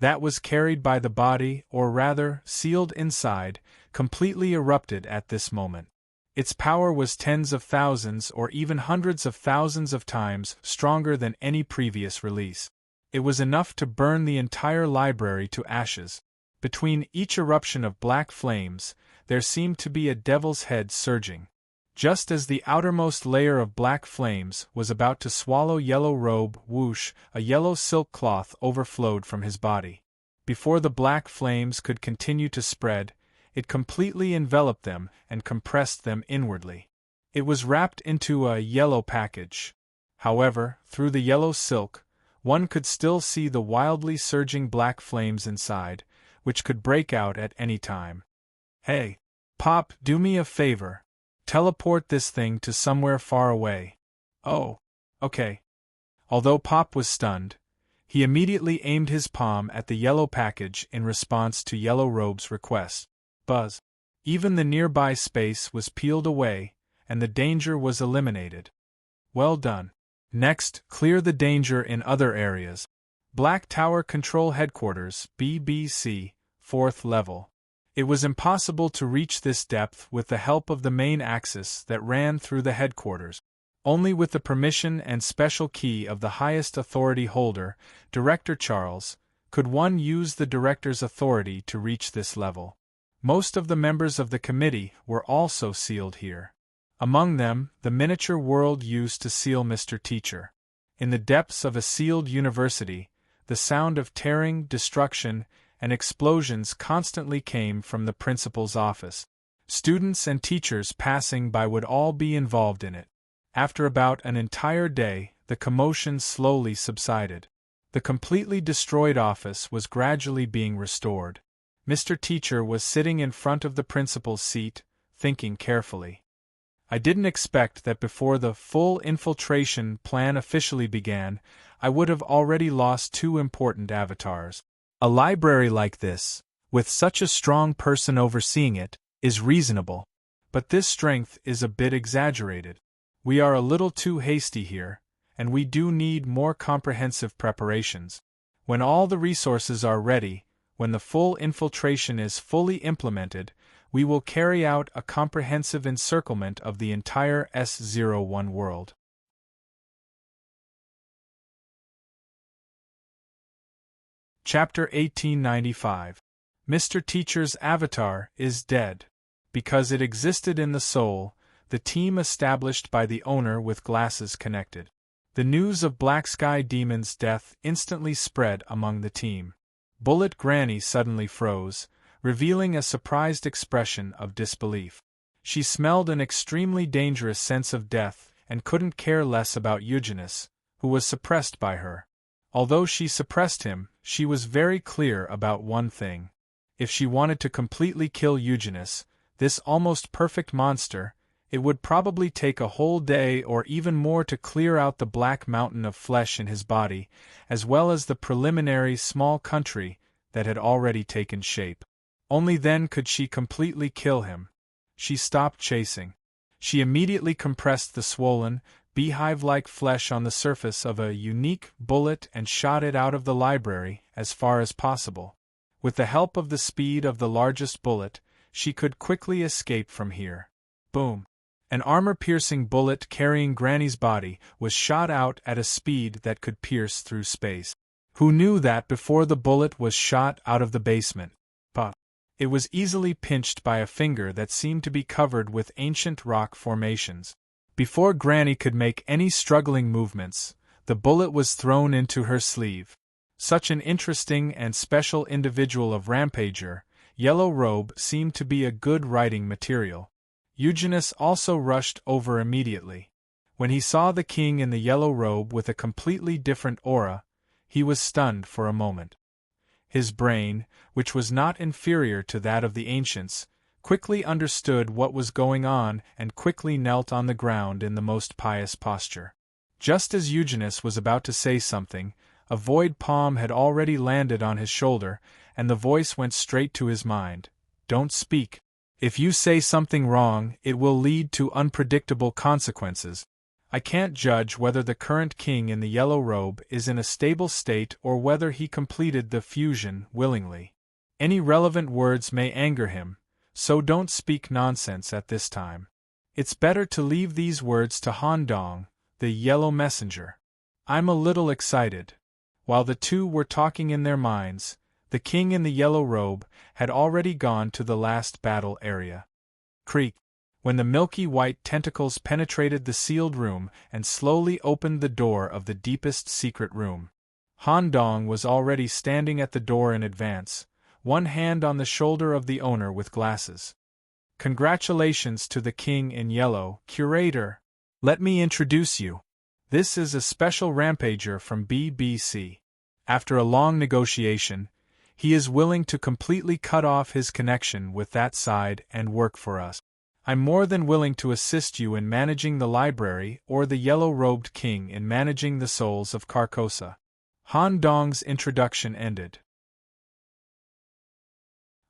that was carried by the body, or rather, sealed inside, completely erupted at this moment. Its power was tens of thousands or even hundreds of thousands of times stronger than any previous release. It was enough to burn the entire library to ashes. Between each eruption of black flames, there seemed to be a devil's head surging. Just as the outermost layer of black flames was about to swallow Yellow Robe, whoosh, a yellow silk cloth overflowed from his body. Before the black flames could continue to spread, it completely enveloped them and compressed them inwardly. It was wrapped into a yellow package. However, through the yellow silk, one could still see the wildly surging black flames inside, which could break out at any time. "Hey, Pop, do me a favor. Teleport this thing to somewhere far away." "Oh, okay." Although Pop was stunned, he immediately aimed his palm at the yellow package in response to Yellow Robe's request. Buzz. Even the nearby space was peeled away, and the danger was eliminated. Well done. Next, clear the danger in other areas. Black Tower Control Headquarters, BBC, 4th level. It was impossible to reach this depth with the help of the main axis that ran through the headquarters. Only with the permission and special key of the highest authority holder, Director Charles, could one use the director's authority to reach this level. Most of the members of the committee were also sealed here. Among them, the miniature world used to seal Mr. Teacher. In the depths of a sealed university, the sound of tearing, destruction, and explosions constantly came from the principal's office. Students and teachers passing by would all be involved in it. After about an entire day, the commotion slowly subsided. The completely destroyed office was gradually being restored. Mr. Teacher was sitting in front of the principal's seat, thinking carefully. I didn't expect that before the full infiltration plan officially began, I would have already lost 2 important avatars. A library like this, with such a strong person overseeing it, is reasonable. But this strength is a bit exaggerated. We are a little too hasty here, and we do need more comprehensive preparations. When all the resources are ready, when the full infiltration is fully implemented, we will carry out a comprehensive encirclement of the entire S01 world. Chapter 1895. Mr. Teacher's avatar is dead. Because it existed in the soul, the team established by the owner with glasses connected. The news of Black Sky Demon's death instantly spread among the team. Bullet Granny suddenly froze, revealing a surprised expression of disbelief. She smelled an extremely dangerous sense of death and couldn't care less about Eugenius, who was suppressed by her. Although she suppressed him, she was very clear about one thing. If she wanted to completely kill Eugenius, this almost perfect monster, it would probably take a whole day or even more to clear out the black mountain of flesh in his body, as well as the preliminary small country that had already taken shape. Only then could she completely kill him. She stopped chasing. She immediately compressed the swollen, beehive-like flesh on the surface of a unique bullet and shot it out of the library as far as possible. With the help of the speed of the largest bullet, she could quickly escape from here. Boom! An armor-piercing bullet carrying Granny's body was shot out at a speed that could pierce through space. Who knew that before the bullet was shot out of the basement? But it was easily pinched by a finger that seemed to be covered with ancient rock formations. Before Granny could make any struggling movements, the bullet was thrown into her sleeve. Such an interesting and special individual of Rampager, Yellow Robe seemed to be a good writing material. Eugenius also rushed over immediately. When he saw the king in the yellow robe with a completely different aura, he was stunned for a moment. His brain, which was not inferior to that of the ancients, quickly understood what was going on and quickly knelt on the ground in the most pious posture. Just as Eugenius was about to say something, a void palm had already landed on his shoulder, and the voice went straight to his mind. Don't speak. If you say something wrong, it will lead to unpredictable consequences. I can't judge whether the current king in the yellow robe is in a stable state or whether he completed the fusion willingly. Any relevant words may anger him, so don't speak nonsense at this time. It's better to leave these words to Han Dong, the yellow messenger. I'm a little excited. While the two were talking in their minds, the king in the yellow robe had already gone to the last battle area. Creak! When the milky white tentacles penetrated the sealed room and slowly opened the door of the deepest secret room. Han Dong was already standing at the door in advance, one hand on the shoulder of the owner with glasses. Congratulations to the king in yellow, curator. Let me introduce you. This is a special Rampager from BBC. After a long negotiation, he is willing to completely cut off his connection with that side and work for us. I'm more than willing to assist you in managing the library or the yellow-robed king in managing the souls of Carcosa. Han Dong's introduction ended.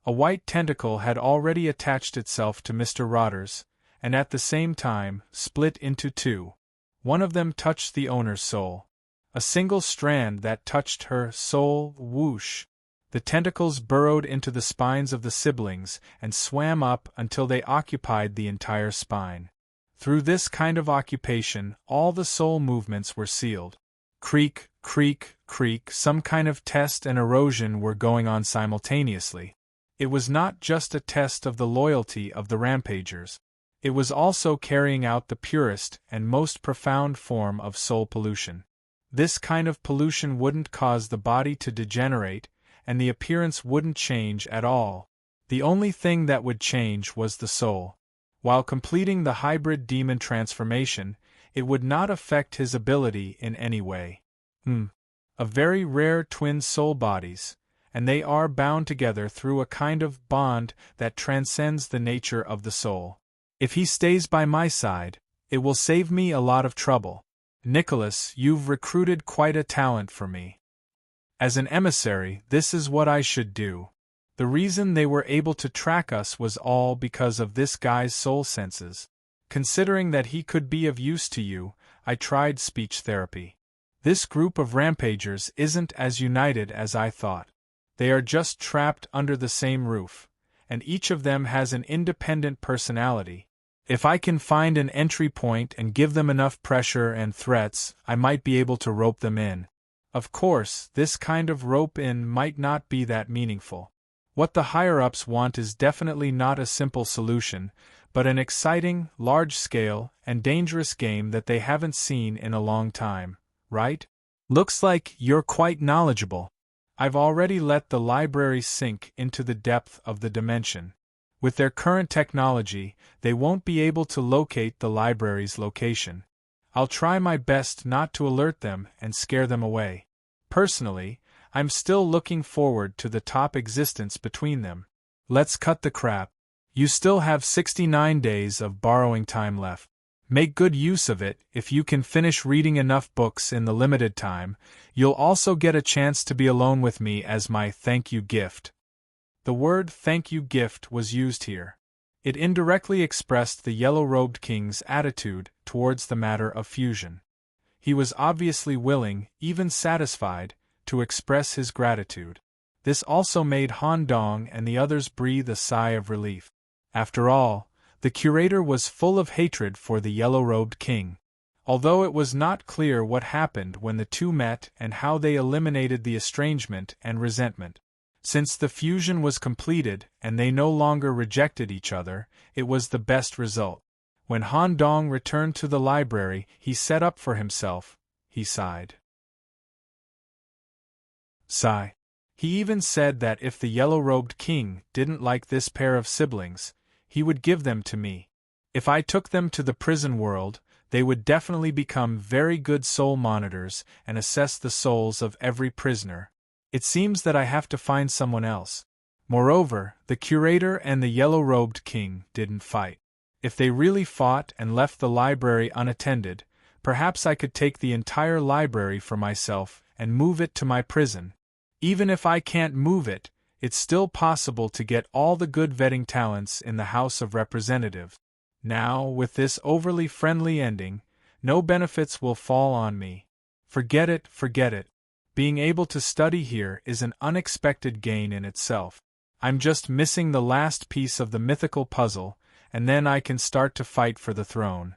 A white tentacle had already attached itself to Mr. Rotters, and at the same time, split into two. One of them touched the owner's soul. A single strand that touched her soul, whoosh. The tentacles burrowed into the spines of the siblings and swam up until they occupied the entire spine. Through this kind of occupation, all the soul movements were sealed. Creak, creak, creak, some kind of test and erosion were going on simultaneously. It was not just a test of the loyalty of the Rampagers. It was also carrying out the purest and most profound form of soul pollution. This kind of pollution wouldn't cause the body to degenerate, and the appearance wouldn't change at all. The only thing that would change was the soul. While completing the hybrid demon transformation, it would not affect his ability in any way. A very rare twin soul bodies, and they are bound together through a kind of bond that transcends the nature of the soul. If he stays by my side, it will save me a lot of trouble. Nicholas, you've recruited quite a talent for me. As an emissary, this is what I should do. The reason they were able to track us was all because of this guy's soul senses. Considering that he could be of use to you, I tried speech therapy. This group of Rampagers isn't as united as I thought. They are just trapped under the same roof, and each of them has an independent personality. If I can find an entry point and give them enough pressure and threats, I might be able to rope them in. Of course, this kind of rope-in might not be that meaningful. What the higher-ups want is definitely not a simple solution, but an exciting, large-scale, and dangerous game that they haven't seen in a long time, right? Looks like you're quite knowledgeable. I've already let the library sink into the depth of the dimension. With their current technology, they won't be able to locate the library's location. I'll try my best not to alert them and scare them away. Personally, I'm still looking forward to the top existence between them. Let's cut the crap. You still have 69 days of borrowing time left. Make good use of it. If you can finish reading enough books in the limited time, you'll also get a chance to be alone with me as my thank you gift. The word thank you gift was used here. It indirectly expressed the yellow-robed king's attitude towards the matter of fusion. He was obviously willing, even satisfied, to express his gratitude. This also made Han Dong and the others breathe a sigh of relief. After all, the curator was full of hatred for the yellow-robed king. Although it was not clear what happened when the two met and how they eliminated the estrangement and resentment. Since the fusion was completed and they no longer rejected each other, it was the best result. When Han Dong returned to the library, he set up for himself. He sighed. Sigh. He even said that if the yellow-robed king didn't like this pair of siblings, he would give them to me. If I took them to the prison world, they would definitely become very good soul monitors and assess the souls of every prisoner. It seems that I have to find someone else. Moreover, the curator and the yellow-robed king didn't fight. If they really fought and left the library unattended, perhaps I could take the entire library for myself and move it to my prison. Even if I can't move it, it's still possible to get all the good vetting talents in the House of Representatives. Now, with this overly friendly ending, no benefits will fall on me. Forget it, forget it. Being able to study here is an unexpected gain in itself. I'm just missing the last piece of the mythical puzzle, and then I can start to fight for the throne.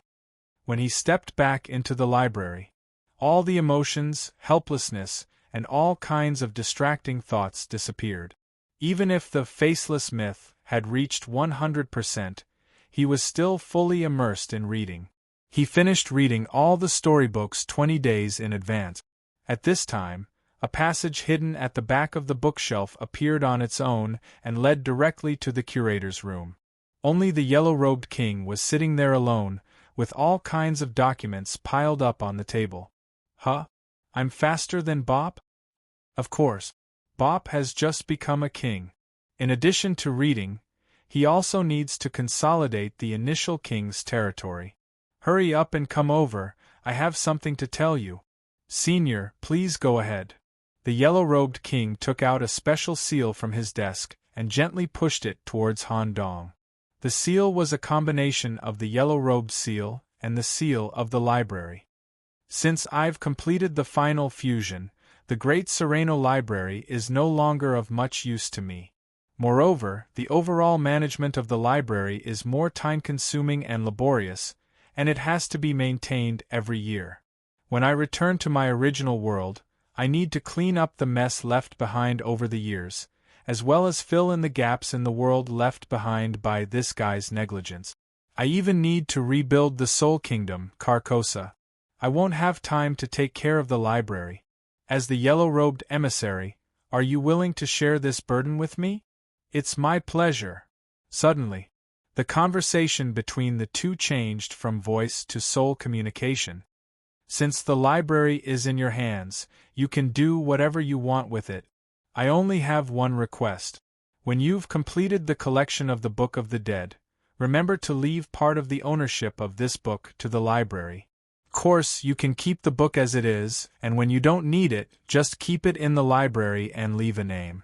When he stepped back into the library, all the emotions, helplessness, and all kinds of distracting thoughts disappeared. Even if the faceless myth had reached 100%, he was still fully immersed in reading. He finished reading all the storybooks 20 days in advance. At this time, a passage hidden at the back of the bookshelf appeared on its own and led directly to the curator's room. Only the yellow-robed king was sitting there alone, with all kinds of documents piled up on the table. Huh? I'm faster than Bop? Of course. Bop has just become a king. In addition to reading, he also needs to consolidate the initial king's territory. Hurry up and come over, I have something to tell you. Senior, please go ahead. The yellow-robed king took out a special seal from his desk and gently pushed it towards Han Dong. The seal was a combination of the yellow-robed seal and the seal of the library. Since I've completed the final fusion, the Great Sereno Library is no longer of much use to me. Moreover, the overall management of the library is more time-consuming and laborious, and it has to be maintained every year. When I return to my original world, I need to clean up the mess left behind over the years, as well as fill in the gaps in the world left behind by this guy's negligence. I even need to rebuild the Soul Kingdom, Carcosa. I won't have time to take care of the library. As the yellow-robed emissary, are you willing to share this burden with me? It's my pleasure. Suddenly, the conversation between the two changed from voice to soul communication. Since the library is in your hands, you can do whatever you want with it. I only have one request. When you've completed the collection of the Book of the Dead, remember to leave part of the ownership of this book to the library. Of course, you can keep the book as it is, and when you don't need it, just keep it in the library and leave a name.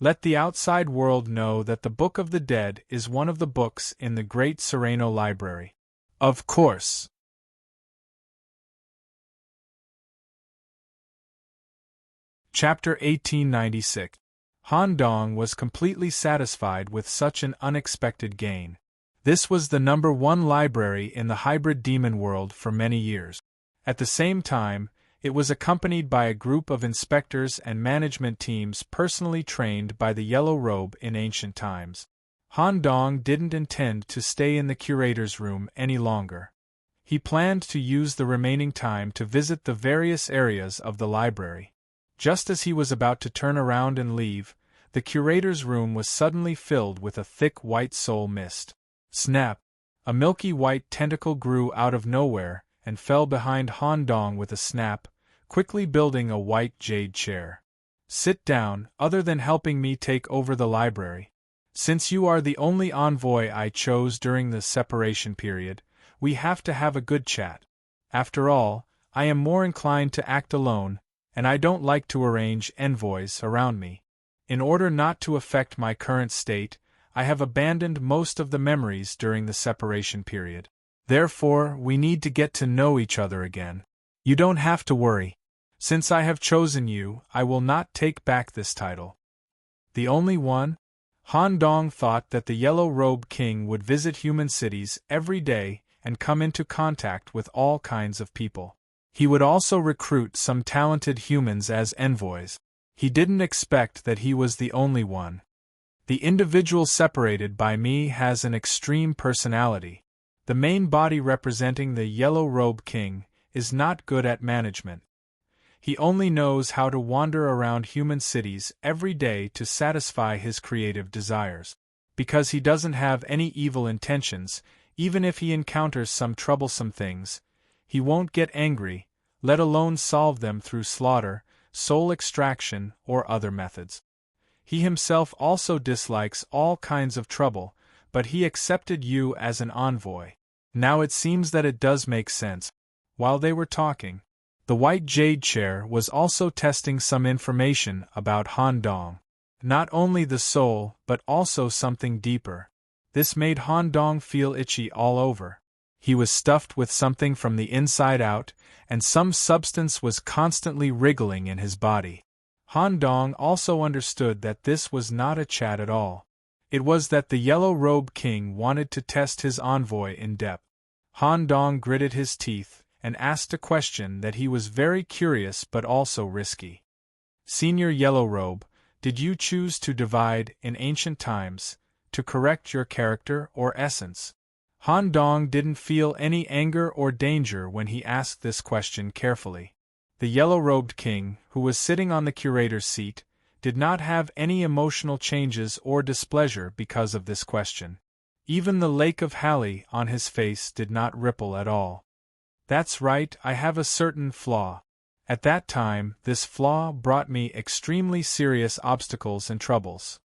Let the outside world know that the Book of the Dead is one of the books in the Great Sereno Library. Of course. Chapter 1896. Han Dong was completely satisfied with such an unexpected gain. This was the #1 library in the hybrid demon world for many years. At the same time, It was accompanied by a group of inspectors and management teams personally trained by the Yellow Robe in ancient times. Han Dong didn't intend to stay in the curator's room any longer. He planned to use the remaining time to visit the various areas of the library. Just as he was about to turn around and leave, the curator's room was suddenly filled with a thick white soul mist. Snap! A milky white tentacle grew out of nowhere and fell behind Han Dong with a snap, quickly building a white jade chair. Sit down, other than helping me take over the library. Since you are the only envoy I chose during the separation period, we have to have a good chat. After all, I am more inclined to act alone, and I don't like to arrange envoys around me. In order not to affect my current state, I have abandoned most of the memories during the separation period. Therefore, we need to get to know each other again. You don't have to worry. Since I have chosen you, I will not take back this title. The only one? Han Dong thought that the Yellow Robe King would visit human cities every day and come into contact with all kinds of people. He would also recruit some talented humans as envoys. He didn't expect that he was the only one. The individual separated by me has an extreme personality. The main body representing the Yellow Robe King is not good at management. He only knows how to wander around human cities every day to satisfy his creative desires. Because he doesn't have any evil intentions, even if he encounters some troublesome things, he won't get angry, let alone solve them through slaughter, soul extraction, or other methods. He himself also dislikes all kinds of trouble, but he accepted you as an envoy. Now it seems that it does make sense. While they were talking, the white jade chair was also testing some information about Han Dong. Not only the soul, but also something deeper. This made Han Dong feel itchy all over. He was stuffed with something from the inside out, and some substance was constantly wriggling in his body. Han Dong also understood that this was not a chat at all. It was that the Yellow Robe King wanted to test his envoy in depth. Han Dong gritted his teeth and asked a question that he was very curious but also risky. Senior Yellow Robe, did you choose to divide in ancient times, to correct your character or essence? Han Dong didn't feel any anger or danger when he asked this question carefully. The Yellow-Robed King, who was sitting on the curator's seat, did not have any emotional changes or displeasure because of this question. Even the lake of Halley on his face did not ripple at all. That's right, I have a certain flaw. At that time, this flaw brought me extremely serious obstacles and troubles.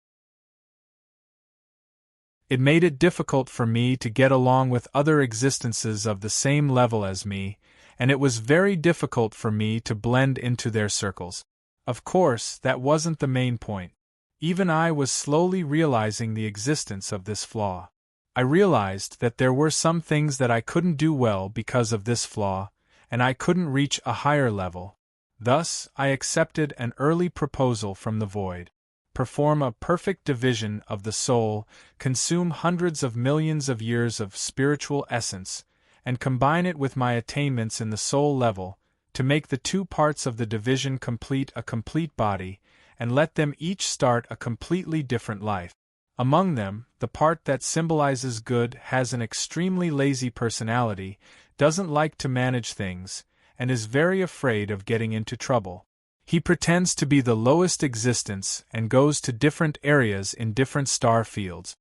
It made it difficult for me to get along with other existences of the same level as me, and it was very difficult for me to blend into their circles. Of course, that wasn't the main point. Even I was slowly realizing the existence of this flaw. I realized that there were some things that I couldn't do well because of this flaw, and I couldn't reach a higher level. Thus, I accepted an early proposal from the void. Perform a perfect division of the soul, consume hundreds of millions of years of spiritual essence, and combine it with my attainments in the soul level, to make the two parts of the division complete a complete body, and let them each start a completely different life. Among them, the part that symbolizes good has an extremely lazy personality, doesn't like to manage things, and is very afraid of getting into trouble. He pretends to be the lowest existence and goes to different areas in different star fields.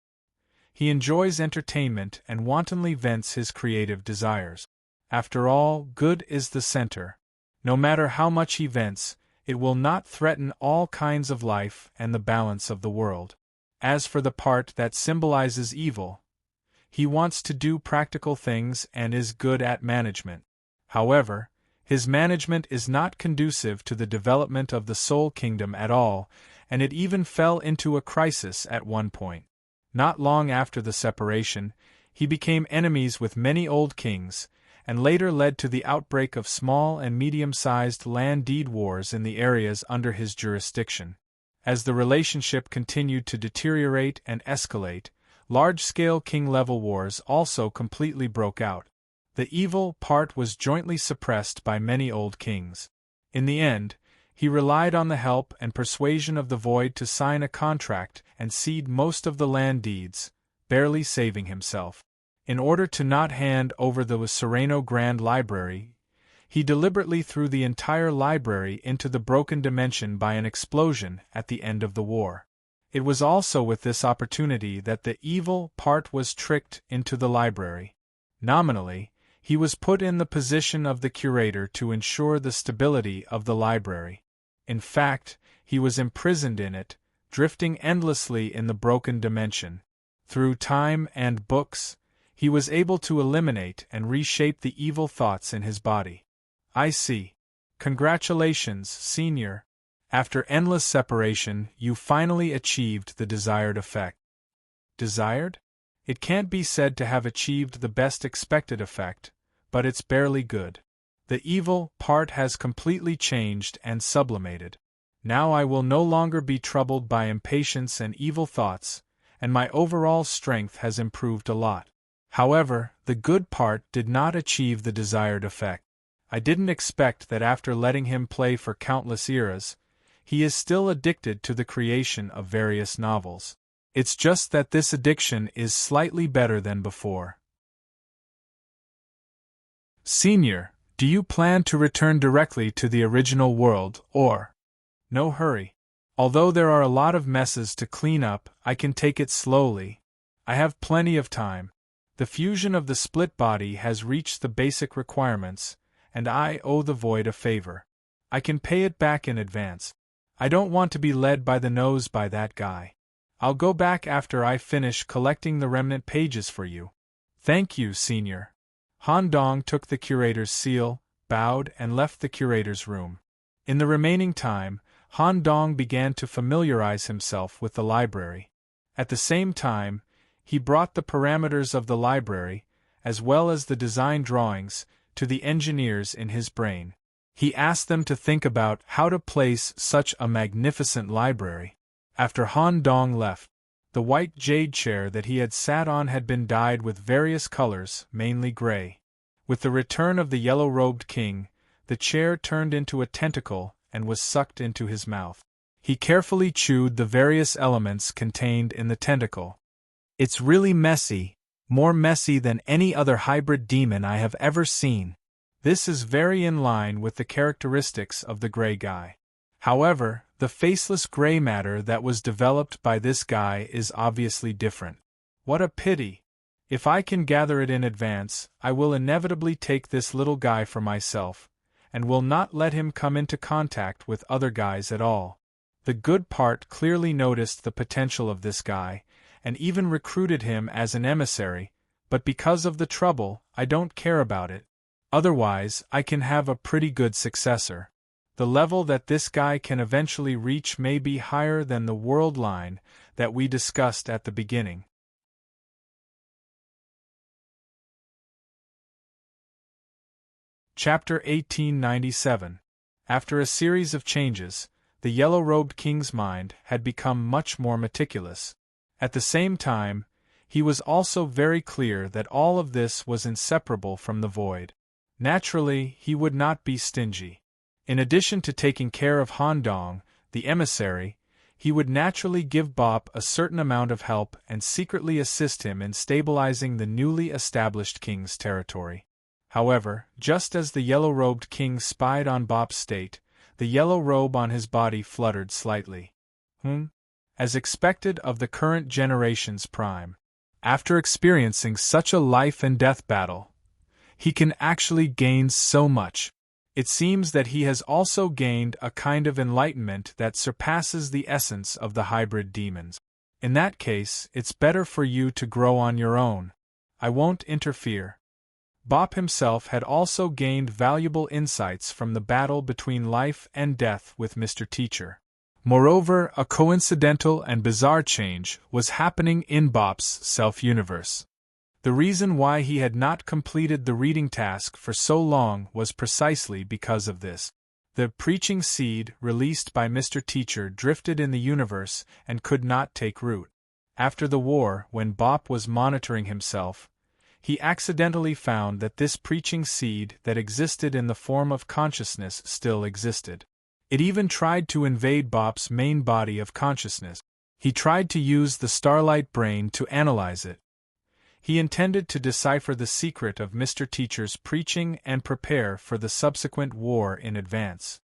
He enjoys entertainment and wantonly vents his creative desires. After all, good is the center. No matter how much he vents, it will not threaten all kinds of life and the balance of the world. As for the part that symbolizes evil, he wants to do practical things and is good at management. However, his management is not conducive to the development of the Soul Kingdom at all, and it even fell into a crisis at one point. Not long after the separation, he became enemies with many old kings, and later led to the outbreak of small and medium-sized land deed wars in the areas under his jurisdiction. As the relationship continued to deteriorate and escalate, large-scale king-level wars also completely broke out. The evil part was jointly suppressed by many old kings. In the end, he relied on the help and persuasion of the Void to sign a contract and cede most of the land deeds, barely saving himself. In order to not hand over the Sereno Grand Library, he deliberately threw the entire library into the broken dimension by an explosion at the end of the war. It was also with this opportunity that the evil part was tricked into the library. Nominally, he was put in the position of the curator to ensure the stability of the library. In fact, he was imprisoned in it, drifting endlessly in the broken dimension. Through time and books, he was able to eliminate and reshape the evil thoughts in his body. I see. Congratulations, Senior. After endless separation, you finally achieved the desired effect. Desired? It can't be said to have achieved the best expected effect, but it's barely good. The evil part has completely changed and sublimated. Now I will no longer be troubled by impatience and evil thoughts, and my overall strength has improved a lot. However, the good part did not achieve the desired effect. I didn't expect that after letting him play for countless eras, he is still addicted to the creation of various novels. It's just that this addiction is slightly better than before. Senior, do you plan to return directly to the original world, or? No hurry. Although there are a lot of messes to clean up, I can take it slowly. I have plenty of time. The fusion of the split body has reached the basic requirements, and I owe the Void a favor. I can pay it back in advance. I don't want to be led by the nose by that guy. I'll go back after I finish collecting the remnant pages for you. Thank you, Senior. Han Dong took the curator's seal, bowed, and left the curator's room. In the remaining time, Han Dong began to familiarize himself with the library. At the same time, he brought the parameters of the library, as well as the design drawings, to the engineers in his brain. He asked them to think about how to place such a magnificent library. After Han Dong left, the white jade chair that he had sat on had been dyed with various colors, mainly gray. With the return of the yellow-robed king, the chair turned into a tentacle and was sucked into his mouth. He carefully chewed the various elements contained in the tentacle. It's really messy, more messy than any other hybrid demon I have ever seen. This is very in line with the characteristics of the gray guy. However, the faceless gray matter that was developed by this guy is obviously different. What a pity! If I can gather it in advance, I will inevitably take this little guy for myself, and will not let him come into contact with other guys at all. The good part clearly noticed the potential of this guy, and even recruited him as an emissary, but because of the trouble, I don't care about it. Otherwise, I can have a pretty good successor. The level that this guy can eventually reach may be higher than the world line that we discussed at the beginning. Chapter 1897. After a series of changes, the yellow-robed king's mind had become much more meticulous. At the same time, he was also very clear that all of this was inseparable from the Void. Naturally, he would not be stingy. In addition to taking care of Han Dong, the emissary, he would naturally give Bop a certain amount of help and secretly assist him in stabilizing the newly established king's territory. However, just as the yellow-robed king spied on Bop's state, the yellow robe on his body fluttered slightly. As expected of the current generation's prime. After experiencing such a life-and-death battle, he can actually gain so much. It seems that he has also gained a kind of enlightenment that surpasses the essence of the hybrid demons. In that case, it's better for you to grow on your own. I won't interfere. Bop himself had also gained valuable insights from the battle between life and death with Mr. Teacher. Moreover, a coincidental and bizarre change was happening in Bop's self-universe. The reason why he had not completed the reading task for so long was precisely because of this. The preaching seed released by Mr. Teacher drifted in the universe and could not take root. After the war, when Bop was monitoring himself, He accidentally found that this preaching seed that existed in the form of consciousness still existed. It even tried to invade Bop's main body of consciousness. He tried to use the starlight brain to analyze it. He intended to decipher the secret of Mr. Teacher's preaching and prepare for the subsequent war in advance.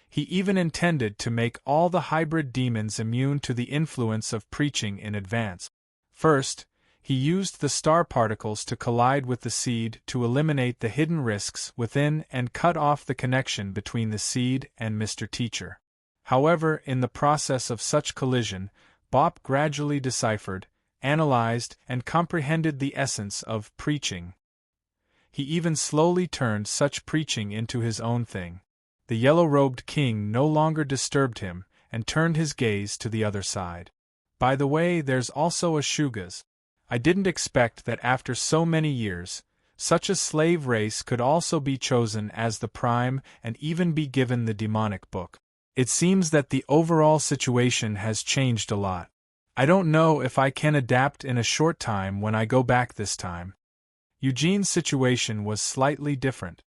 He even intended to make all the hybrid demons immune to the influence of preaching in advance. First, he used the star particles to collide with the seed to eliminate the hidden risks within and cut off the connection between the seed and Mr. Teacher. However, in the process of such collision, Bop gradually deciphered, analyzed, and comprehended the essence of preaching. He even slowly turned such preaching into his own thing. The yellow-robed king no longer disturbed him, and turned his gaze to the other side. By the way, there's also a Shugas. I didn't expect that after so many years, such a slave race could also be chosen as the prime and even be given the demonic book. It seems that the overall situation has changed a lot. I don't know if I can adapt in a short time when I go back this time. Eugene's situation was slightly different.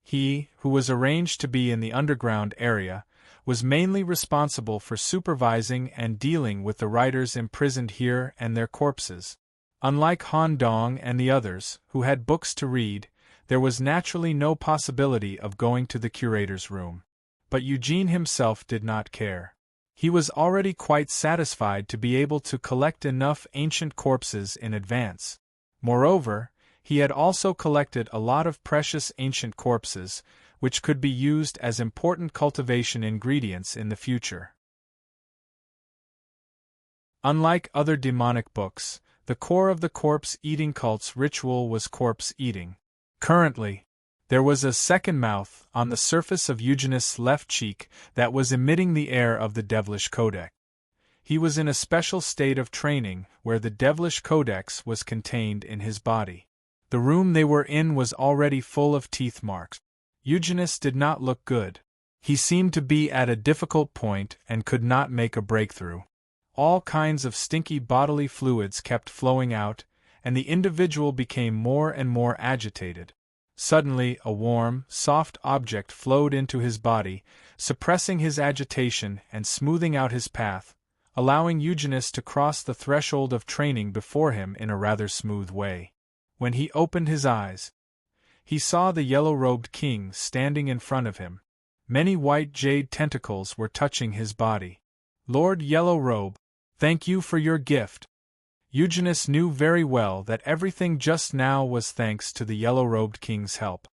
He, who was arranged to be in the underground area, was mainly responsible for supervising and dealing with the writers imprisoned here and their corpses. Unlike Han Dong and the others, who had books to read, there was naturally no possibility of going to the curator's room. But Eugene himself did not care. He was already quite satisfied to be able to collect enough ancient corpses in advance. Moreover, he had also collected a lot of precious ancient corpses, which could be used as important cultivation ingredients in the future. Unlike other demonic books, the core of the corpse-eating cult's ritual was corpse eating. Currently, there was a second mouth on the surface of Eugene's left cheek that was emitting the air of the devilish codex. He was in a special state of training where the devilish codex was contained in his body. The room they were in was already full of teeth marks. Eugenus did not look good. He seemed to be at a difficult point and could not make a breakthrough. All kinds of stinky bodily fluids kept flowing out, and the individual became more and more agitated. Suddenly, a warm, soft object flowed into his body, suppressing his agitation and smoothing out his path, allowing Eugenus to cross the threshold of training before him in a rather smooth way. When he opened his eyes, he saw the yellow-robed king standing in front of him. Many white jade tentacles were touching his body. Lord Yellow-Robe, thank you for your gift. Eugenus knew very well that everything just now was thanks to the yellow-robed king's help.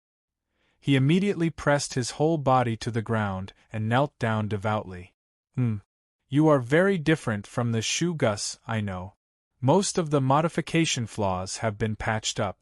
He immediately pressed his whole body to the ground and knelt down devoutly. You are very different from the Shugas, I know. Most of the modification flaws have been patched up.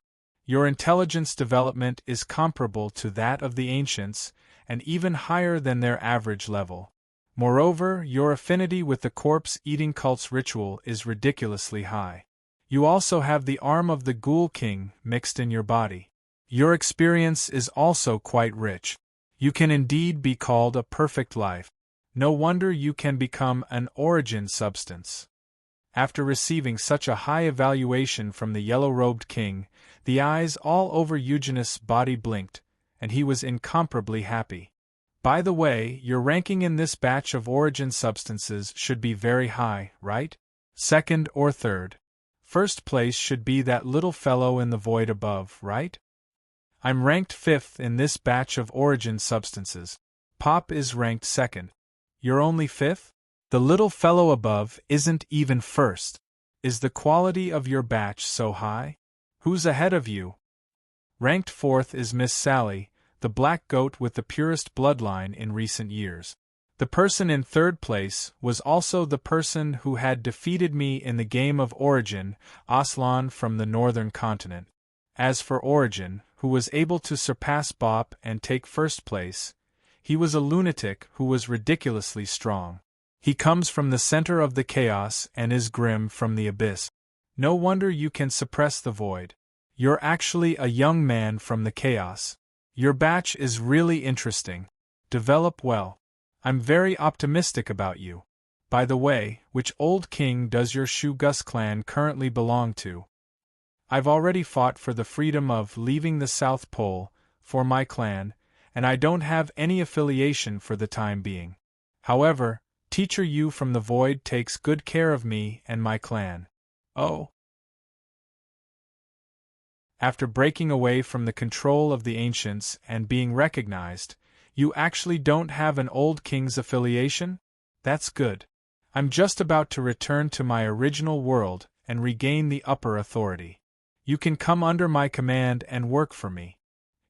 Your intelligence development is comparable to that of the ancients, and even higher than their average level. Moreover, your affinity with the corpse-eating cult's ritual is ridiculously high. You also have the arm of the Ghoul King mixed in your body. Your experience is also quite rich. You can indeed be called a perfect life. No wonder you can become an origin substance. After receiving such a high evaluation from the yellow-robed king, the eyes all over Eugenus' body blinked, and he was incomparably happy. By the way, your ranking in this batch of origin substances should be very high, right? Second or third. First place should be that little fellow in the void above, right? I'm ranked 5th in this batch of origin substances. Pop is ranked 2nd. You're only 5th? The little fellow above isn't even 1st. Is the quality of your batch so high? Who's ahead of you? Ranked 4th is Miss Sally, the black goat with the purest bloodline in recent years. The person in 3rd place was also the person who had defeated me in the game of Origin, Aslan from the northern continent. As for Origin, who was able to surpass Bop and take 1st place, he was a lunatic who was ridiculously strong. He comes from the center of the chaos and is grim from the abyss. No wonder you can suppress the void. You're actually a young man from the chaos. Your batch is really interesting. Develop well. I'm very optimistic about you. By the way, which old king does your Shugus clan currently belong to? I've already fought for the freedom of leaving the South Pole, for my clan, and I don't have any affiliation for the time being. However, Teacher Yu from the Void takes good care of me and my clan. Oh. After breaking away from the control of the ancients and being recognized, you actually don't have an old king's affiliation? That's good. I'm just about to return to my original world and regain the upper authority. You can come under my command and work for me.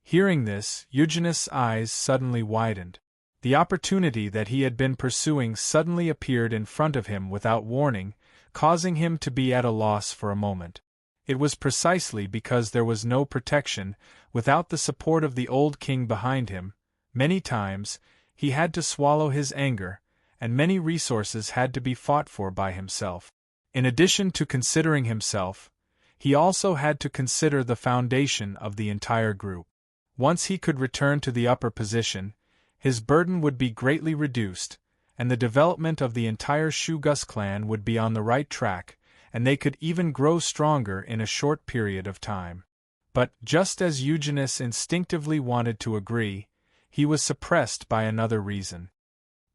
Hearing this, Eugenus' eyes suddenly widened. The opportunity that he had been pursuing suddenly appeared in front of him without warning, causing him to be at a loss for a moment. It was precisely because there was no protection, without the support of the old king behind him. Many times, he had to swallow his anger, and many resources had to be fought for by himself. In addition to considering himself, he also had to consider the foundation of the entire group. Once he could return to the upper position, his burden would be greatly reduced, and the development of the entire Shugus clan would be on the right track, and they could even grow stronger in a short period of time. But, just as Eugenus instinctively wanted to agree, he was suppressed by another reason.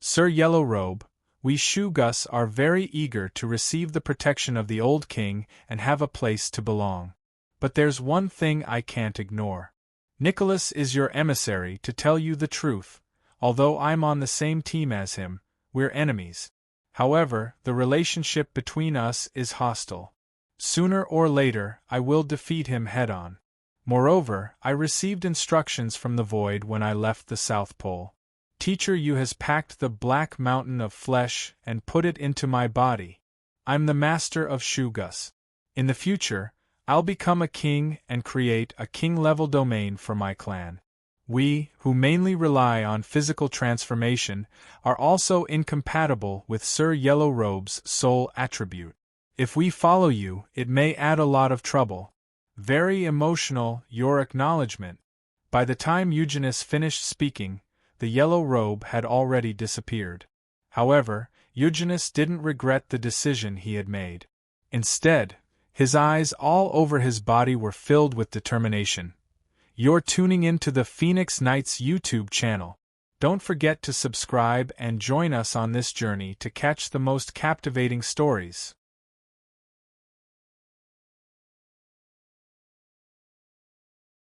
Sir Yellowrobe, we Shugus are very eager to receive the protection of the old king and have a place to belong. But there's one thing I can't ignore. Nicholas is your emissary to tell you the truth. Although I'm on the same team as him, we're enemies. However, the relationship between us is hostile. Sooner or later, I will defeat him head-on. Moreover, I received instructions from the Void when I left the South Pole. Teacher Yu has packed the black mountain of flesh and put it into my body. I'm the master of Shugus. In the future, I'll become a king and create a king-level domain for my clan. We, who mainly rely on physical transformation, are also incompatible with Sir Yellowrobe's sole attribute. If we follow you, it may add a lot of trouble. Very emotional, your acknowledgement. By the time Eugenus finished speaking, the Yellow Robe had already disappeared. However, Eugenus didn't regret the decision he had made. Instead, his eyes all over his body were filled with determination. You're tuning into the Phoenix Knights YouTube channel. Don't forget to subscribe and join us on this journey to catch the most captivating stories.